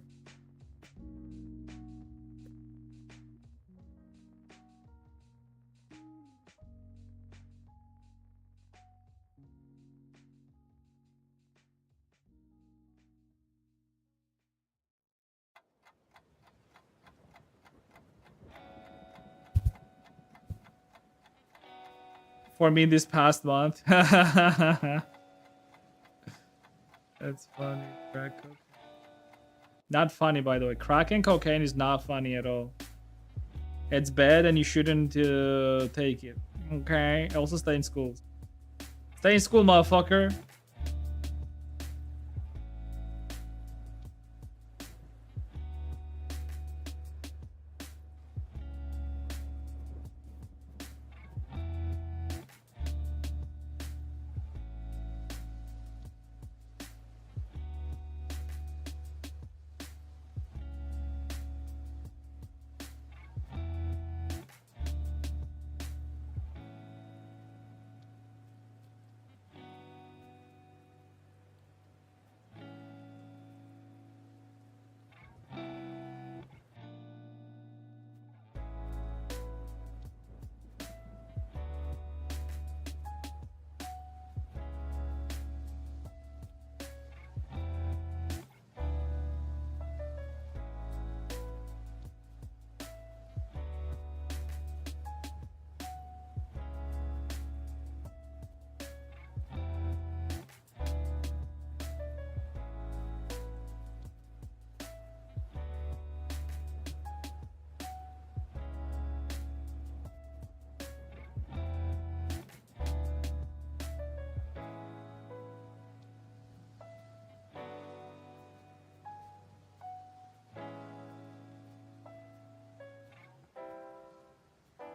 For me this past month. That's funny. Crack cocaine. Not funny, by the way. Crack and cocaine is not funny at all. It's bad and you shouldn't take it. Okay? Also stay in school. Stay in school, motherfucker.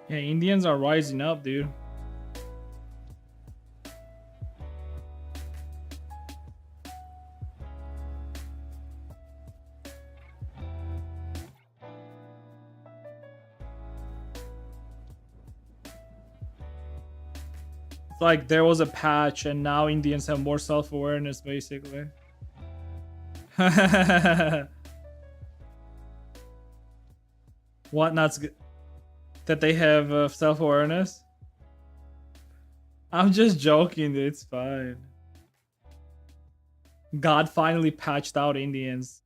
Yeah, Indians are rising up, dude. It's like there was a patch and now Indians have more self-awareness, basically. What not that they have self-awareness? I'm just joking, dude. It's fine. God finally patched out Indians.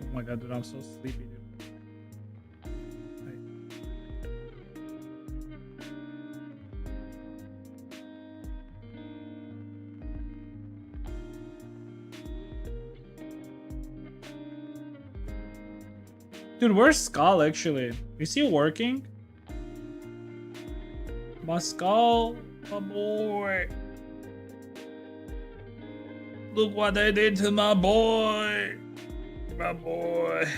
Oh my god, dude, I'm so sleepy, dude. Dude, where's Skull actually? Is he working? My Skull, my boy. Look what they did to my boy. My boy.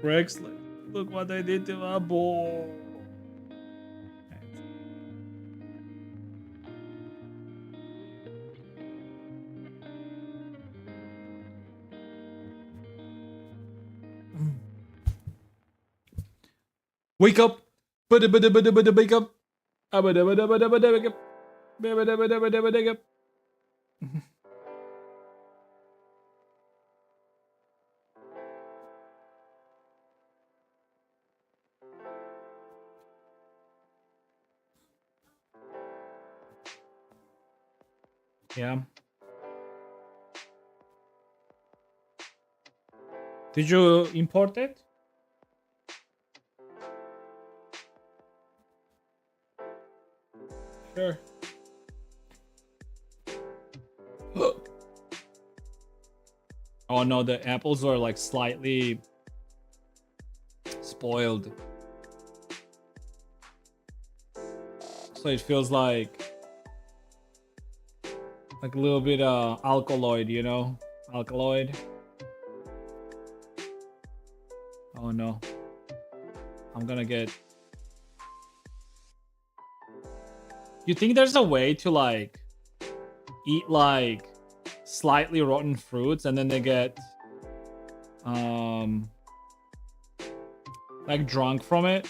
Rex, look what they did to my boy. Wake up! Wake up! Wake up! Yeah. Did you import it? Sure. Oh no, the apples are like slightly spoiled. So it feels like a little bit alkaloid, you know? Alkaloid. Oh no. I'm gonna get You think there's a way to like eat like slightly rotten fruits and then they get like drunk from it?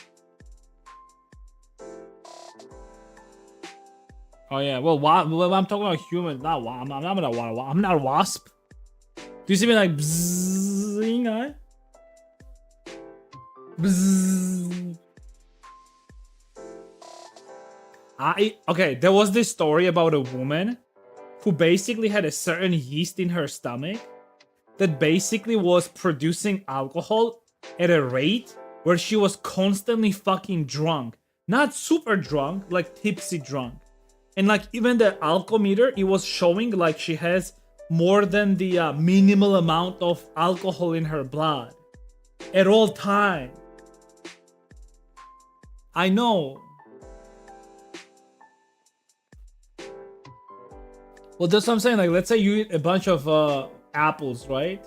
Oh yeah, well, I'm talking about humans, not I'm not a wasp. Do you see me like bzzing? Bzzz. Okay, there was this story about a woman who basically had a certain yeast in her stomach that basically was producing alcohol at a rate where she was constantly fucking drunk. Not super drunk, like tipsy drunk. And like even the alcometer, it was showing like she has more than the minimal amount of alcohol in her blood at all time. I know. Well, that's what I'm saying. Like, let's say you eat a bunch of apples, right?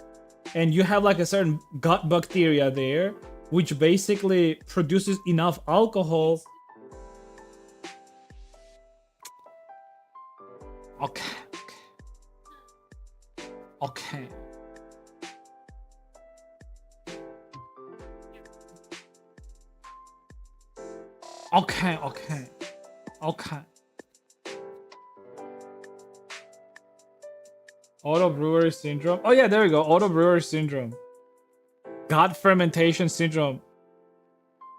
And you have like a certain gut bacteria there, which basically produces enough alcohol. Okay. Okay. Okay. Okay. Okay. Auto brewery syndrome. Oh yeah, there we go. Auto brewery syndrome. Gut fermentation syndrome.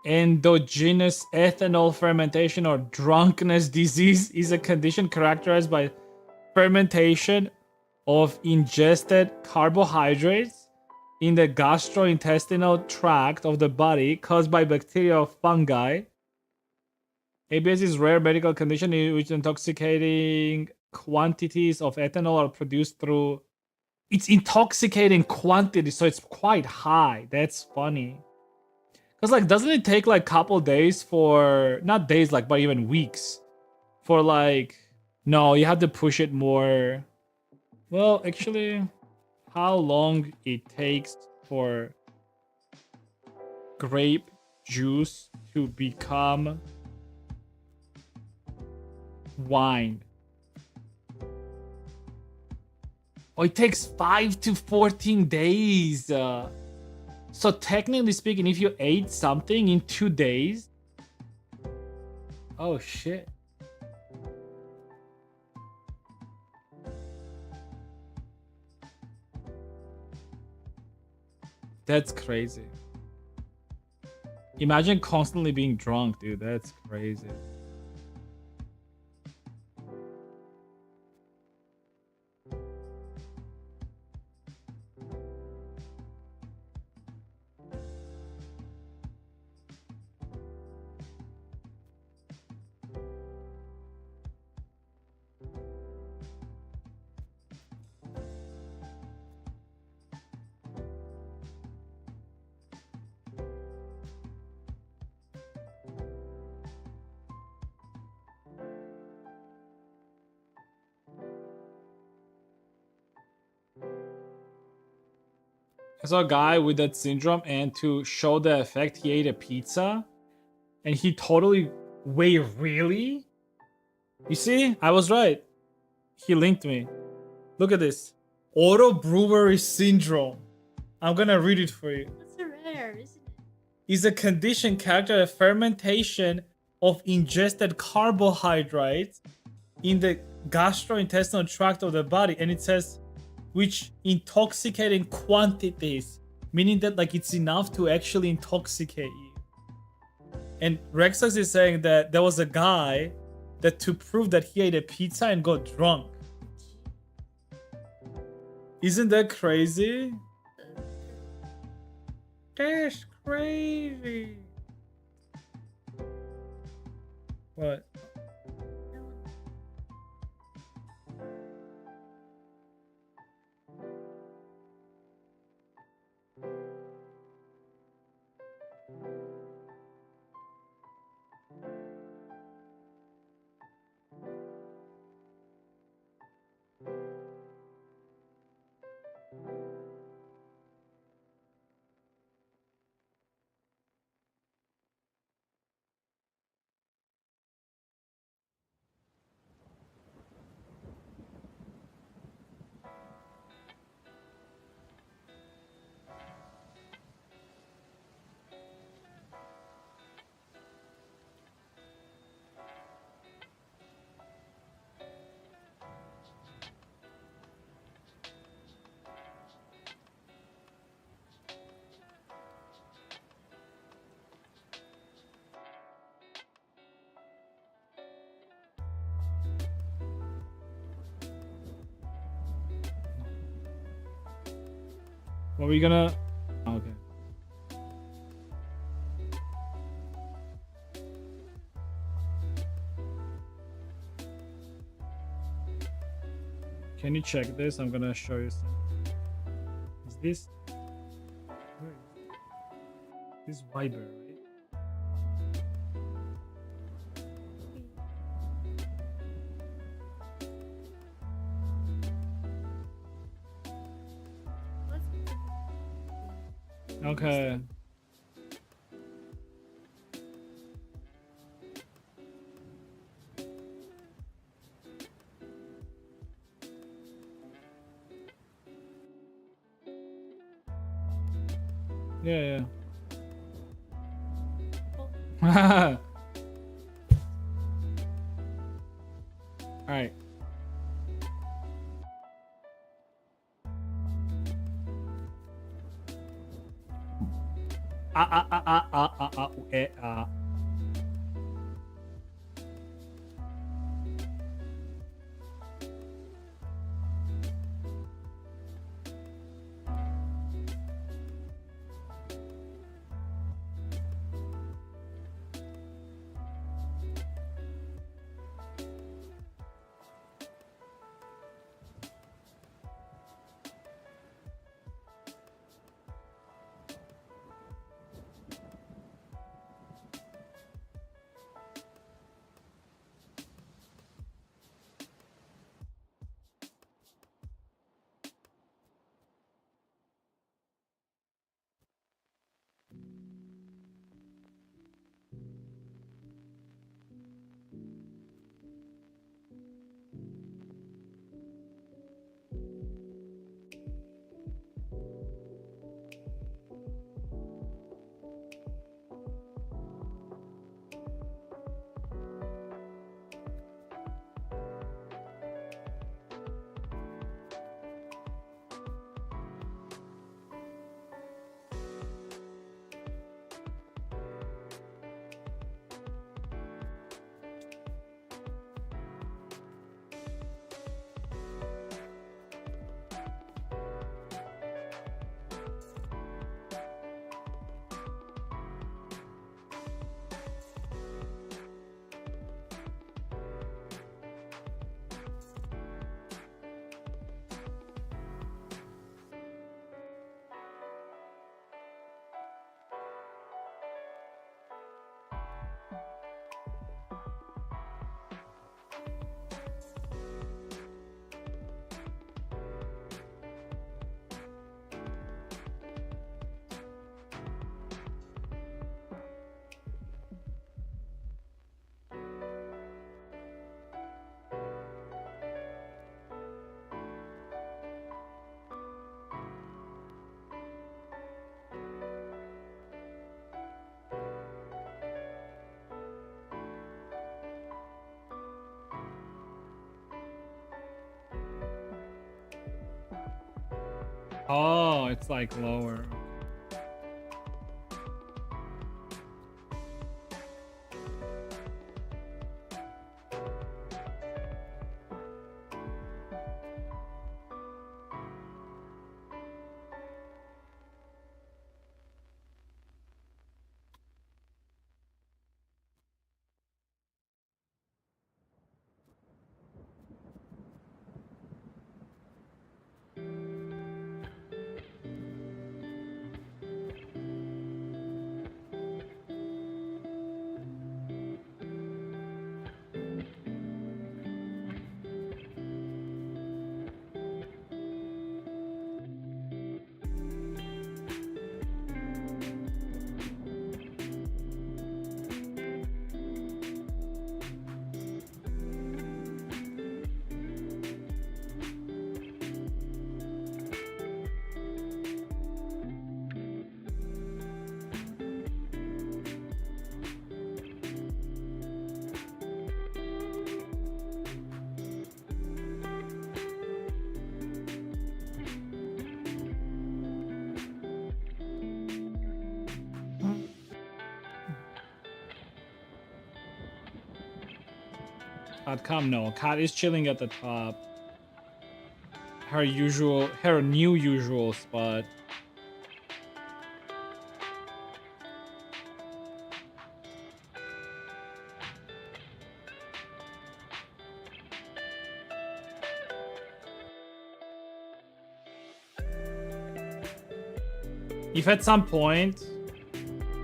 Endogenous ethanol fermentation or drunkenness disease is a condition characterized by fermentation of ingested carbohydrates in the gastrointestinal tract of the body caused by bacteria or fungi. ABS is a rare medical condition in which intoxicating quantities of ethanol are produced through... It's intoxicating quantity, so it's quite high. That's funny. Because like, doesn't it take like couple days for... Not days, like, but even weeks for like... No, you have to push it more. Well, actually, how long it takes for grape juice to become wine? Oh, it takes 5 to 14 days. So technically speaking, if you ate something in 2 days... Oh shit. That's crazy. Imagine constantly being drunk, dude. That's crazy. I saw a guy with that syndrome, and to show the effect, he ate a pizza, and he totally... Wait, really? You see? I was right. He linked me. Look at this. Auto brewery syndrome. I'm gonna read it for you. That's so rare, isn't it? Is a condition characterized by fermentation of ingested carbohydrates in the gastrointestinal tract of the body, and it says which intoxicating quantities, meaning that like it's enough to actually intoxicate you. And Rexax is saying that there was a guy that to prove that he ate a pizza and got drunk. Isn't that crazy? That's crazy. What? What were you gonna? Oh, okay. Can you check this? I'm gonna show you something. Is this? Where is it? This is Viber, right? Okay. Yeah, yeah. All right. Eh, Oh, it's like lower. .com, no. Kat is chilling at the top. Her new usual spot. if at some point,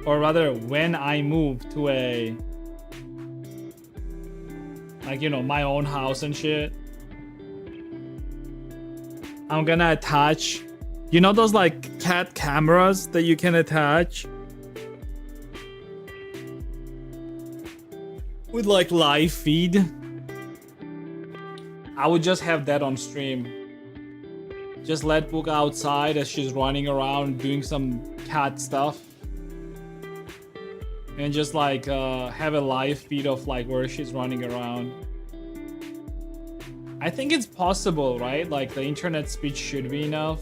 or rather when I move to a, like, you know, my own house and shit, I'm gonna attach, you know, those like cat cameras that you can attach with like live feed. I would just have that on stream. Just let Book outside as she's running around doing some cat stuff. And just like have a live feed of like where she's running around. I think it's possible, right? Like the internet speed should be enough.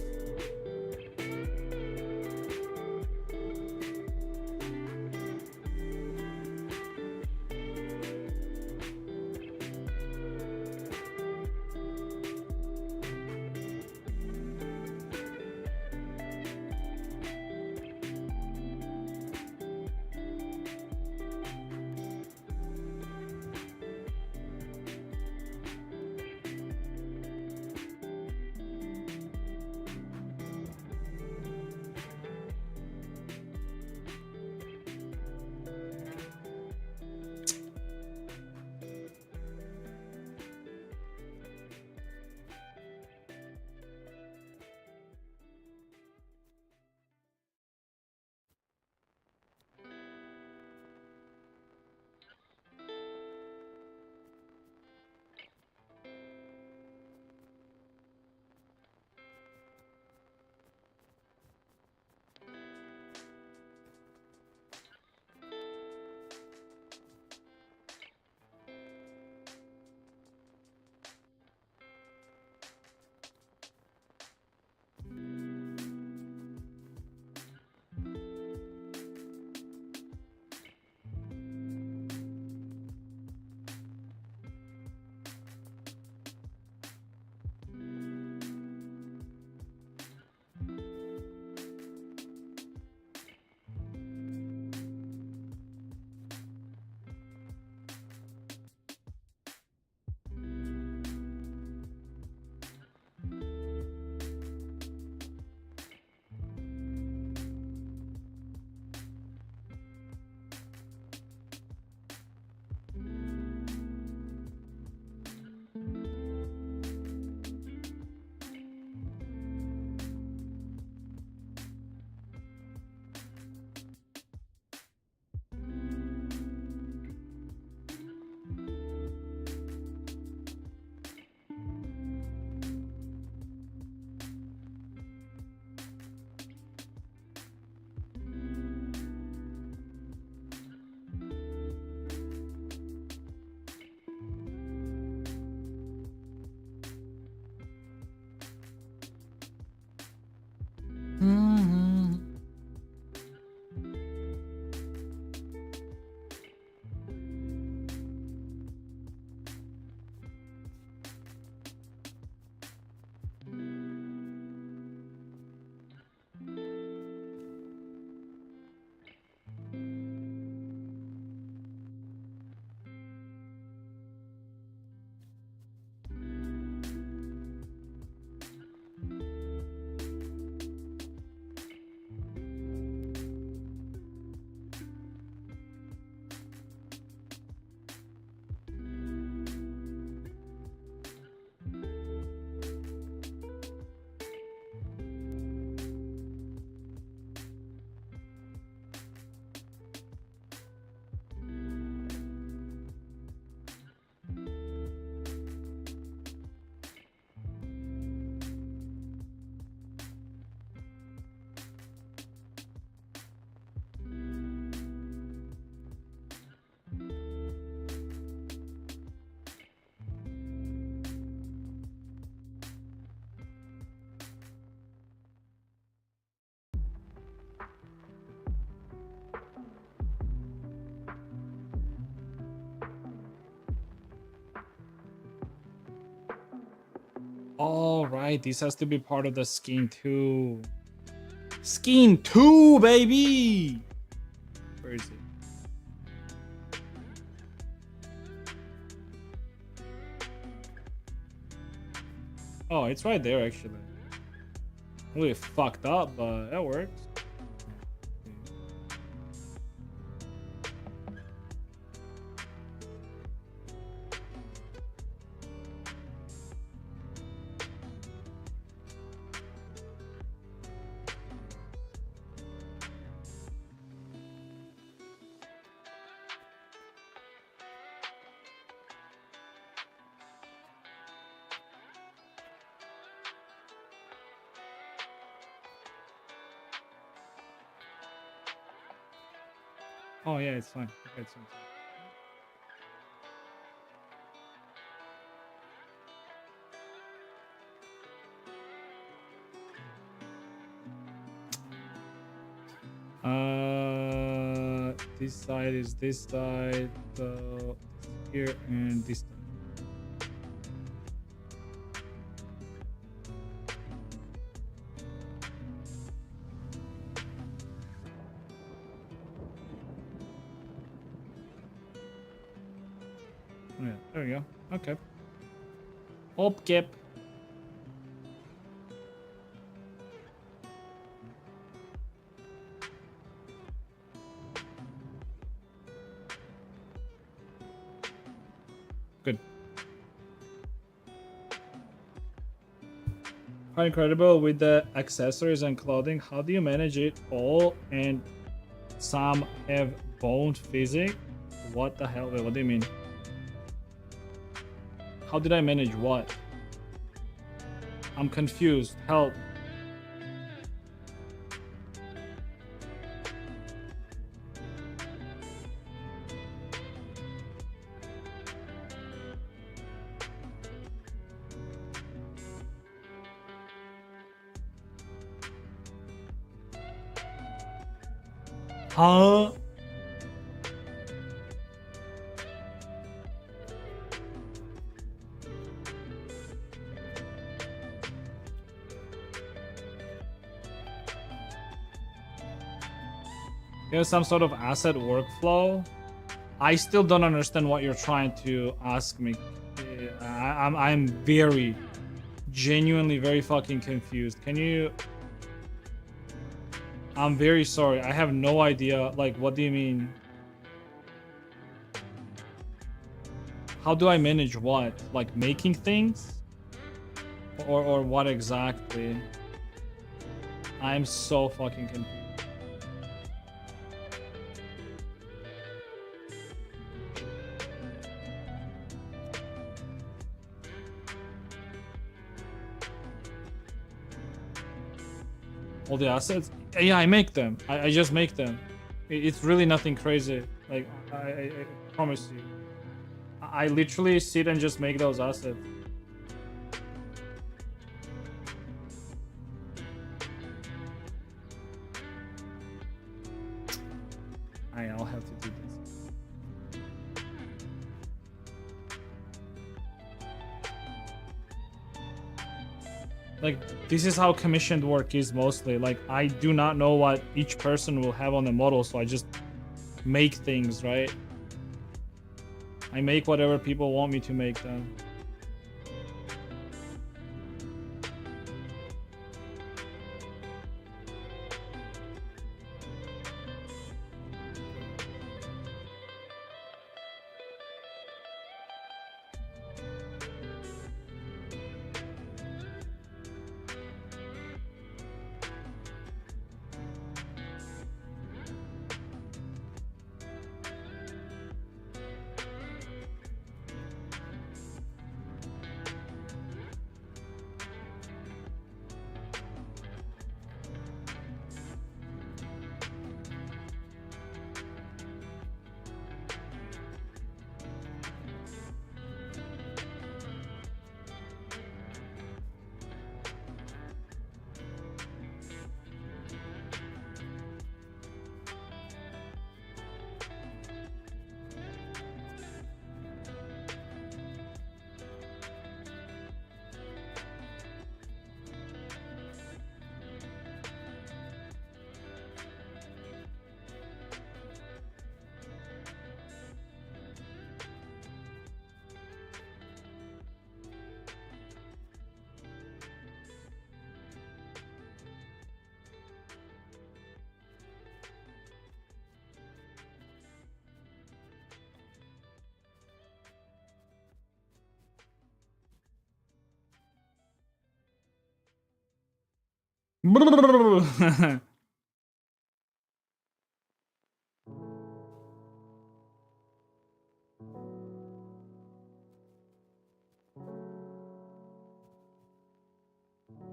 All right, this has to be part of the skin too. Skin 2, baby! Where is it? Oh, it's right there actually. Really fucked up, but that works. Oh yeah, it's fine. Okay, it's fine. This side is this side, here and this side. Yeah, there we go. Okay. Okay. Good. Quite incredible with the accessories and clothing. How do you manage it all? And some have boned physique. What the hell? Wait, what do you mean? How did I manage what? I'm confused. Help. Huh? Here's some sort of asset workflow. I still don't understand what you're trying to ask me. I'm very, genuinely very fucking confused. Can you... I'm very sorry. I have no idea. Like, what do you mean? How do I manage what? Like making things? Or what exactly? I'm so fucking confused. All the assets? Yeah, I make them. I just make them. It's really nothing crazy. Like, I promise you. I literally sit and just make those assets. I'll have to do this. Like, this is how commissioned work is mostly. Like, I do not know what each person will have on the model, so I just make things, right? I make whatever people want me to make them.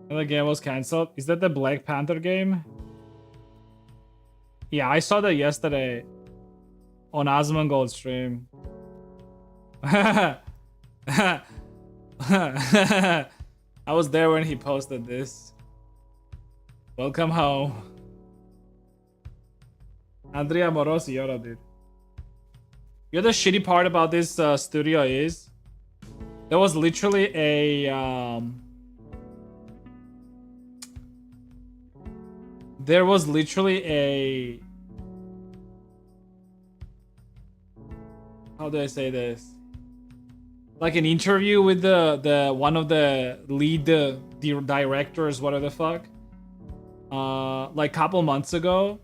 The game was cancelled. Is that the Black Panther game? Yeah, I saw that yesterday. on Asmongold stream. I was there when he posted this. Welcome home. Andrea Morosi, Yoro, dude. You know the shitty part about this studio is there was literally a how do I say this? Like an interview with the one of the lead directors, whatever the fuck, like a couple months ago,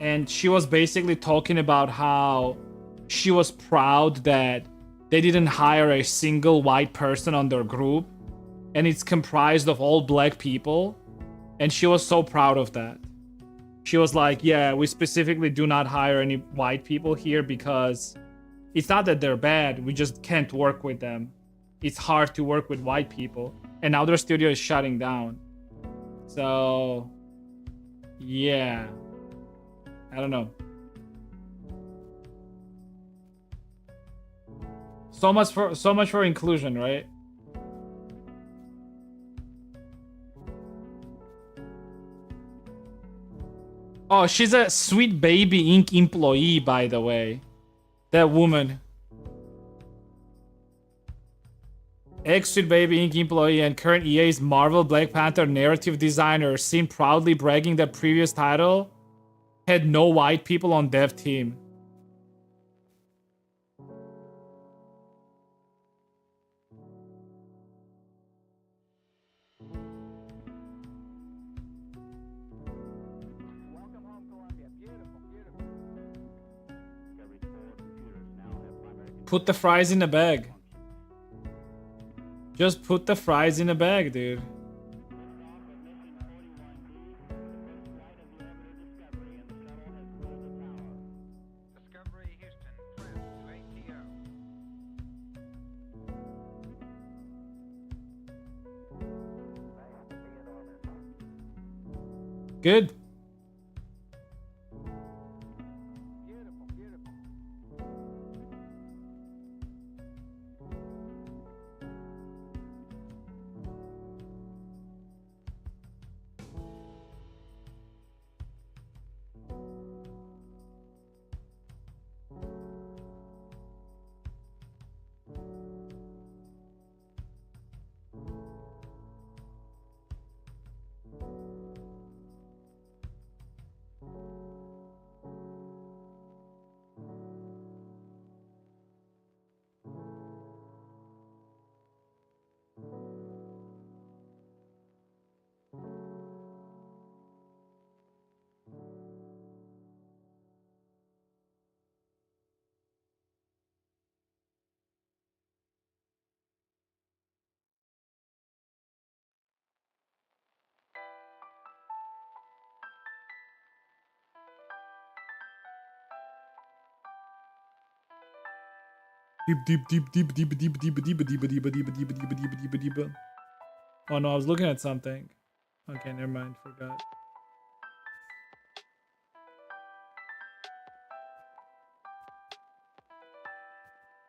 and she was basically talking about how she was proud that they didn't hire a single white person on their group, and it's comprised of all black people, and she was so proud of that. She was like, yeah, we specifically do not hire any white people here because it's not that they're bad, we just can't work with them. It's hard to work with white people. And now their studio is shutting down. So, yeah. I don't know. So much for inclusion, right? Oh, she's a Sweet Baby Inc. employee, by the way. That woman. Ex-Sweet Baby Inc. employee and current EA's Marvel Black Panther narrative designer seen proudly bragging that previous title had no white people on dev team. Welcome home, Columbia. Beautiful, beautiful. Discovery's 4 computers now have primary control. Put the fries in a bag. Just put the fries in a bag, dude. Discovery Houston, trim to ATO. Good. Beautiful, beautiful. Deep. Oh no, I was looking at something. Okay, never mind, forgot.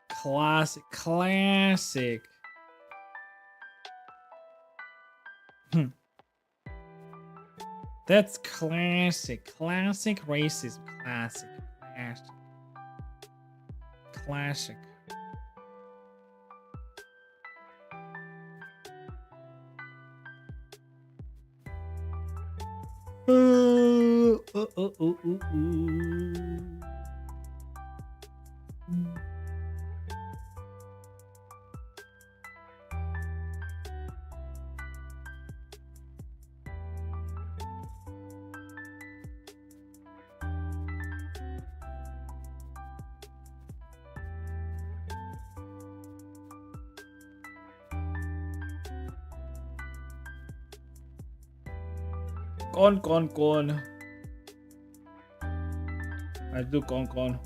Classic. That's classic racism. Classic. Con. I do con.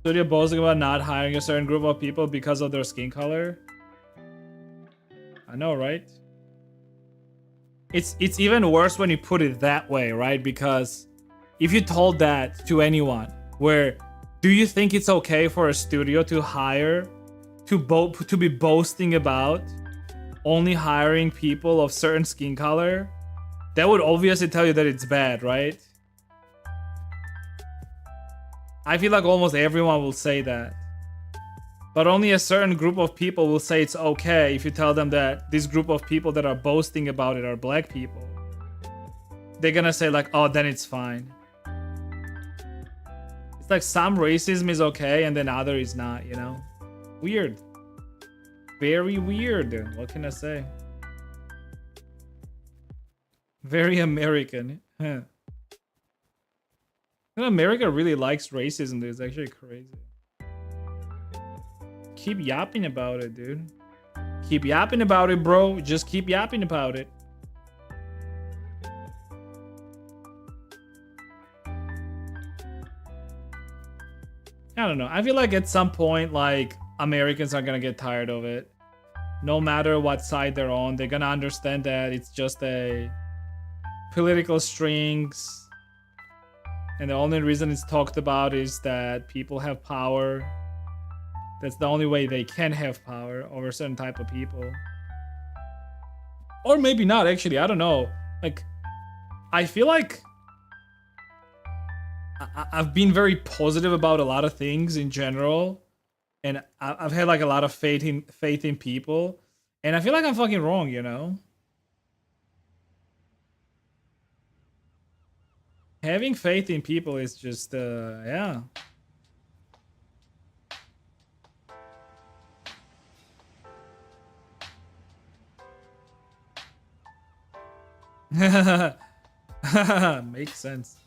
Studio boasting about not hiring a certain group of people because of their skin color. I know, right? It's even worse when you put it that way, right? Because if you told that to anyone, where do you think it's okay for a studio to hire to be boasting about only hiring people of certain skin color? That would obviously tell you that it's bad, right? I feel like almost everyone will say that. But only a certain group of people will say it's okay if you tell them that this group of people that are boasting about it are black people. They're gonna say like, oh, then it's fine. It's like some racism is okay and then other is not, you know? Weird. Very weird. What can I say? Very American. Huh. America really likes racism, dude. It's actually crazy. Keep yapping about it, dude. Keep yapping about it, bro. Just keep yapping about it. I don't know. I feel like at some point, like, Americans are gonna get tired of it. No matter what side they're on, they're gonna understand that it's just a political strings. And the only reason it's talked about is that people have power. That's the only way they can have power over a certain type of people. Or maybe not, actually. I don't know. Like, I feel like I've been very positive about a lot of things in general. And I've had like a lot of faith in people. And I feel like I'm fucking wrong, you know? Having faith in people is just, yeah. Makes sense.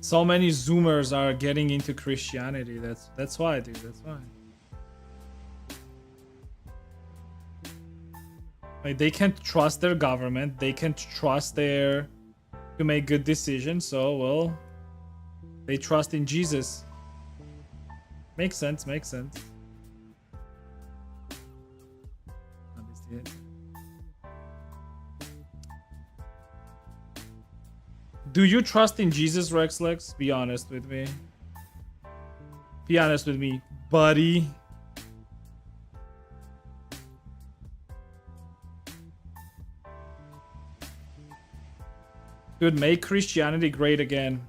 So many Zoomers are getting into Christianity. That's why, dude. That's why. Like, they can't trust their government. They can't trust to make good decisions. So, well, they trust in Jesus. Makes sense. Makes sense. Do you trust in Jesus, Rexlex? Be honest with me. Be honest with me, buddy. Dude, make Christianity great again.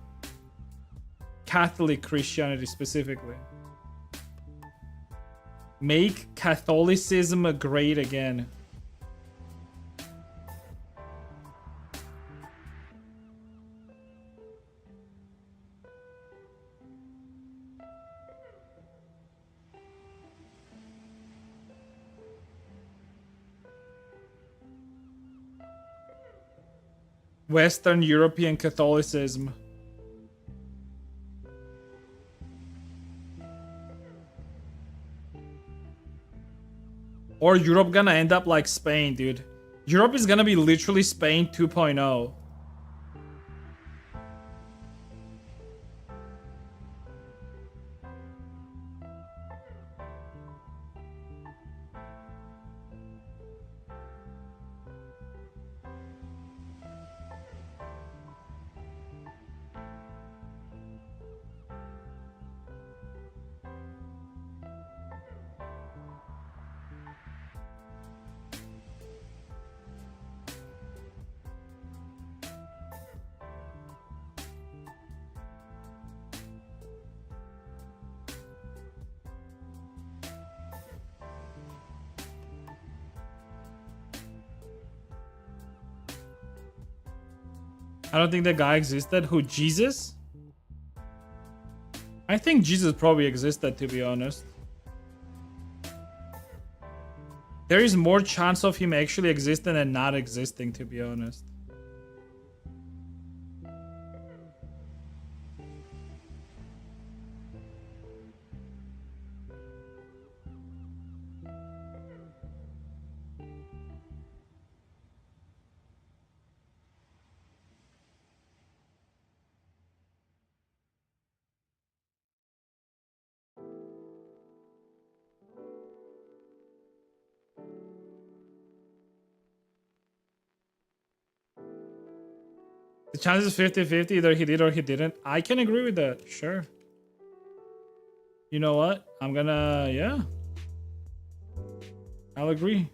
Catholic Christianity specifically. Make Catholicism great again. Western European Catholicism. Or Europe gonna end up like Spain, dude. Europe is gonna be literally Spain 2.0. I don't think that guy existed. Who, Jesus? I think Jesus probably existed, to be honest. There is more chance of him actually existing than not existing, to be honest. The chances 50-50, either he did or he didn't. I can agree with that. Sure. You know what? I'm gonna, yeah. I'll agree.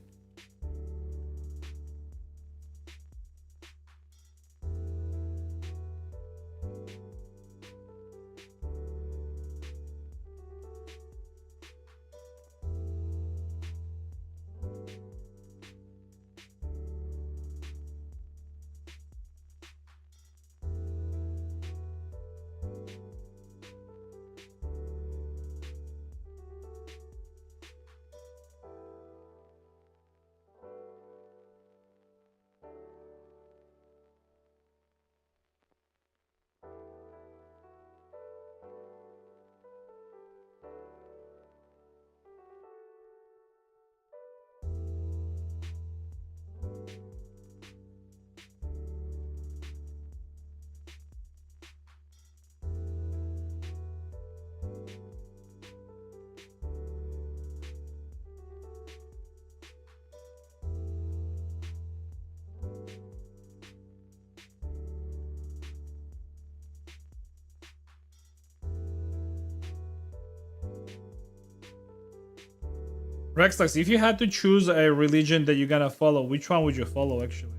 Rexlax, if you had to choose a religion that you're gonna follow, which one would you follow actually?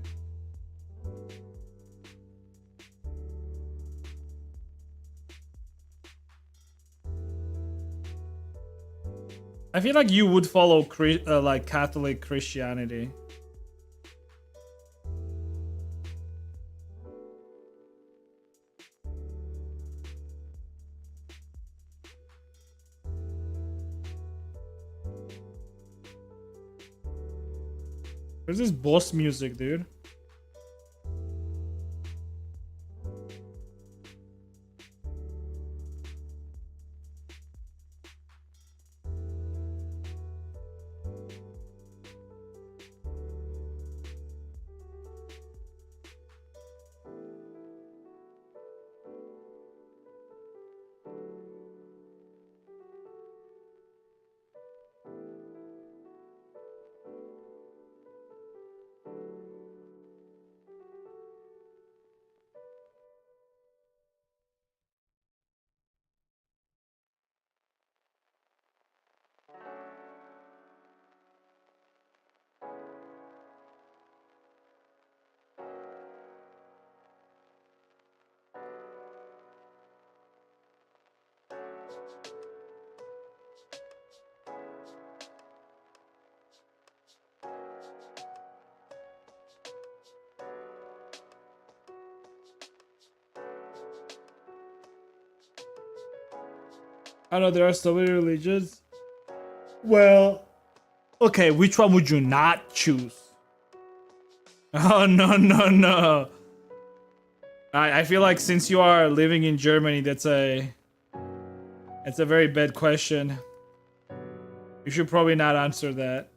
I feel like you would follow like Catholic Christianity. Where's this boss music, dude? I know there are so many religions. Well, okay, which one would you not choose? Oh, no, no, no. I feel like since you are living in Germany, that's a very bad question. You should probably not answer that.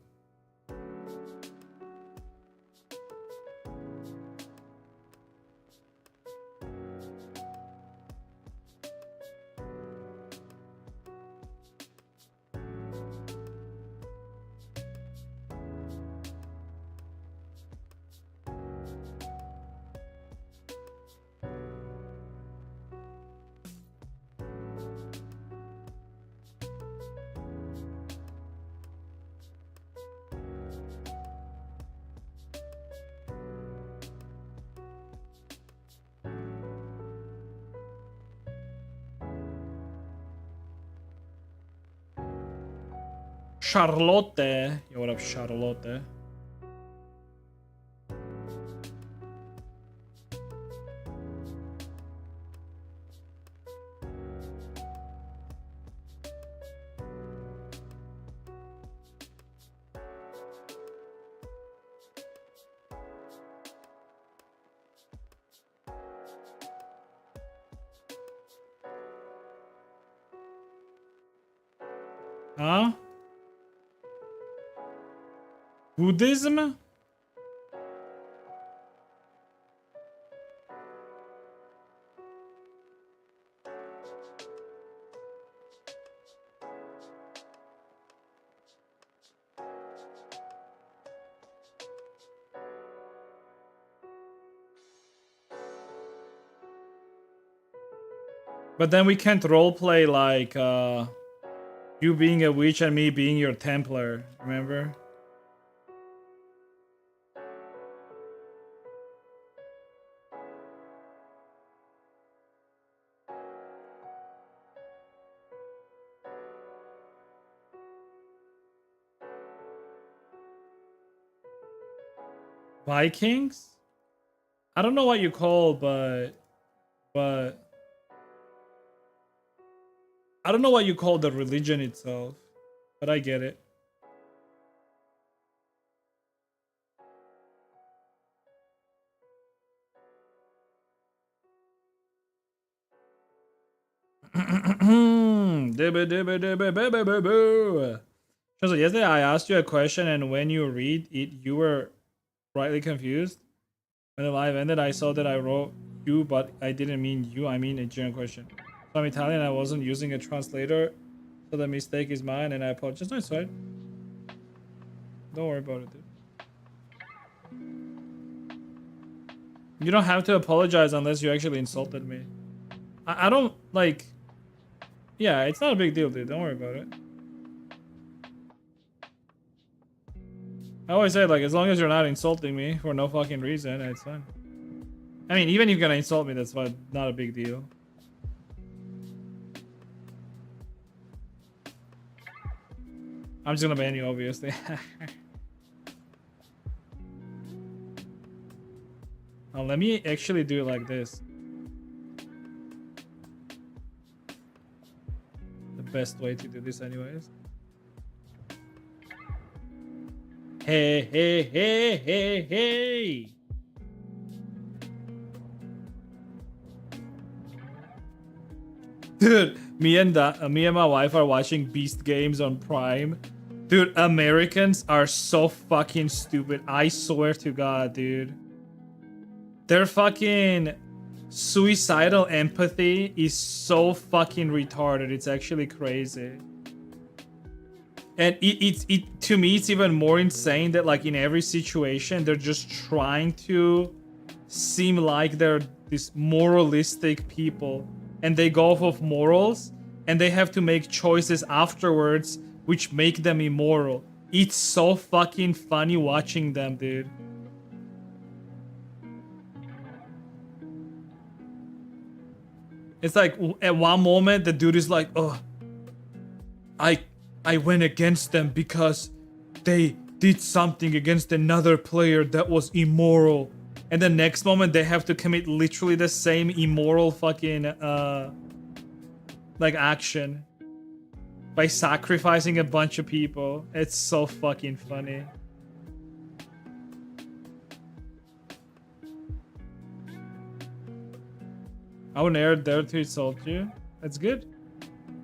Charlotte. Yo, what up, Charlotte? Huh? Buddhism? But then we can't roleplay like you being a witch and me being your Templar, remember? Vikings? I don't know what you call, but I don't know what you call the religion itself, but I get it. So yesterday I asked you a question, and when you read it, you were rightly confused. When the live ended, I saw that I wrote you, but I didn't mean you. I mean a general question. So I'm Italian. I wasn't using a translator, so the mistake is mine, and I apologize. No, it's fine. Don't worry about it, dude. You don't have to apologize unless you actually insulted me. I don't like. Yeah, it's not a big deal, dude. Don't worry about it. I always say, like, as long as you're not insulting me for no fucking reason, it's fine. I mean, even if you're gonna insult me, that's fine. Not a big deal. I'm just gonna ban you, obviously. Now, let me actually do it like this. The best way to do this, anyways. Hey, hey, hey, hey, hey! Dude, me and my wife are watching Beast Games on Prime. Dude, Americans are so fucking stupid. I swear to God, dude. Their fucking suicidal empathy is so fucking retarded. It's actually crazy. And it to me, it's even more insane that, like, in every situation, they're just trying to seem like they're these moralistic people, and they go off of morals, and they have to make choices afterwards which make them immoral. It's so fucking funny watching them, dude. It's like at one moment the dude is like, "Oh, I went against them because they did something against another player that was immoral." And the next moment they have to commit literally the same immoral fucking like action by sacrificing a bunch of people. It's so fucking funny. I would never dare to insult you. That's good.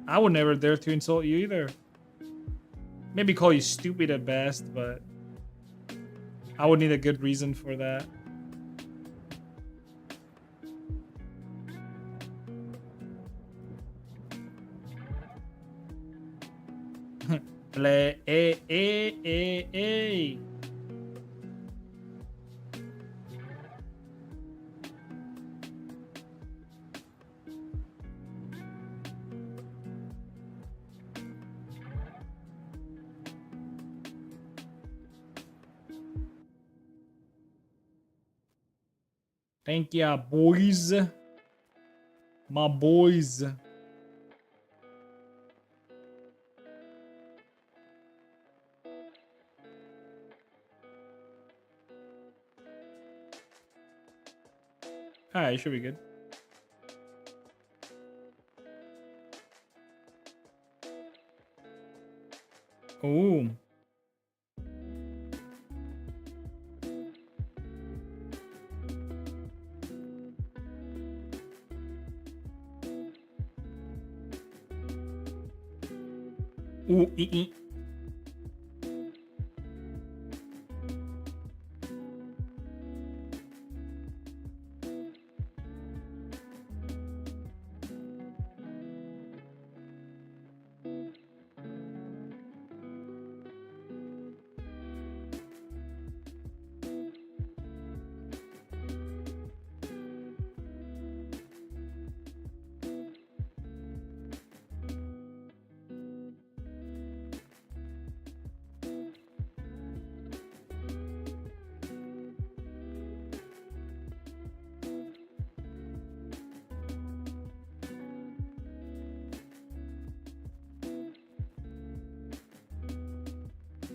I would never dare to insult you either. Maybe call you stupid at best, but I would need a good reason for that. Play, eh. Thank ya, boys. My boys. Alright, should be good. Ooh. Ooh, ee.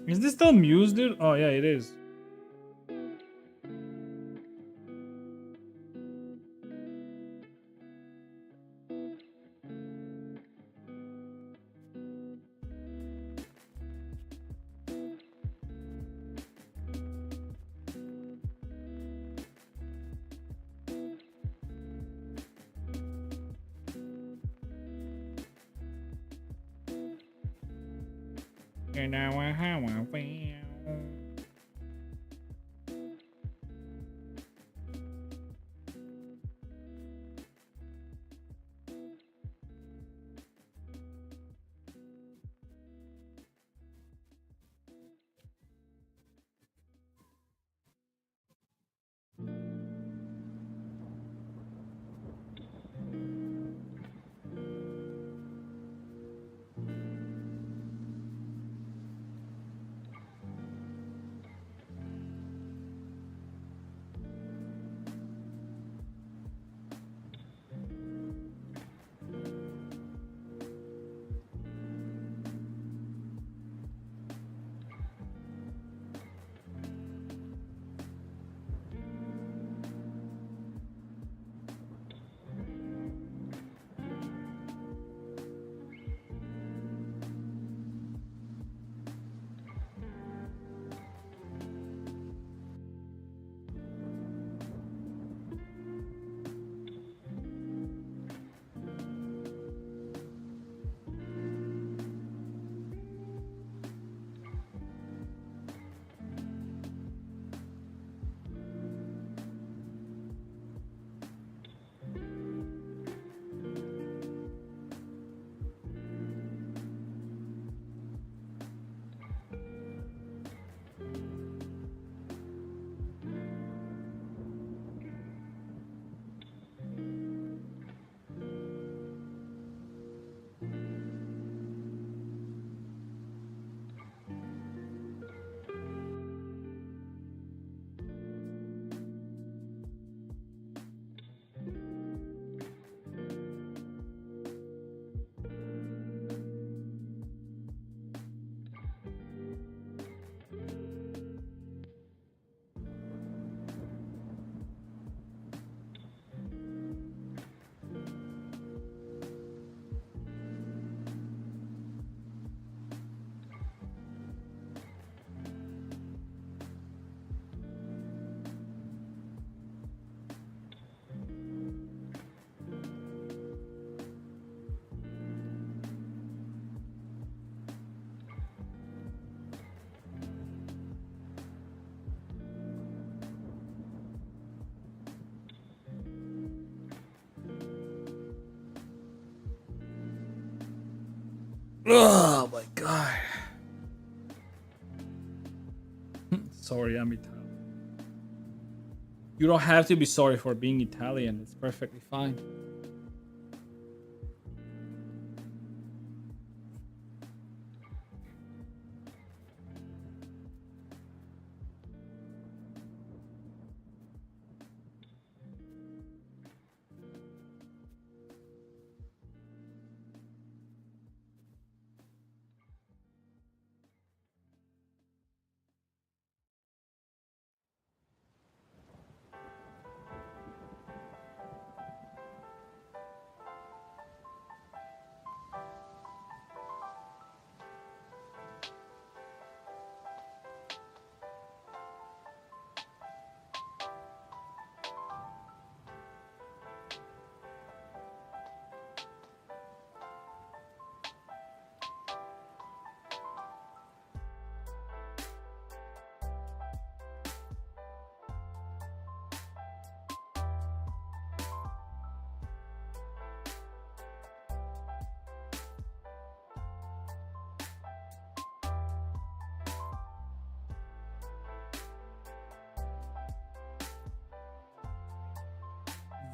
Is this still Muse, dude? Oh yeah, it is. Oh my god. Sorry, I'm Italian. You don't have to be sorry for being Italian. It's perfectly fine.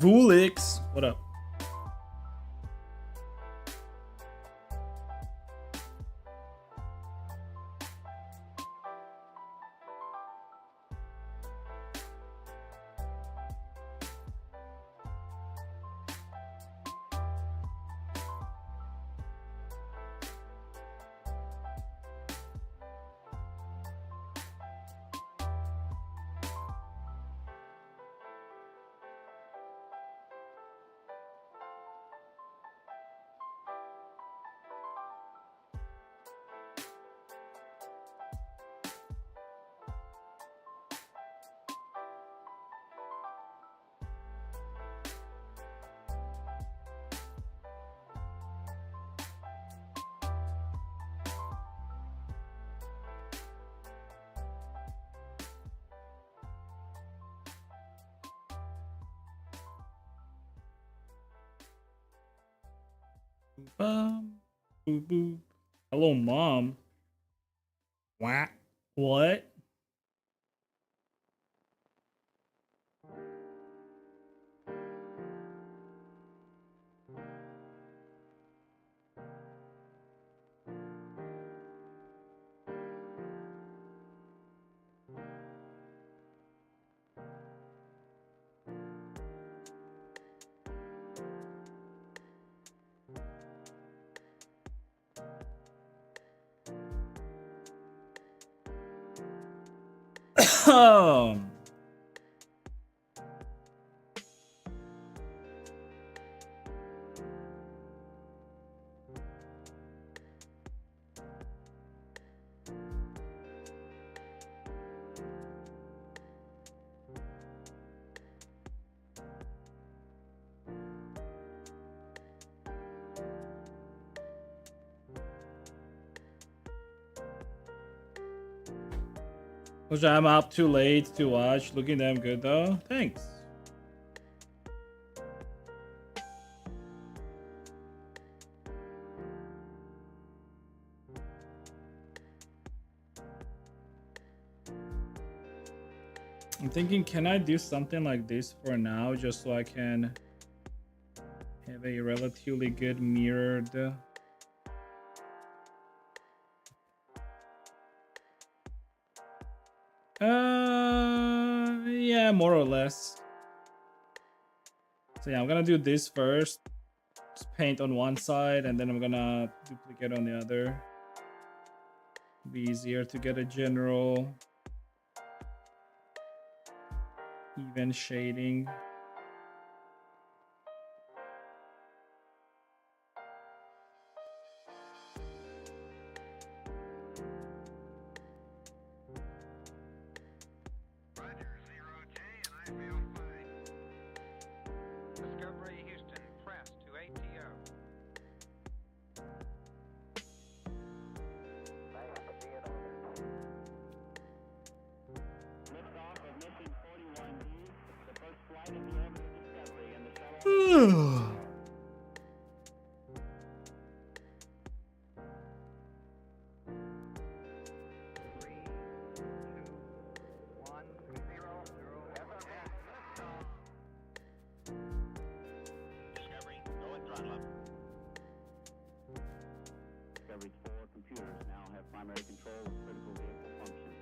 Vulix, what up? Boop, boop. Hello, mom. What? Which I'm up too late to watch. Looking damn good though. Thanks. I'm thinking, can I do something like this for now, just so I can have a relatively good mirrored. Yeah, more or less. So yeah, I'm gonna do this first. Just paint on one side, and then I'm gonna duplicate on the other. Be easier to get a general even shading. Roger, 0J, and I feel fine. Discovery Houston, press to ATO. Liftoff of mission 41D, the first flight of the orbit of Discovery and the shuttle. 3, 2, 1, 0, 0. Discovery, go and throttle up. Discovery's 4 computers now have primary control of critical vehicle functions.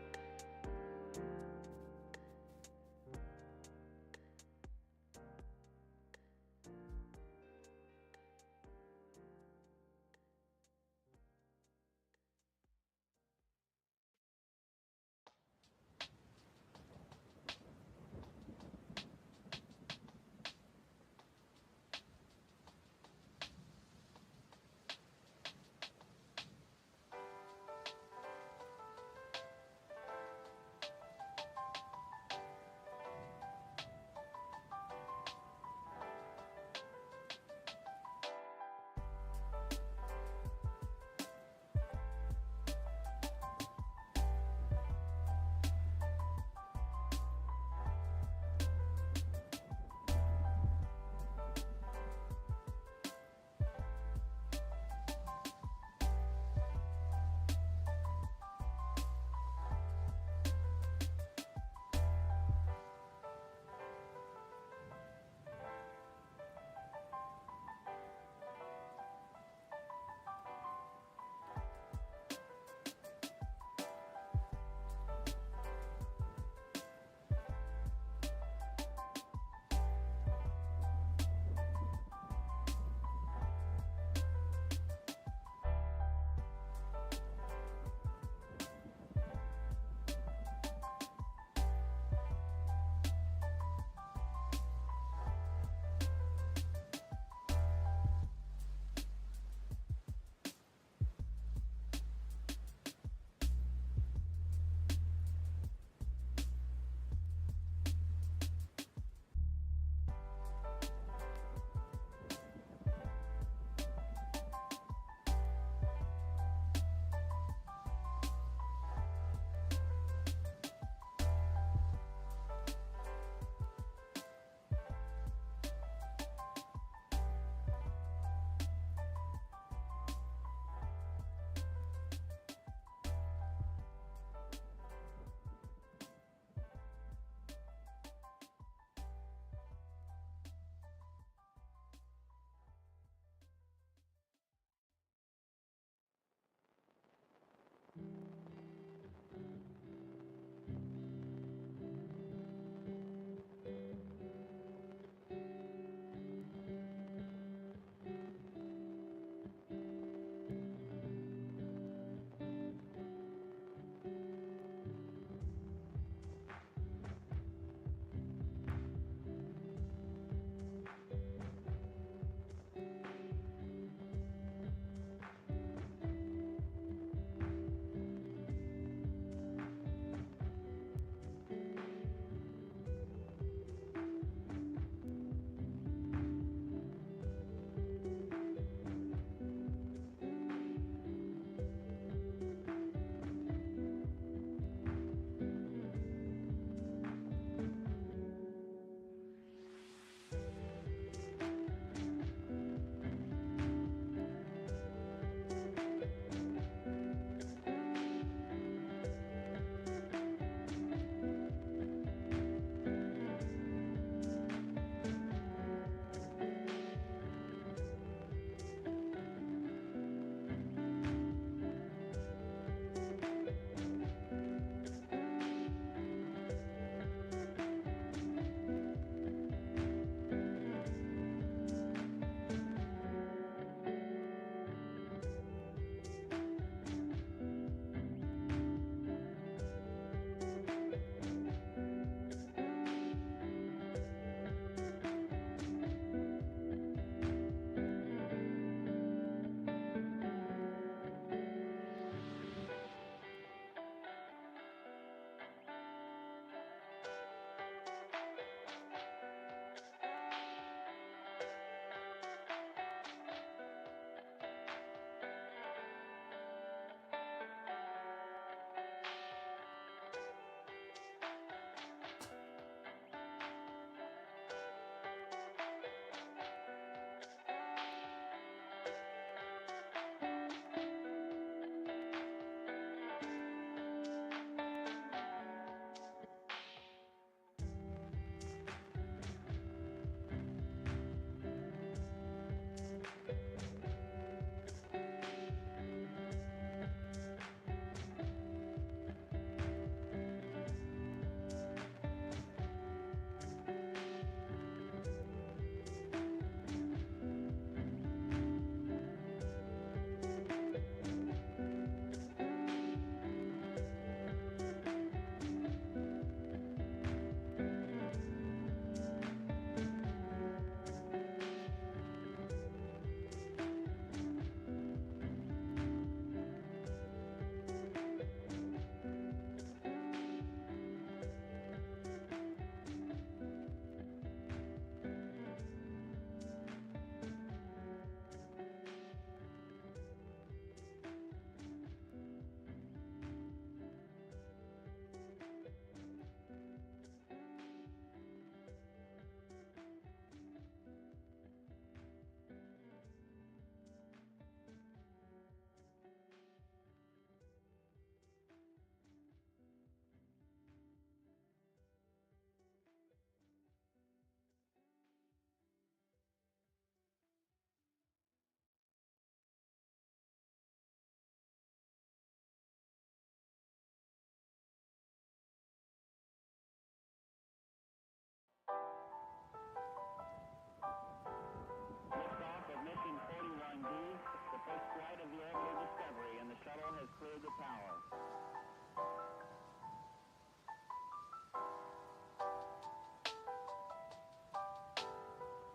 First flight of the Aircraft Discovery, and the shuttle has cleared the tower.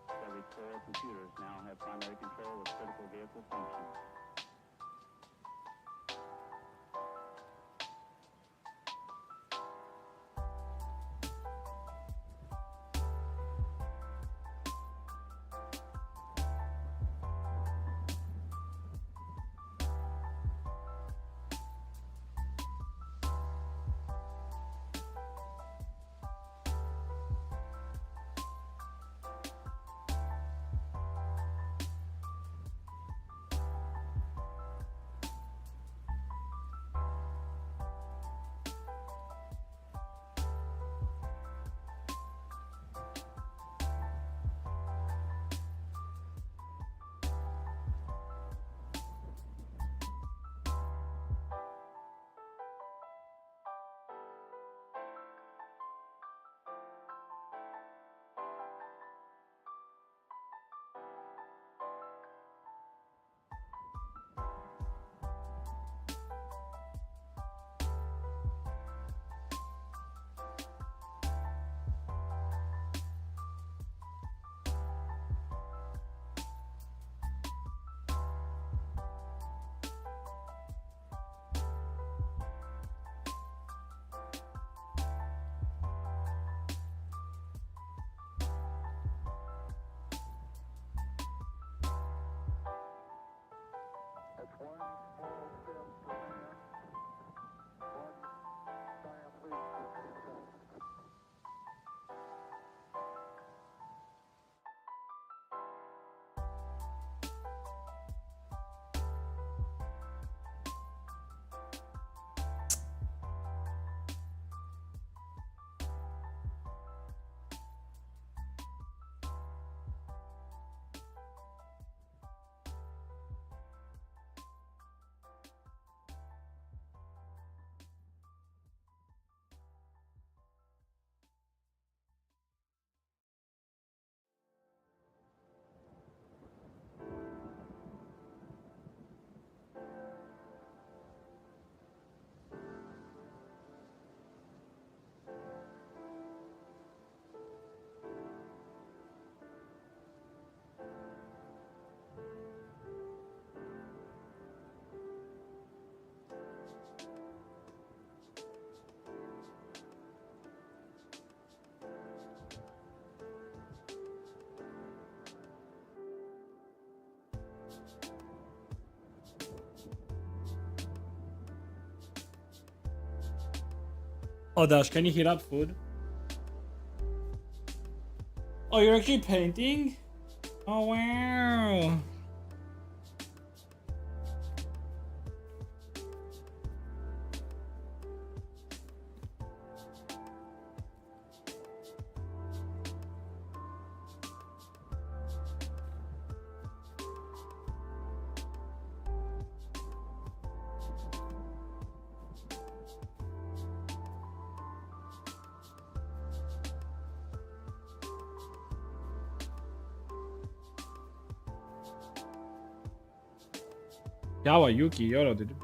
Discovery's 4 computers now have primary control of critical vehicle functions. That's one small step for man, one giant leap for mankind. Oh, Dash, can you heat up food? Oh, you're actually painting? Oh, wow. Yawayuki, yoro dedim.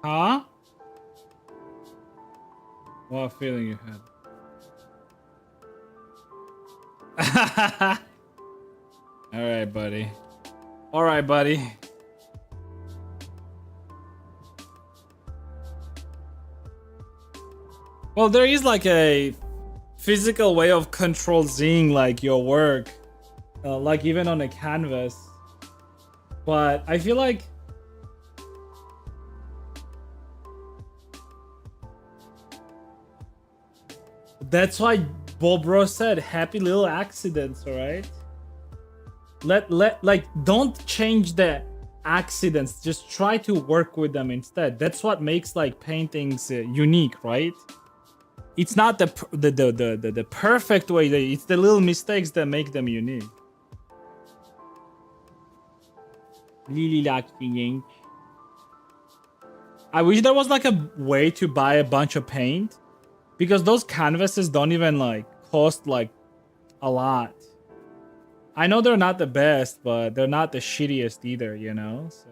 Huh? What feeling you had? All right, buddy. All right, buddy. Well, there is like a physical way of controlling like your work, like even on a canvas. But I feel like that's why Bobro said happy little accidents, all right? Like don't change the accidents, just try to work with them instead. That's what makes like paintings unique, right? It's not the perfect way, it's the little mistakes that make them unique. Lily Lucky. I wish there was like a way to buy a bunch of paint, because those canvases don't even like cost like a lot. I know they're not the best, but they're not the shittiest either, you know? So.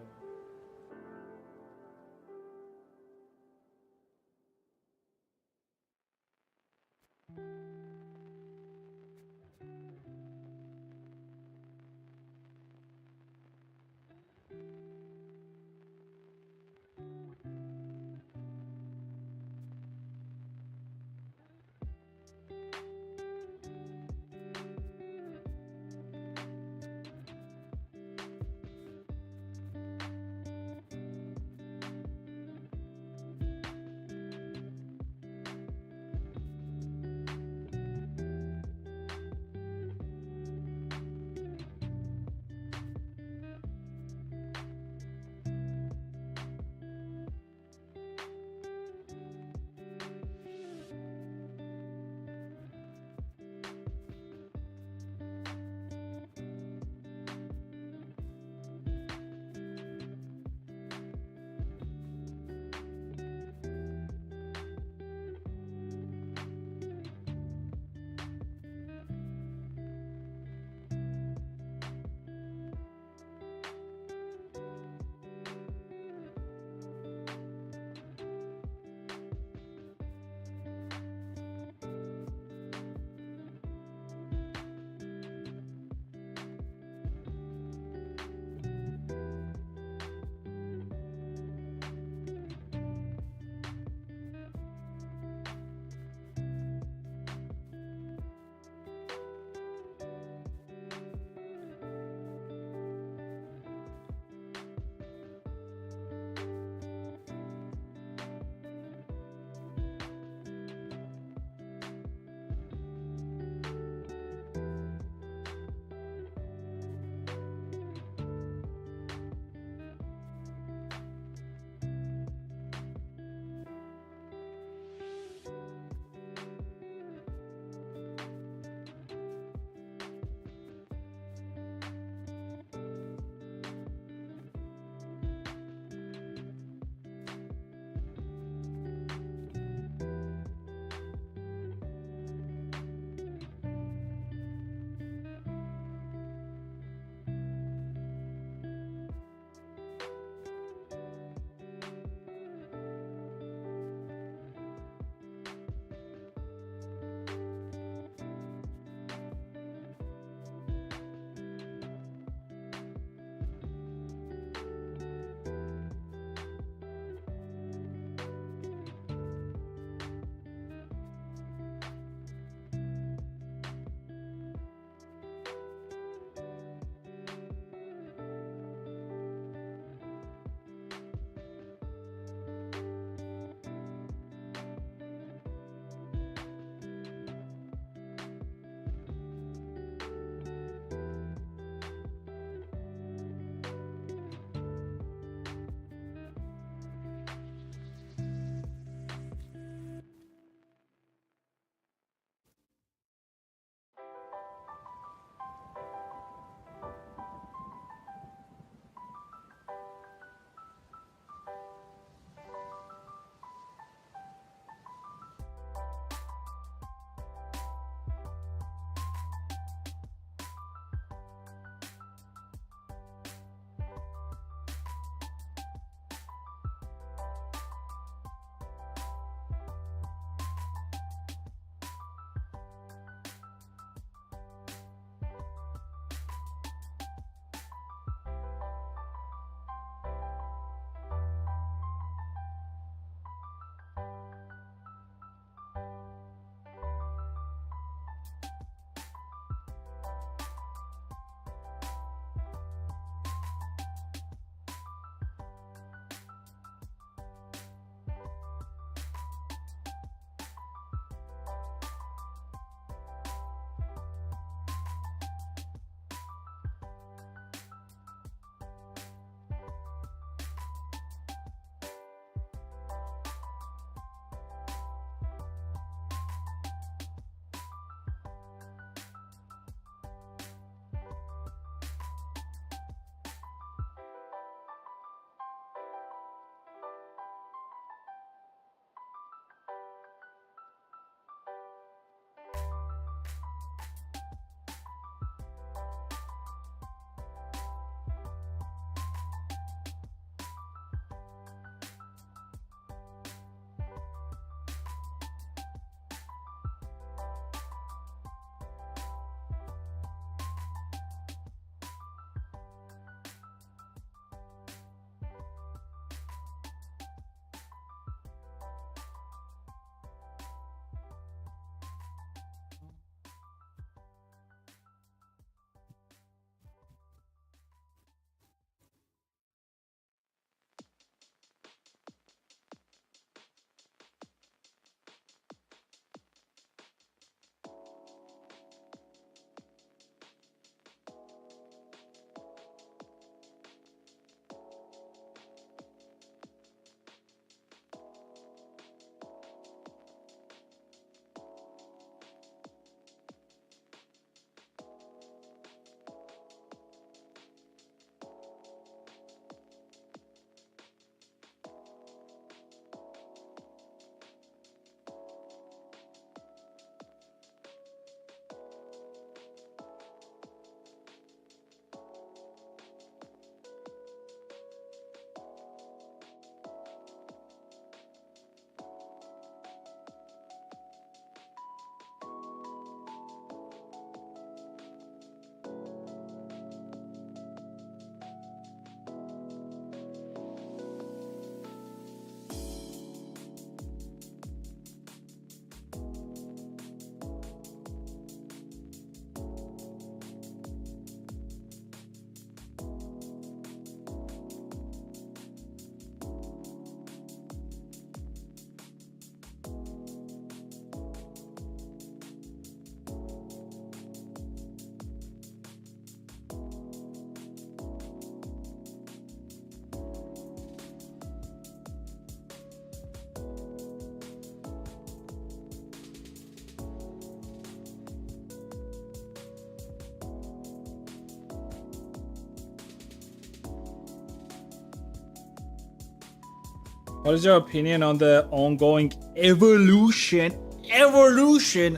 What is your opinion on the ongoing evolution? Evolution.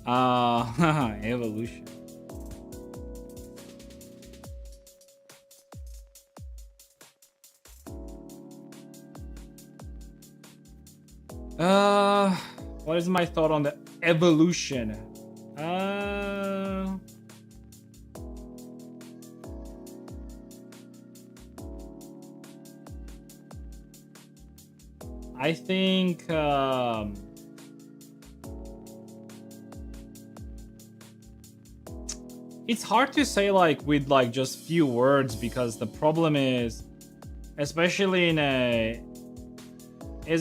Evolution. What is my thought on the evolution? I think it's hard to say like with like just few words, because the problem is, especially as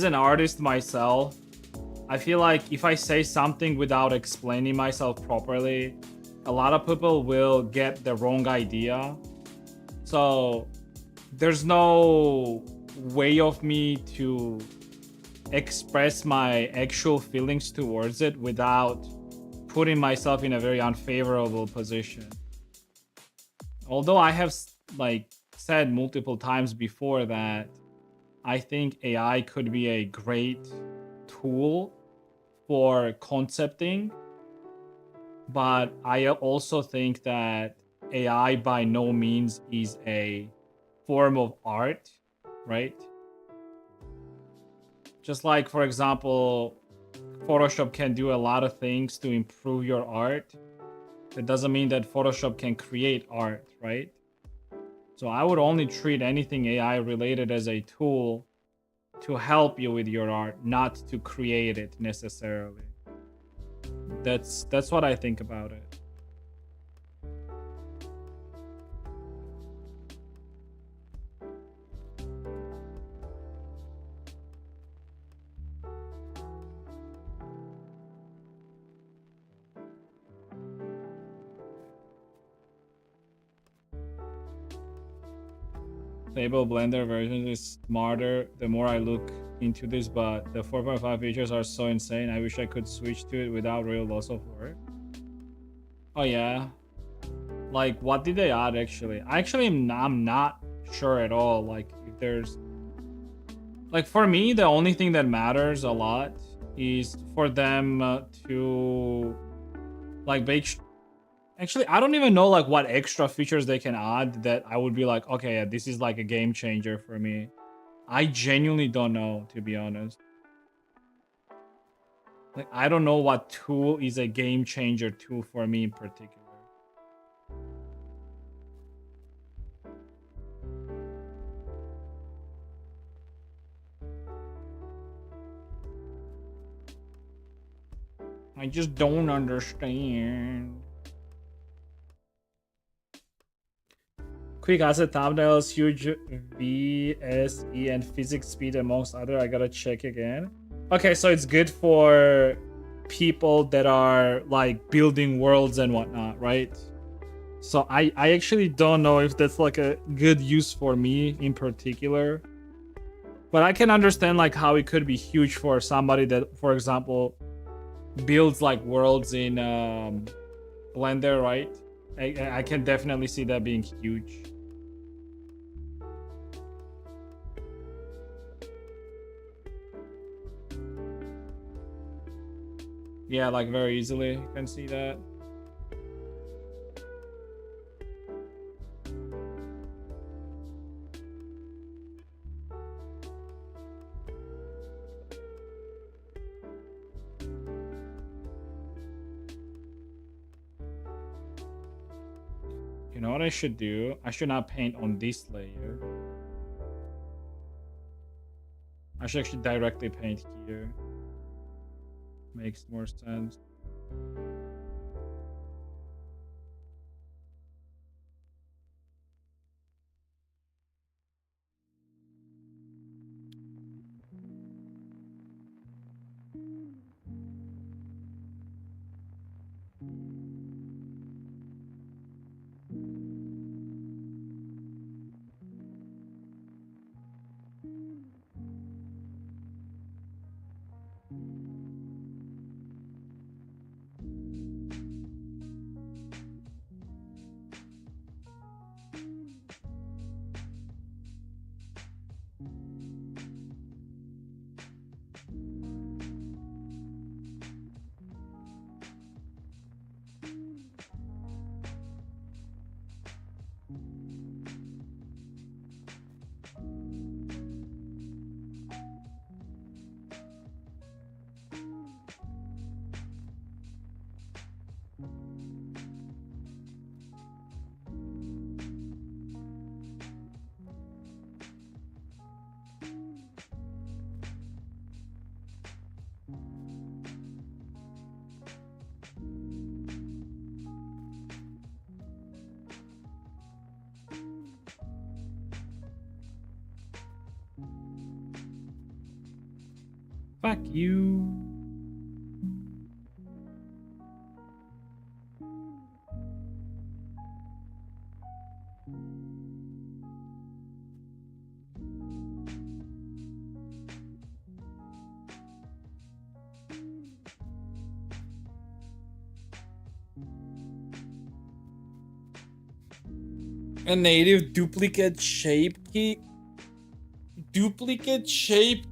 an artist myself, I feel like if I say something without explaining myself properly, a lot of people will get the wrong idea. So there's no way of me to express my actual feelings towards it without putting myself in a very unfavorable position. Although I have like said multiple times before that I think AI could be a great tool for concepting, but I also think that AI by no means is a form of art, right? Just like, for example, Photoshop can do a lot of things to improve your art. It doesn't mean that Photoshop can create art, right? So I would only treat anything AI related as a tool to help you with your art, not to create it necessarily. That's what I think about it. Stable Blender version is smarter the more I look into this, but the 4.5 features are so insane. I wish I could switch to it without real loss of work. Oh yeah. Like, what did they add actually? I'm not sure at all. Like, if there's... Like, for me, the only thing that matters a lot is for them to... Like, Actually, I don't even know like what extra features they can add that I would be like, okay, yeah, this is like a game changer for me. I genuinely don't know, to be honest. Like, I don't know what tool is a game changer tool for me in particular. I just don't understand. Quick asset thumbnails, huge VSE and physics speed amongst other. I gotta check again. Okay, so it's good for people that are like building worlds and whatnot, right? So I actually don't know if that's like a good use for me in particular. But I can understand like how it could be huge for somebody that, for example, builds like worlds in Blender, right? I can definitely see that being huge. Yeah, like very easily, you can see that. You know what I should do? I should not paint on this layer. I should actually directly paint here. Makes more sense. Fuck you. A native duplicate shape key. Duplicate shape.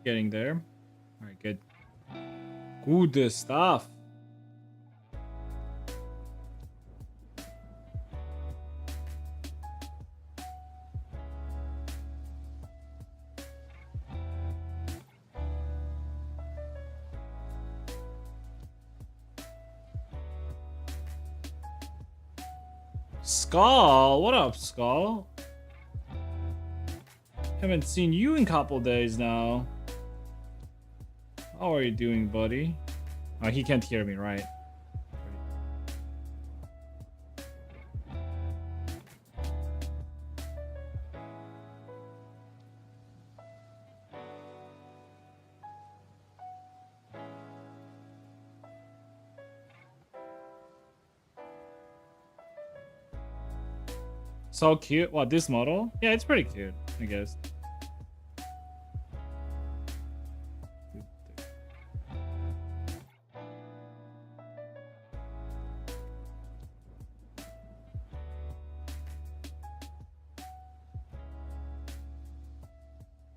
Getting there. All right, good. Good stuff. Skull, what up, Skull? Haven't seen you in a couple days now. How are you doing, buddy? Oh, he can't hear me, right? So cute. What, this model? Yeah, it's pretty cute, I guess.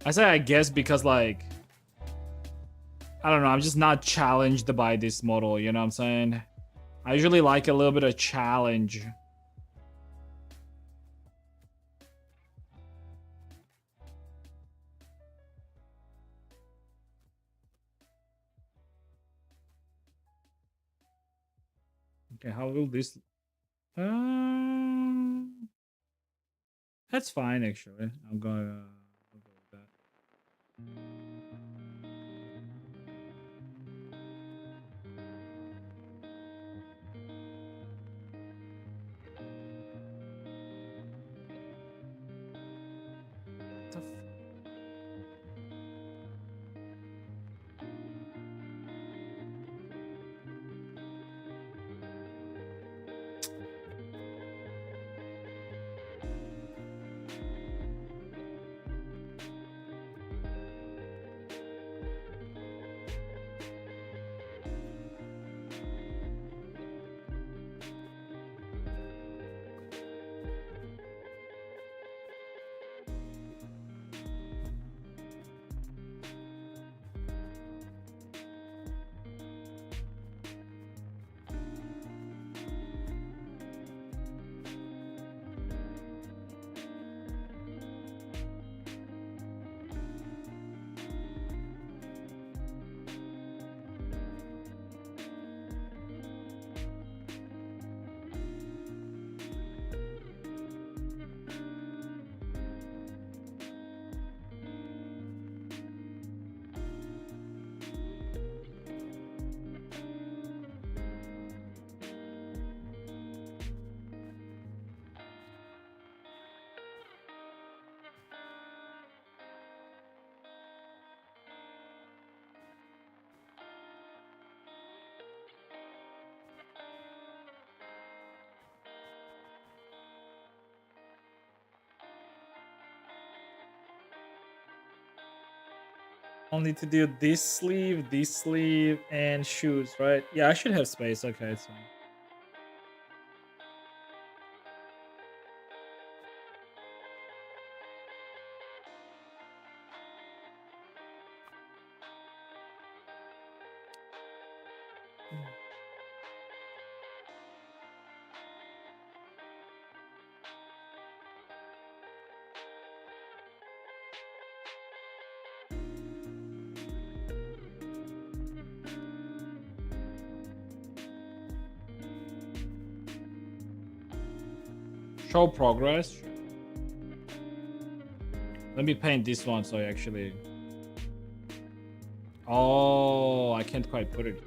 I say I guess because like I don't know, I'm just not challenged by this model, you know what I'm saying? I usually like a little bit of challenge. Okay, how will this that's fine actually. I'll go with that. The Only to do this sleeve, and shoes, right? Yeah, I should have space. Okay, it's fine. Show progress. Let me paint this one so I actually. Oh, I can't quite put it here.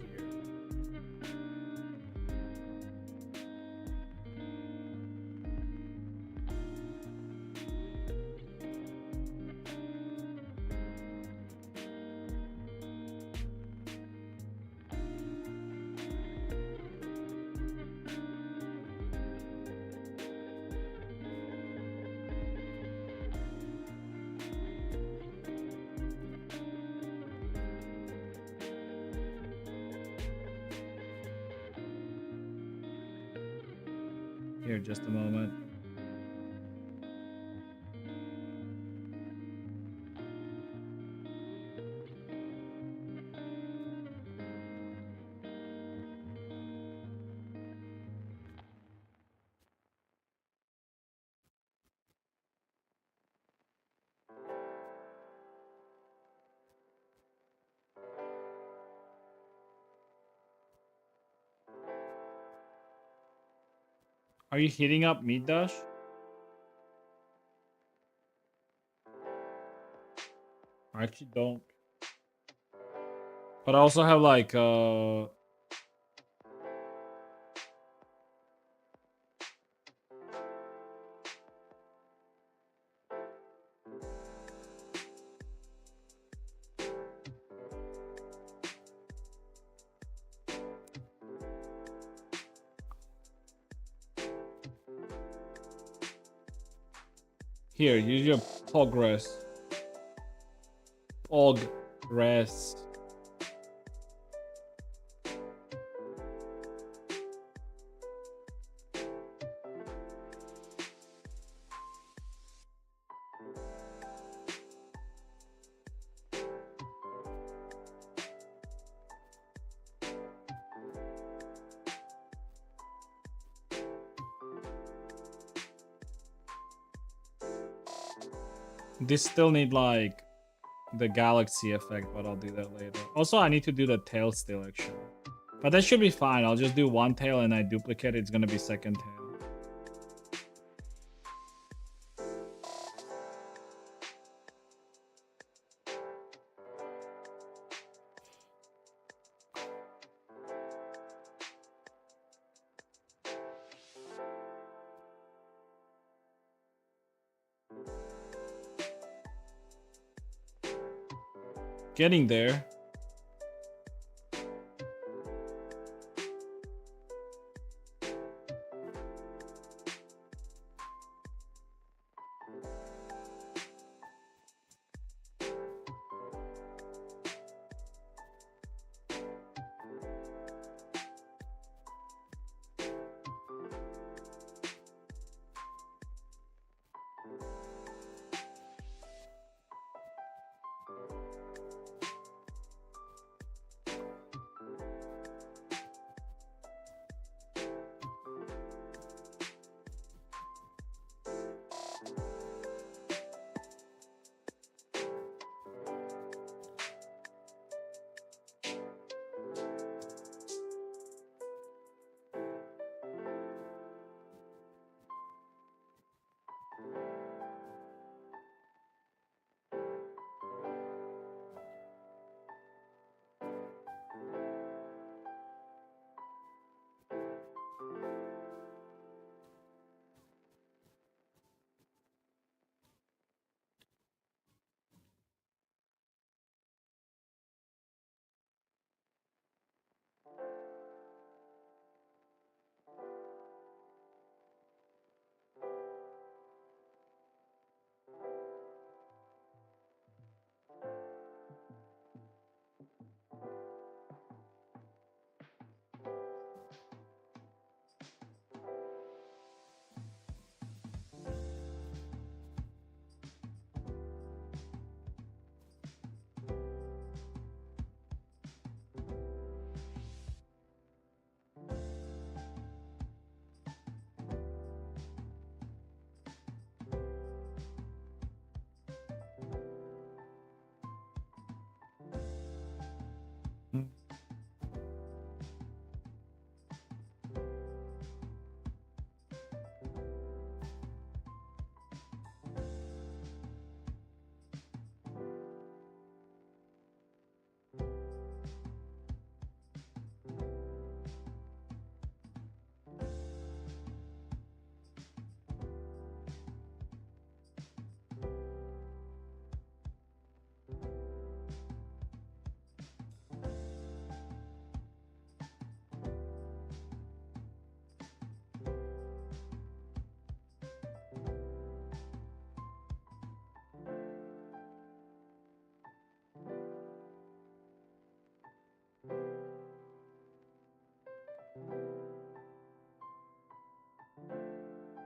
Here, just a moment. Are you hitting up Meat Dash? I actually don't. But I also have like here, use your progress. Progress. This still need like the galaxy effect, but I'll do that later. Also, I need to do the tail still actually. But that should be fine. I'll just do one tail and I duplicate it. It's gonna be second tail. Getting there.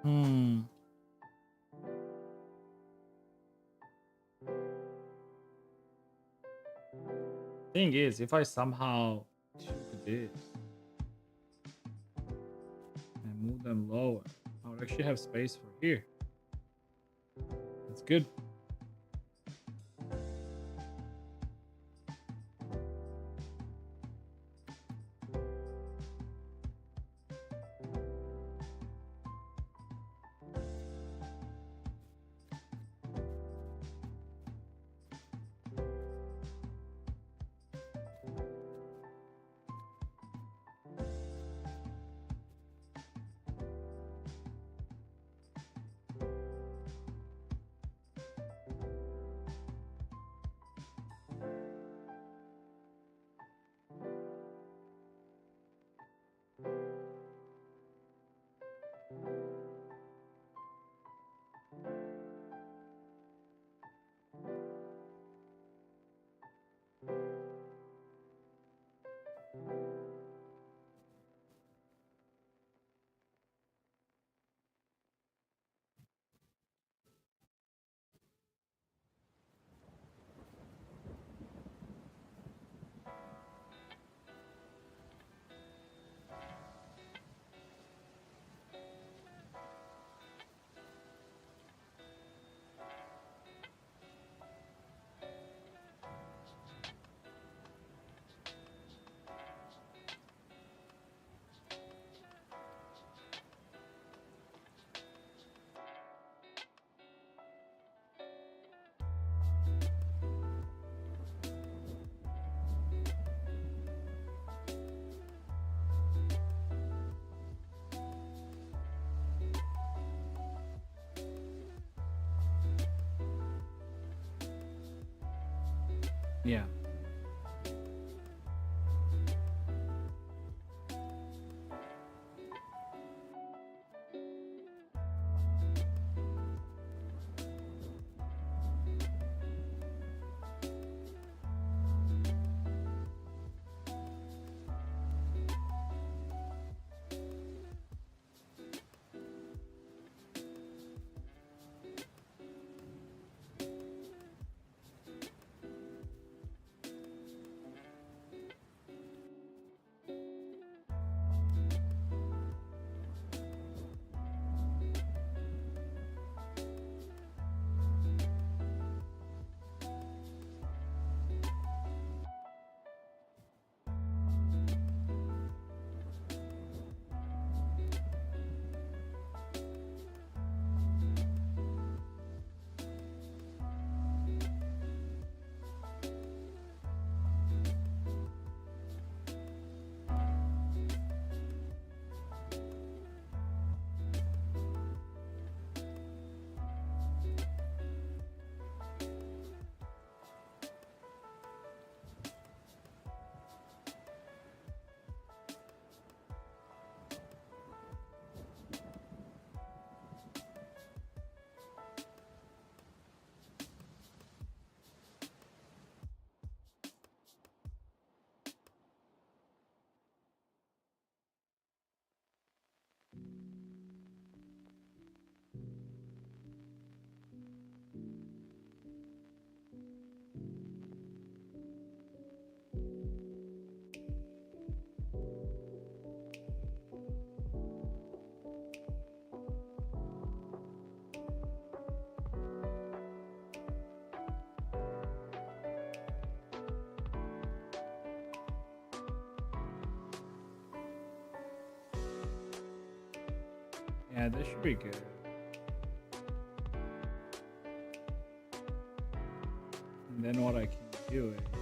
Hmm. Thing is, if I somehow shoot this and move them lower, I would actually have space for here. That's good. Yeah. Yeah, this should be good. And then what I can do is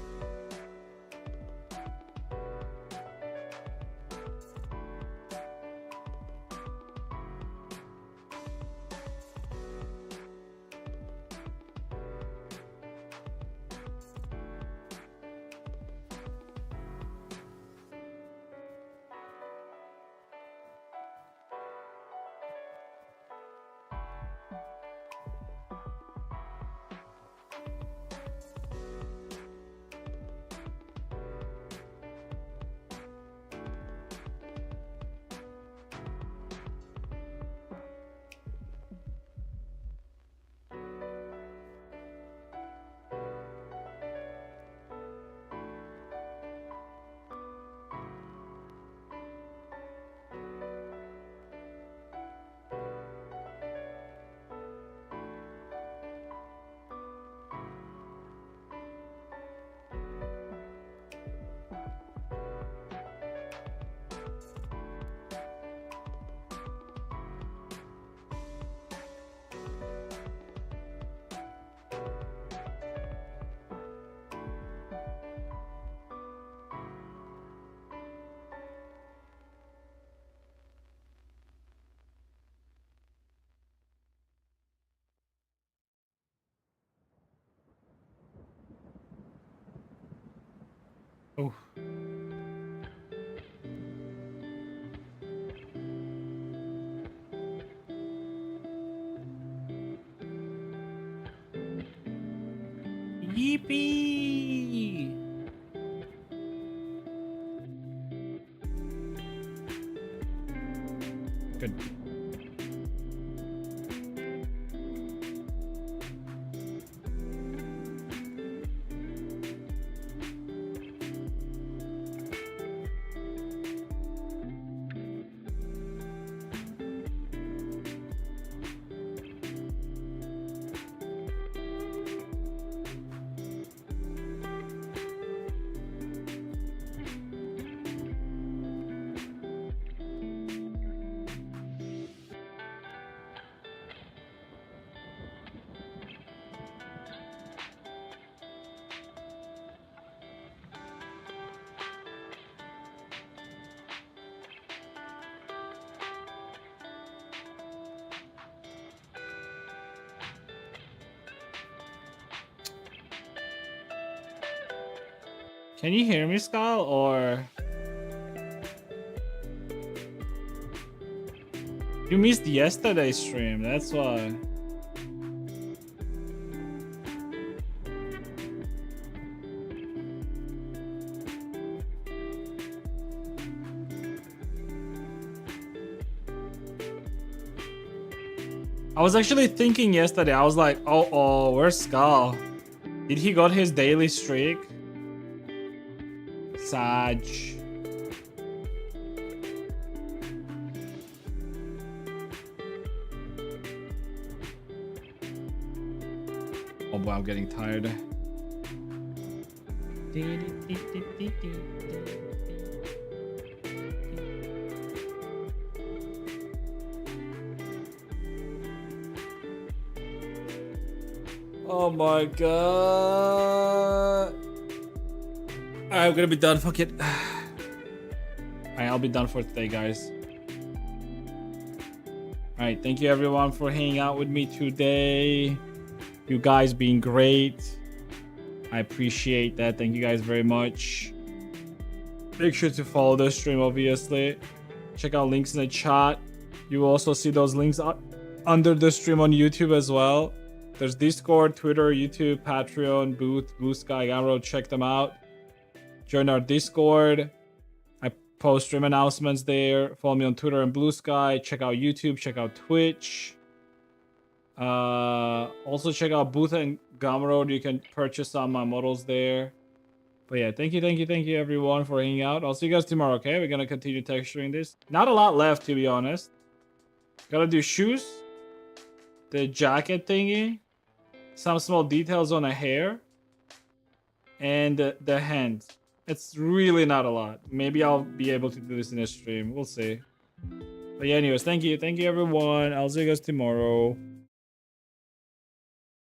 Oh. Yippee! Good. Can you hear me, Skull, or you missed yesterday's stream? That's why. I was actually thinking yesterday. I was like, oh, where's Skull? Did he got his daily streak? Sag. Oh boy, I'm getting tired. Oh my god. I'm gonna be done. Fuck it. Alright, I'll be done for today, guys. Alright, thank you everyone for hanging out with me today. You guys being great. I appreciate that. Thank you guys very much. Make sure to follow the stream, obviously. Check out links in the chat. You will also see those links under the stream on YouTube as well. There's Discord, Twitter, YouTube, Patreon, Booth, Blue Sky, Gumroad. Check them out. Join our Discord. I post stream announcements there. Follow me on Twitter and Blue Sky. Check out YouTube. Check out Twitch. Also check out Booth and Gumroad. You can purchase some of my models there. But yeah, thank you everyone for hanging out. I'll see you guys tomorrow, okay? We're gonna continue texturing this. Not a lot left, to be honest. Gotta do shoes, the jacket thingy, some small details on a hair, and the hands. It's really not a lot. Maybe I'll be able to do this in a stream. We'll see. But yeah, anyways, thank you everyone. I'll see you guys tomorrow.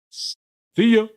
See ya.